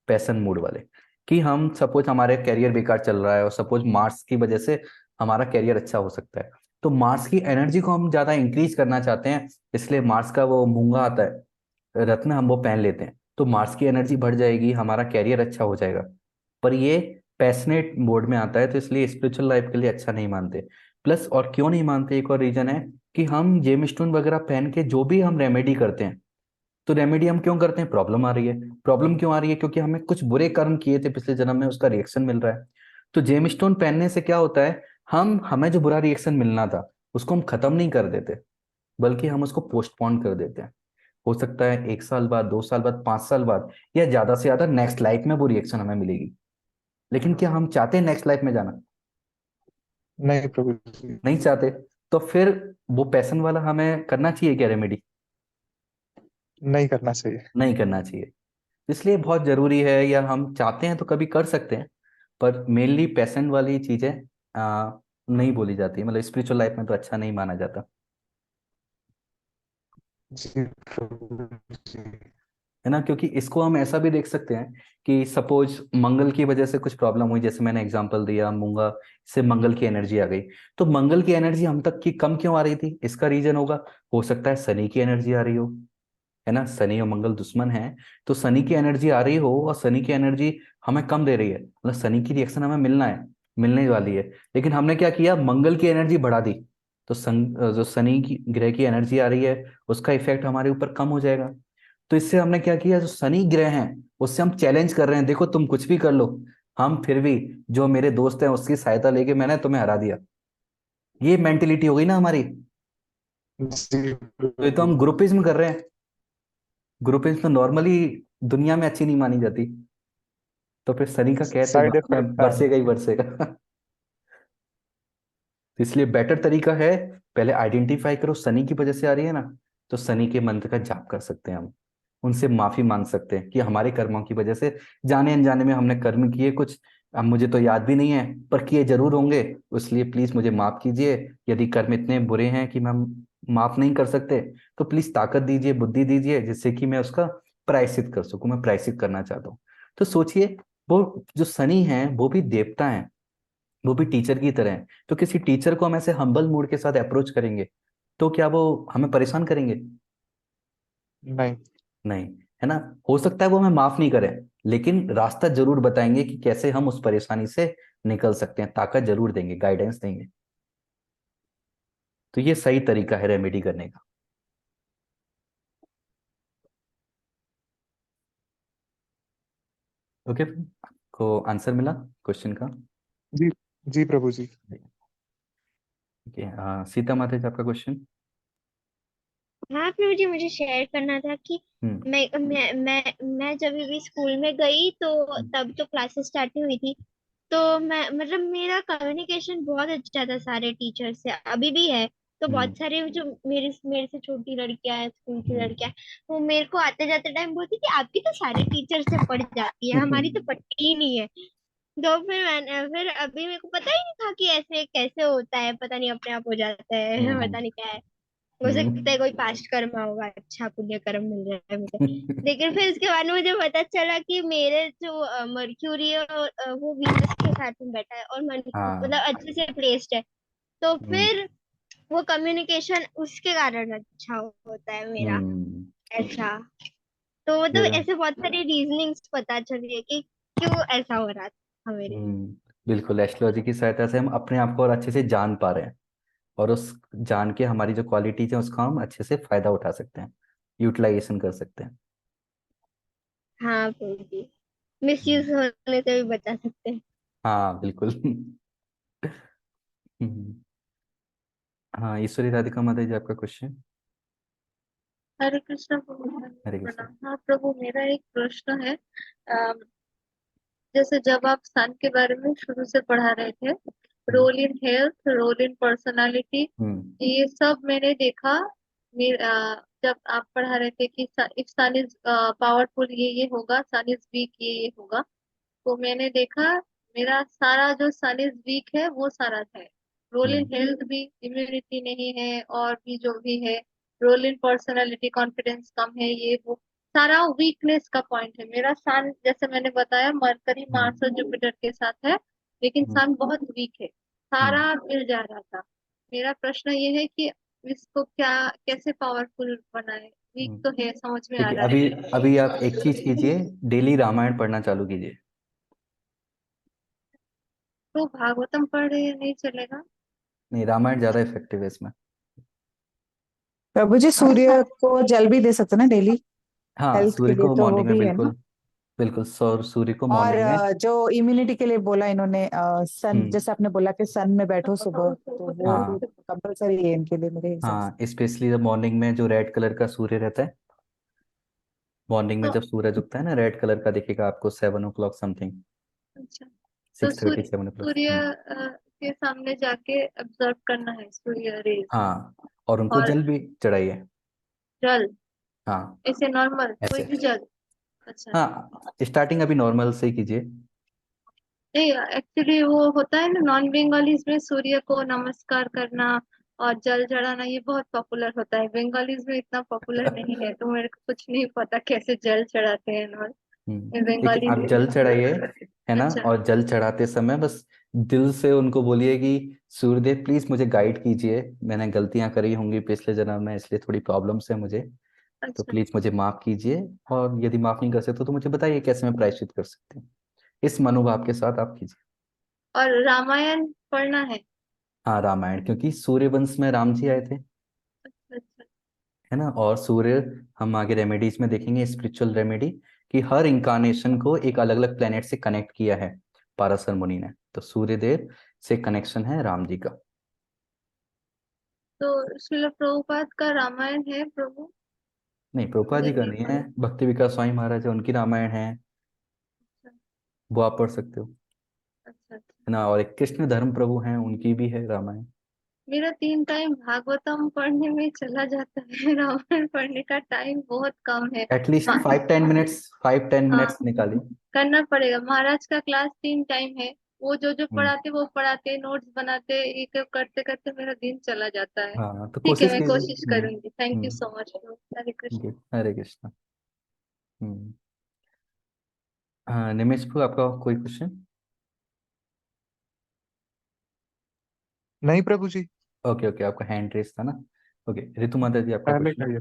पैशन मूड वाले। कि हम सपोज हमारे करियर बेकार चल रहा है और सपोज मार्स की वजह से हमारा करियर अच्छा हो सकता है, तो मार्स की एनर्जी को हम ज्यादा इंक्रीज करना चाहते हैं, इसलिए मार्स का वो मूंगा आता है रत्न, हम वो पहन लेते हैं, तो मार्स की एनर्जी बढ़ जाएगी, हमारा कैरियर अच्छा हो जाएगा। पर ये पैशनेट मोड में आता है, तो इसलिए स्पिरिचुअल लाइफ के लिए अच्छा नहीं मानते। प्लस और क्यों नहीं मानते, एक और रीजन है कि हम जेम स्टोन वगैरह पहन के जो भी हम रेमेडी करते हैं, तो रेमेडी हम क्यों करते हैं? प्रॉब्लम आ रही है। प्रॉब्लम क्यों आ रही है? क्योंकि हमें कुछ बुरे कर्म किए थे पिछले जन्म में, उसका रिएक्शन मिल रहा है। तो जेम स्टोन पहनने से क्या होता है, हमें जो बुरा रिएक्शन मिलना था उसको हम खत्म नहीं कर देते, बल्कि हम उसको पोस्टपोन कर देते हैं। हो सकता है 1 साल बाद, 2 साल बाद, 5 साल बाद, या ज्यादा से ज्यादा नेक्स्ट लाइफ में वो रिएक्शन हमें मिलेगी। लेकिन क्या हम चाहते हैं नेक्स्ट लाइफ में जाना? नहीं प्रभु जी। नहीं चाहते। तो फिर वो पैसन वाला हमें करना चाहिए क्या रेमेडी? नहीं करना चाहिए। नहीं करना चाहिए। इसलिए बहुत जरूरी है, या हम चाहते हैं तो कभी कर सकते हैं, पर मेनली पैशन वाली चीजें नहीं बोली जाती, मतलब स्पिरिचुअल लाइफ में तो अच्छा नहीं माना जाता, जी प्रभु जी। है ना। क्योंकि इसको हम ऐसा भी देख सकते हैं कि सपोज मंगल की वजह से कुछ प्रॉब्लम हुई, जैसे मैंने एग्जांपल दिया मूंगा से मंगल की एनर्जी आ गई, तो मंगल की एनर्जी हम तक की कम क्यों आ रही थी? इसका रीजन होगा, हो सकता है शनि की एनर्जी आ रही हो, है ना। शनि और मंगल दुश्मन है, तो शनि की एनर्जी आ रही हो और शनि की एनर्जी हमें कम दे रही है, मतलब शनि की रिएक्शन हमें मिलना है, मिलने वाली है, लेकिन हमने क्या किया, मंगल की एनर्जी बढ़ा दी, तो जो शनि की ग्रह की एनर्जी आ रही है उसका इफेक्ट हमारे ऊपर कम हो जाएगा। तो इससे हमने क्या किया, जो शनि ग्रह हैं उससे हम चैलेंज कर रहे हैं, देखो तुम कुछ भी कर लो, हम फिर भी, जो मेरे दोस्त हैं उसकी सहायता लेके मैंने तुम्हें हरा दिया। ये मेंटेलिटी हो गई ना हमारी। जी तो ये तो हम प्रभु। ग्रुपिज्म कर रहे हैं। ग्रुपिज्म तो नॉर्मली दुनिया में अच्छी नहीं मानी जाती, तो फिर शनि का कहर तो साइड बाद इफेक्ट में है। बरसेगा ही बरसेगा। तो इसलिए बेटर तरीका है, पहले आइडेंटिफाई करो शनि की वजह से आ रही है ना, तो शनि के मंत्र का जाप कर सकते हैं हम, उनसे माफी मांग सकते हैं कि हमारे कर्मों की वजह से जाने अनजाने में हमने कर्म किए कुछ, अब मुझे तो याद भी नहीं है, पर किए जरूर होंगे, इसलिए प्लीज मुझे माफ कीजिए। यदि कर्म इतने बुरे हैं कि मैं माफ नहीं कर सकते, तो प्लीज ताकत दीजिए, बुद्धि दीजिए, जिससे कि मैं उसका प्रायश्चित कर सकूं, मैं प्रायश्चित करना चाहता हूँ। तो सोचिए, वो जो शनि है वो भी देवता है, वो भी टीचर की तरह है, तो किसी टीचर को हम ऐसे हम्बल मूड के साथ अप्रोच करेंगे तो क्या वो हमें परेशान करेंगे? नहीं। नहीं, है ना। हो सकता है वो हमें माफ नहीं करें, लेकिन रास्ता जरूर बताएंगे कि कैसे हम उस परेशानी से निकल सकते हैं, ताकत जरूर देंगे, गाइडेंस देंगे। तो ये सही तरीका है रेमेडी करने का। ओके, को आंसर मिला क्वेश्चन का? जी जी प्रभु जी। ओके, सीता माता जी आपका क्वेश्चन। हाँ प्रभु जी, मुझे शेयर करना था कि हम्म मैं जब भी स्कूल में गई तो तब तो क्लासेस स्टार्ट नहीं हुई थी। तो मैं मतलब मेरा कम्युनिकेशन बहुत अच्छा था सारे टीचर से, अभी भी है। तो हम्म बहुत सारे जो मेरे मेरे से छोटी लड़कियां हैं, स्कूल की हम्म लड़कियां हैं, वो मेरे को आते जाते टाइम बोलती थी आपकी तो सारे टीचर से पढ़ जाती है, हमारी तो पढ़ती ही नहीं है। तो फिर अभी मेरे को पता ही नहीं था कि ऐसे कैसे होता है, पता नहीं अपने आप हो जाता है। हम्म पता नहीं क्या है, हो सकता है हम्म कोई पास्ट कर्म होगा, अच्छा पुण्य कर्म मिल रहा है मुझे। लेकिन फिर उसके बाद में मुझे पता चला कि मेरे जो मर्क्यूरी है वो वीनस के साथ में बैठा है और हाँ। मतलब अच्छे से प्लेस्ड है। तो हम्म फिर वो कम्युनिकेशन उसके कारण अच्छा होता है मेरा, हम्म ऐसा। तो मतलब ये- ऐसे बहुत सारी रीजनिंग्स पता चली है कि क्यों ऐसा हो रहा था मेरे साथ। बिल्कुल, एस्ट्रोलॉजी की सहायता से हम अपने आप को और अच्छे से जान पा रहे हैं, और उस जान के हमारी जो क्वालिटीज है उसका हम अच्छे से फायदा उठा सकते हैं, यूटिलाइजेशन कर सकते हैं। हाँ पूरी मिस हम्म, यूज होने से भी बचा सकते हैं। हाँ बिल्कुल। हम्म, हाँ, ईश्वरी राधिका माता जी आपका क्वेश्चन। हरे कृष्ण प्रभु। हरे कृष्ण। प्रणाम। हाँ प्रभु, मेरा एक प्रश्न है। जैसे जब आप सन के बारे में शुरू से पढ़ा रहे थे, hmm role in health, role in personality, hmm ये सब मैंने देखा। जब आप पढ़ा रहे थे कि इफ सन इज पावरफुल ये होगा, सन इज वीक ये होगा, तो मैंने देखा मेरा सारा जो सन इज वीक है वो सारा है। रोल इन हम्म हेल्थ भी, इम्यूनिटी नहीं है, और भी जो भी है, रोल इन पर्सनालिटी, कॉन्फिडेंस कम है, ये वो सारा वीकनेस का पॉइंट है। मेरा सन, जैसे मैंने बताया, मरकरी हम्म मार्स और जुपिटर के साथ है, लेकिन हम्म सन बहुत वीक है, हम्म। सारा मिल जा रहा था। मेरा प्रश्न ये है कि इसको क्या, कैसे पावरफुल बनाए? वीक हम्म। तो है, समझ में आ देखिए, रहा अभी है। अभी आप एक चीज कीजिए, डेली रामायण पढ़ना चालू कीजिए। तो भागवतम पढ़ रहे हैं, नहीं चलेगा? नहीं, रामायण ज्यादा इफेक्टिव है इसमें। प्रभु जी, सूर्य को जल भी दे सकते हैं ना डेली, हाँ, हेल्थ के सूर्य लिए, को तो वो मॉर्निंग में भी है ना। बिल्कुल, बिल्कुल सौर सूर्य को और मॉर्निंग में। जो इम्यूनिटी के लिए बोला इन्होंने, सन, हम्म जैसे आपने बोला कि सन में बैठो सुबह, तो वो हाँ कंपलसरी है इनके लिए मेरे हिसाब से। हाँ, स्पेशली जब मॉर्निंग में जो रेड कलर का सूर्य रहता है, मॉर्निंग में तो जब सूरज उगता है ना, रेड कलर का दिखेगा आपको, 7 o'clock समथिंग, अच्छा, तो 6:30 7 o'clock। सूर्य उसके सामने जाके ऑब्जर्व करना है सूर्य रेज। हाँ, और उनको और जल भी चढ़ाइए। जल हाँ, ऐसे नॉर्मल कोई ऐसे। भी जल। अच्छा। हाँ, स्टार्टिंग अभी नॉर्मल से ही कीजिए। नहीं, एक्चुअली वो होता है ना नॉन बंगालीज में सूर्य को नमस्कार करना और जल चढ़ाना, ये बहुत पॉपुलर होता है। बंगालीज में इतना पॉपुलर नहीं है, तो मेरे को कुछ नहीं पता कैसे जल चढ़ाते हैं और देखिए, बंगाली। आप जल चढ़ाइए, है ना, अच्छा। और जल चढ़ाते समय बस दिल से उनको बोलिए कि सूर्यदेव प्लीज मुझे गाइड कीजिए, मैंने गलतियां करी होंगी पिछले जन्म में, इसलिए थोड़ी प्रॉब्लम्स है मुझे, तो अच्छा। प्लीज मुझे माफ कीजिए, और यदि माफ नहीं कर सकते तो मुझे बताइए कैसे मैं प्रायश्चित कर सकती हूँ। इस मनोभाव के साथ आप कीजिए। और रामायण पढ़ना है। हाँ, रामायण, क्योंकि सूर्य वंश में राम जी आए थे, अच्छा। है ना, और सूर्य, हम आगे रेमेडीज में देखेंगे स्पिरिचुअल रेमेडी, कि हर इंकारनेशन को एक अलग अलग प्लेनेट से कनेक्ट किया है पाराशर मुनि ने, तो सूर्य देव से कनेक्शन है राम जी का। तो श्रील प्रभुपाद का रामायण है प्रभु। नहीं, प्रभुपाद जी का नहीं नहीं है, पढ़ा। भक्ति विकास स्वामी महाराज है, उनकी रामायण है, अच्छा। वो आप पढ़ सकते हो, अच्छा। है ना, और एक कृष्ण धर्म प्रभु हैं, उनकी भी है रामायण। मेरा 3 टाइम भागवतम पढ़ने में चला जाता है। रामायण पढ़ने का टाइम बहुत कम है। एटलीस्ट हाँ। 5-10 मिनट्स, 5-10 मिनट्स हाँ, निकालिए। करना पड़ेगा। महाराज का क्लास 3 टाइम है। वो जो जो हम्म। पढ़ाते वो पढ़ाते, नोट्स बनाते, एक एक करते करते मेरा दिन चला जाता है। हाँ, तो ठीक है, कोशिश मैं कीजिए। कोशिश करूंगी। Thank you hmm. So much. Hare Krishna. जी, हरे कृष्ण। हम्म। हाँ, निमेश भू, आपका कोई क्वेश्चन? नहीं प्रभु जी। ओके ओके, आपका हैंड रेस था ना। ओके, ऋतु माता जी, आपका पहले क्वेश्चन? का ये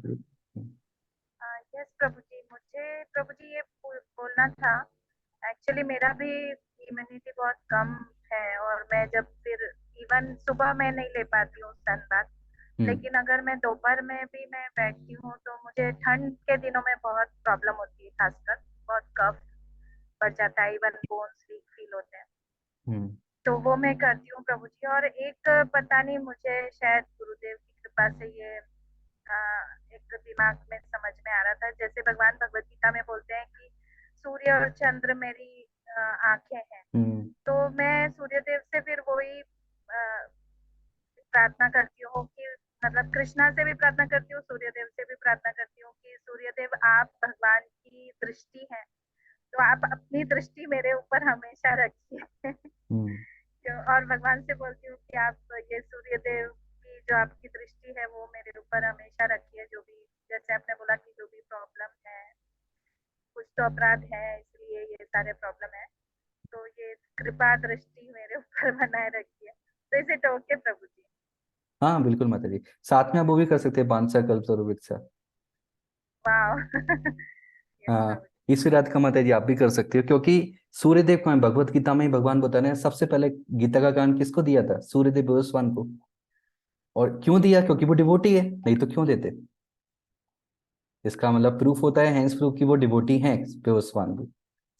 यस प्रभु जी, मुझे प्रभु जी ये बोलना था। एक्चुअली मेरा भी इम्यूनिटी बहुत कम है, और मैं जब फिर इवन सुबह में नहीं ले पाती हूँ सनबाथ, लेकिन अगर मैं दोपहर में भी मैं बैठती हूँ तो मुझे ठंड के दिनों में बहुत प्रॉब्लम होती है, खासकर बहुत कफ बढ़ जाता है, इवन बोन्स वीक फील होते हैं। हम्म। तो वो मैं करती हूँ प्रभु जी। और एक पता नहीं, मुझे शायद गुरुदेव की कृपा से ये अ, एक दिमाग में समझ में आ रहा था, जैसे भगवान भगवत गीता में बोलते हैं कि सूर्य और चंद्र मेरी आंखें हैं। हम्म। तो मैं सूर्य देव से फिर वही प्रार्थना करती हूँ कि मतलब कृष्णा से भी प्रार्थना करती हूँ, सूर्य देव से भी प्रार्थना करती हूँ कि सूर्य देव आप भगवान की दृष्टि हैं, तो आप अपनी दृष्टि मेरे ऊपर हमेशा रखिए। हम्म। और भगवान से बोलती हूँ कि आप ये सूर्य देव की जो आपकी दृष्टि है वो मेरे ऊपर हमेशा रखिए, जो भी, जैसे आपने बोला कि जो भी प्रॉब्लम है, कुछ तो अपराध है इसलिए ये सारे प्रॉब्लम है, तो ये कृपा दृष्टि मेरे ऊपर बनाए रखिए। तो इसे टोके प्रभु जी। हाँ बिल्कुल माता जी, साथ में आप वो भी कर सकते हैं, बांसा कल्पतरुवृक्षा। वाह। यस हाँ, प्रभु जी। ईश्वर रात का माता जी आप भी कर सकते हो, क्योंकि सूर्यदेव को भगवत गीता में ही भगवान बता रहे हैं, सबसे पहले गीता का ज्ञान किसको दिया था? सूर्यदेव गोस्वामी को। और क्यों दिया? क्योंकि वो डिवोटी है, नहीं तो क्यों देते? इसका मतलब प्रूफ होता है, हैंस प्रूफ कि वो डिवोटी हैं गोस्वामी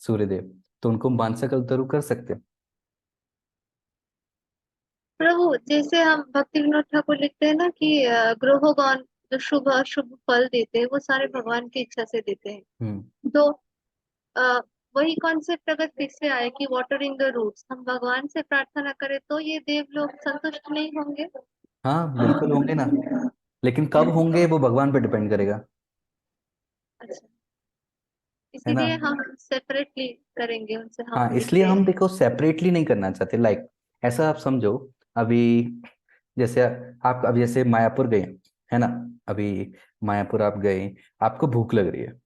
सूर्यदेव, तो उनको बांसा कल्पतरु कर सकते हैं। प्रभु, जैसे हम भक्ति विनोद ठाकुर लिखते हैं ना कि ग्रहोगण जो शुभ अशुभ फल देते हैं वो सारे भगवान की इच्छा से देते हैं। हम्म। तो अ, वही कॉन्सेप्ट अगर फिर से आए कि वाटरिंग द रूट्स, हम भगवान से प्रार्थना करें तो ये देव लोग संतुष्ट नहीं होंगे? हाँ बिल्कुल होंगे ना, लेकिन कब होंगे वो भगवान पे डिपेंड करेगा, अच्छा। है ना। इसीलिए हम सेपरेटली करेंगे उनसे, हम हाँ, इसलिए लिखते हम हैं। देखो सेपरेटली नहीं करना चाहते, लाइक ऐसा आप समझो, अभी जैसे आप अब जैसे मायापुर गए, है ना, अभी मायापुर आप गए, आपको भूख लग रही है,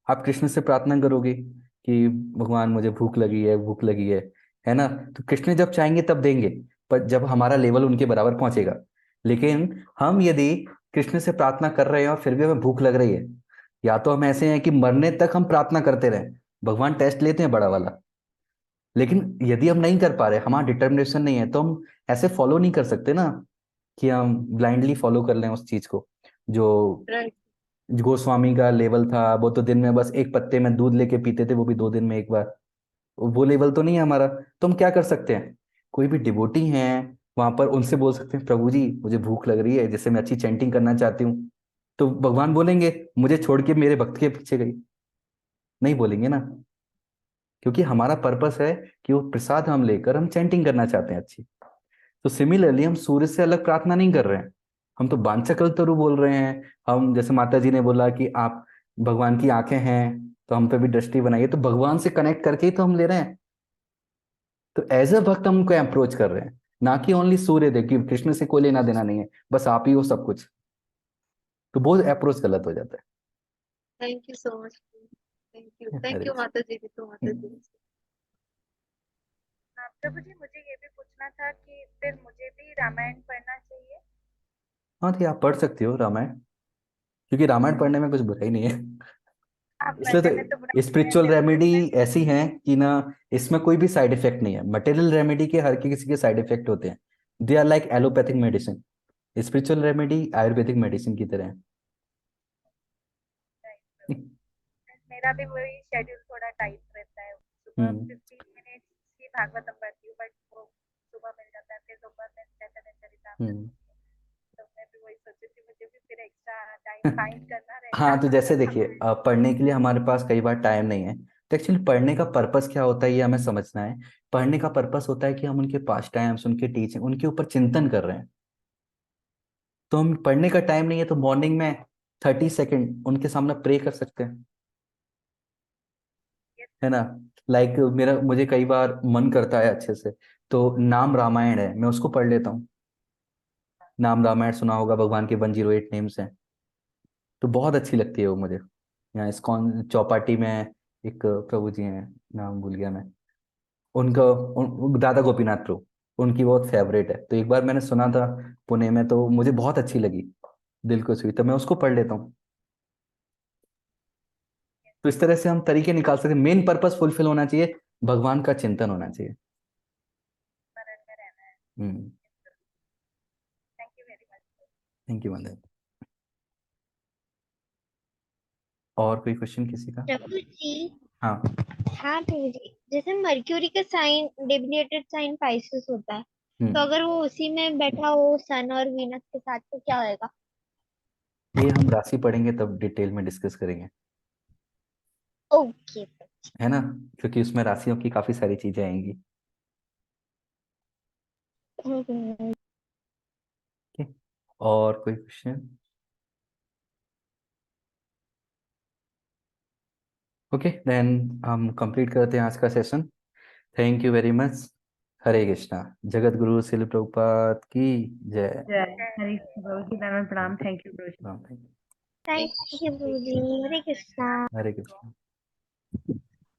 आप कृष्ण से प्रार्थना करोगे कि भगवान मुझे भूख लगी है, भूख लगी है ना, तो कृष्ण जब चाहेंगे तब देंगे, पर जब हमारा लेवल उनके बराबर पहुंचेगा। लेकिन हम यदि कृष्ण से प्रार्थना कर रहे हैं और फिर भी हमें भूख लग रही है, या तो हम ऐसे हैं कि मरने तक हम प्रार्थना करते रहें, भगवान टेस्ट लेते हैं बड़ा वाला, लेकिन यदि हम नहीं कर पा रहे, हमारा डिटर्मिनेशन नहीं है, तो हम ऐसे फॉलो नहीं कर सकते ना, कि हम ब्लाइंडली फॉलो कर लें उस चीज को। जो राइट। गोस्वामी का लेवल था, वो तो दिन में बस एक पत्ते में दूध लेके पीते थे, वो भी 2 दिन में एक बार, वो लेवल तो नहीं है हमारा। तो हम क्या कर सकते हैं, कोई भी डिवोटी हैं वहां पर, उनसे बोल सकते हैं प्रभु जी मुझे भूख लग रही है, जैसे मैं अच्छी चैंटिंग करना चाहती हूँ, तो भगवान बोलेंगे मुझे छोड़ के मेरे भक्त के पीछे गई? नहीं बोलेंगे ना, क्योंकि हमारा पर्पस है कि वो प्रसाद हम लेकर हम चैंटिंग करना चाहते हैं अच्छी। तो सिमिलरली हम सूर्य से अलग प्रार्थना नहीं कर रहे हैं, हम तो वांछाकल्पतरु बोल रहे हैं। हम जैसे माता जी ने बोला कि आप भगवान की आंखें हैं तो हम पे भी दृष्टि बनाइए, तो भगवान से कनेक्ट करके ही तो हम ले रहे हैं। तो एज अ भक्त हम उनको अप्रोच कर रहे हैं, ना कि ओनली सूर्य देव कि कृष्ण से कोई लेना देना नहीं है, बस आप ही हो सब कुछ। तो वो अप्रोच गलत हो जाता thank you so much. Thank है। यू माता जी तो माता जी। प्रभु जी मुझे ये भी पूछना था कि फिर मुझे भी रामायण पढ़ना चाहिए? हाँ तो आप पढ़ सकती हो रामायण, क्योंकि रामायण पढ़ने में कुछ बुराई नहीं है। हाँ, इसलिए पढ़ने में तो बुरा तो नहीं है, स्पिरिचुअल सिर्फ रेमेडी मैं ऐसी हैं कि ना इसमें कोई भी साइड इफेक्ट नहीं है। मटेरियल रेमेडी के हर किसी के साइड इफेक्ट होते हैं, they are like allopathic medicine. Spiritual remedy ayurvedic medicine की तरह है। मेरा भी वही शेड्यूल थोड़ा टाइट रहता है। सुबह हम्म 15 मिनट की भागवतम पढ़ती हूँ, बट वो सुबह मिल जाता है, फिर दोपहर में चरितमृत। हम्म तो मैं भी वही सोची थी, मुझे भी फिर एक्स्ट्रा टाइम फाइंड करना हाँ तो रहेगा। जैसे देखिए पढ़ने के लिए हमारे पास कई बार टाइम नहीं है, तो एक्चुअली पढ़ने का पर्पस क्या होता है ये हमें समझना है। पढ़ने का पर्पस होता है कि हम उनके पास टाइम्स, उनके टीचिंग, उनके ऊपर चिंतन कर रहे हैं। तो हम पढ़ने का टाइम नहीं है तो मॉर्निंग में 30 सेकेंड उनके सामने प्रे कर सकते हैं, है ना। लाइक मेरा मुझे कई बार मन करता है अच्छे से, तो नाम रामायण है मैं उसको पढ़ लेता हूँ। नाम रामायण सुना होगा, भगवान के 108 नेम्स हैं, तो बहुत अच्छी लगती है वो मुझे। यहाँ इस्कॉन चौपाटी में एक प्रभु जी हैं, नाम भूल गया मैं उनका, दादा गोपीनाथ प्रभु, उनकी बहुत फेवरेट है। तो एक बार मैंने सुना था पुणे में, तो मुझे बहुत अच्छी लगी, दिल को छुई, तो मैं उसको पढ़ लेता हूँ। तो इस तरह से हम तरीके निकाल सकते हैं। मेन पर्पस फुलफिल होना चाहिए, भगवान का चिंतन होना चाहिए। स्मरण में रहना है। Hmm thank you very much. Thank you वंदन। और कोई क्वेश्चन किसी का? प्रभु जी। हाँ हाँ प्रभु जी, जैसे मर्क्यूरी का साइन डेबिनेटेड साइन पाइसेस होता है, तो हम्म अगर वो उसी में बैठा हो सन और वीनस के साथ तो क्या होएगा? ये हम राशि पढ़ेंगे तब डिटेल में डिस्कस करेंगे, ओके। है ना, क्योंकि उसमें राशियों की काफी सारी चीजें आएंगी। ठीक, और कोई क्वेश्चन? ओके देन हम कंप्लीट करते हैं आज का session. Thank you very much. Hare Krishna. जगत गुरु शिल प्रभुपाद की जय। जय हरे कृष्ण प्रभु जी, मैं प्रणाम। Thank you Prabhu ji. Ram thank you. Thank you Prabhu ji. Hare Krishna. Hare Krishna.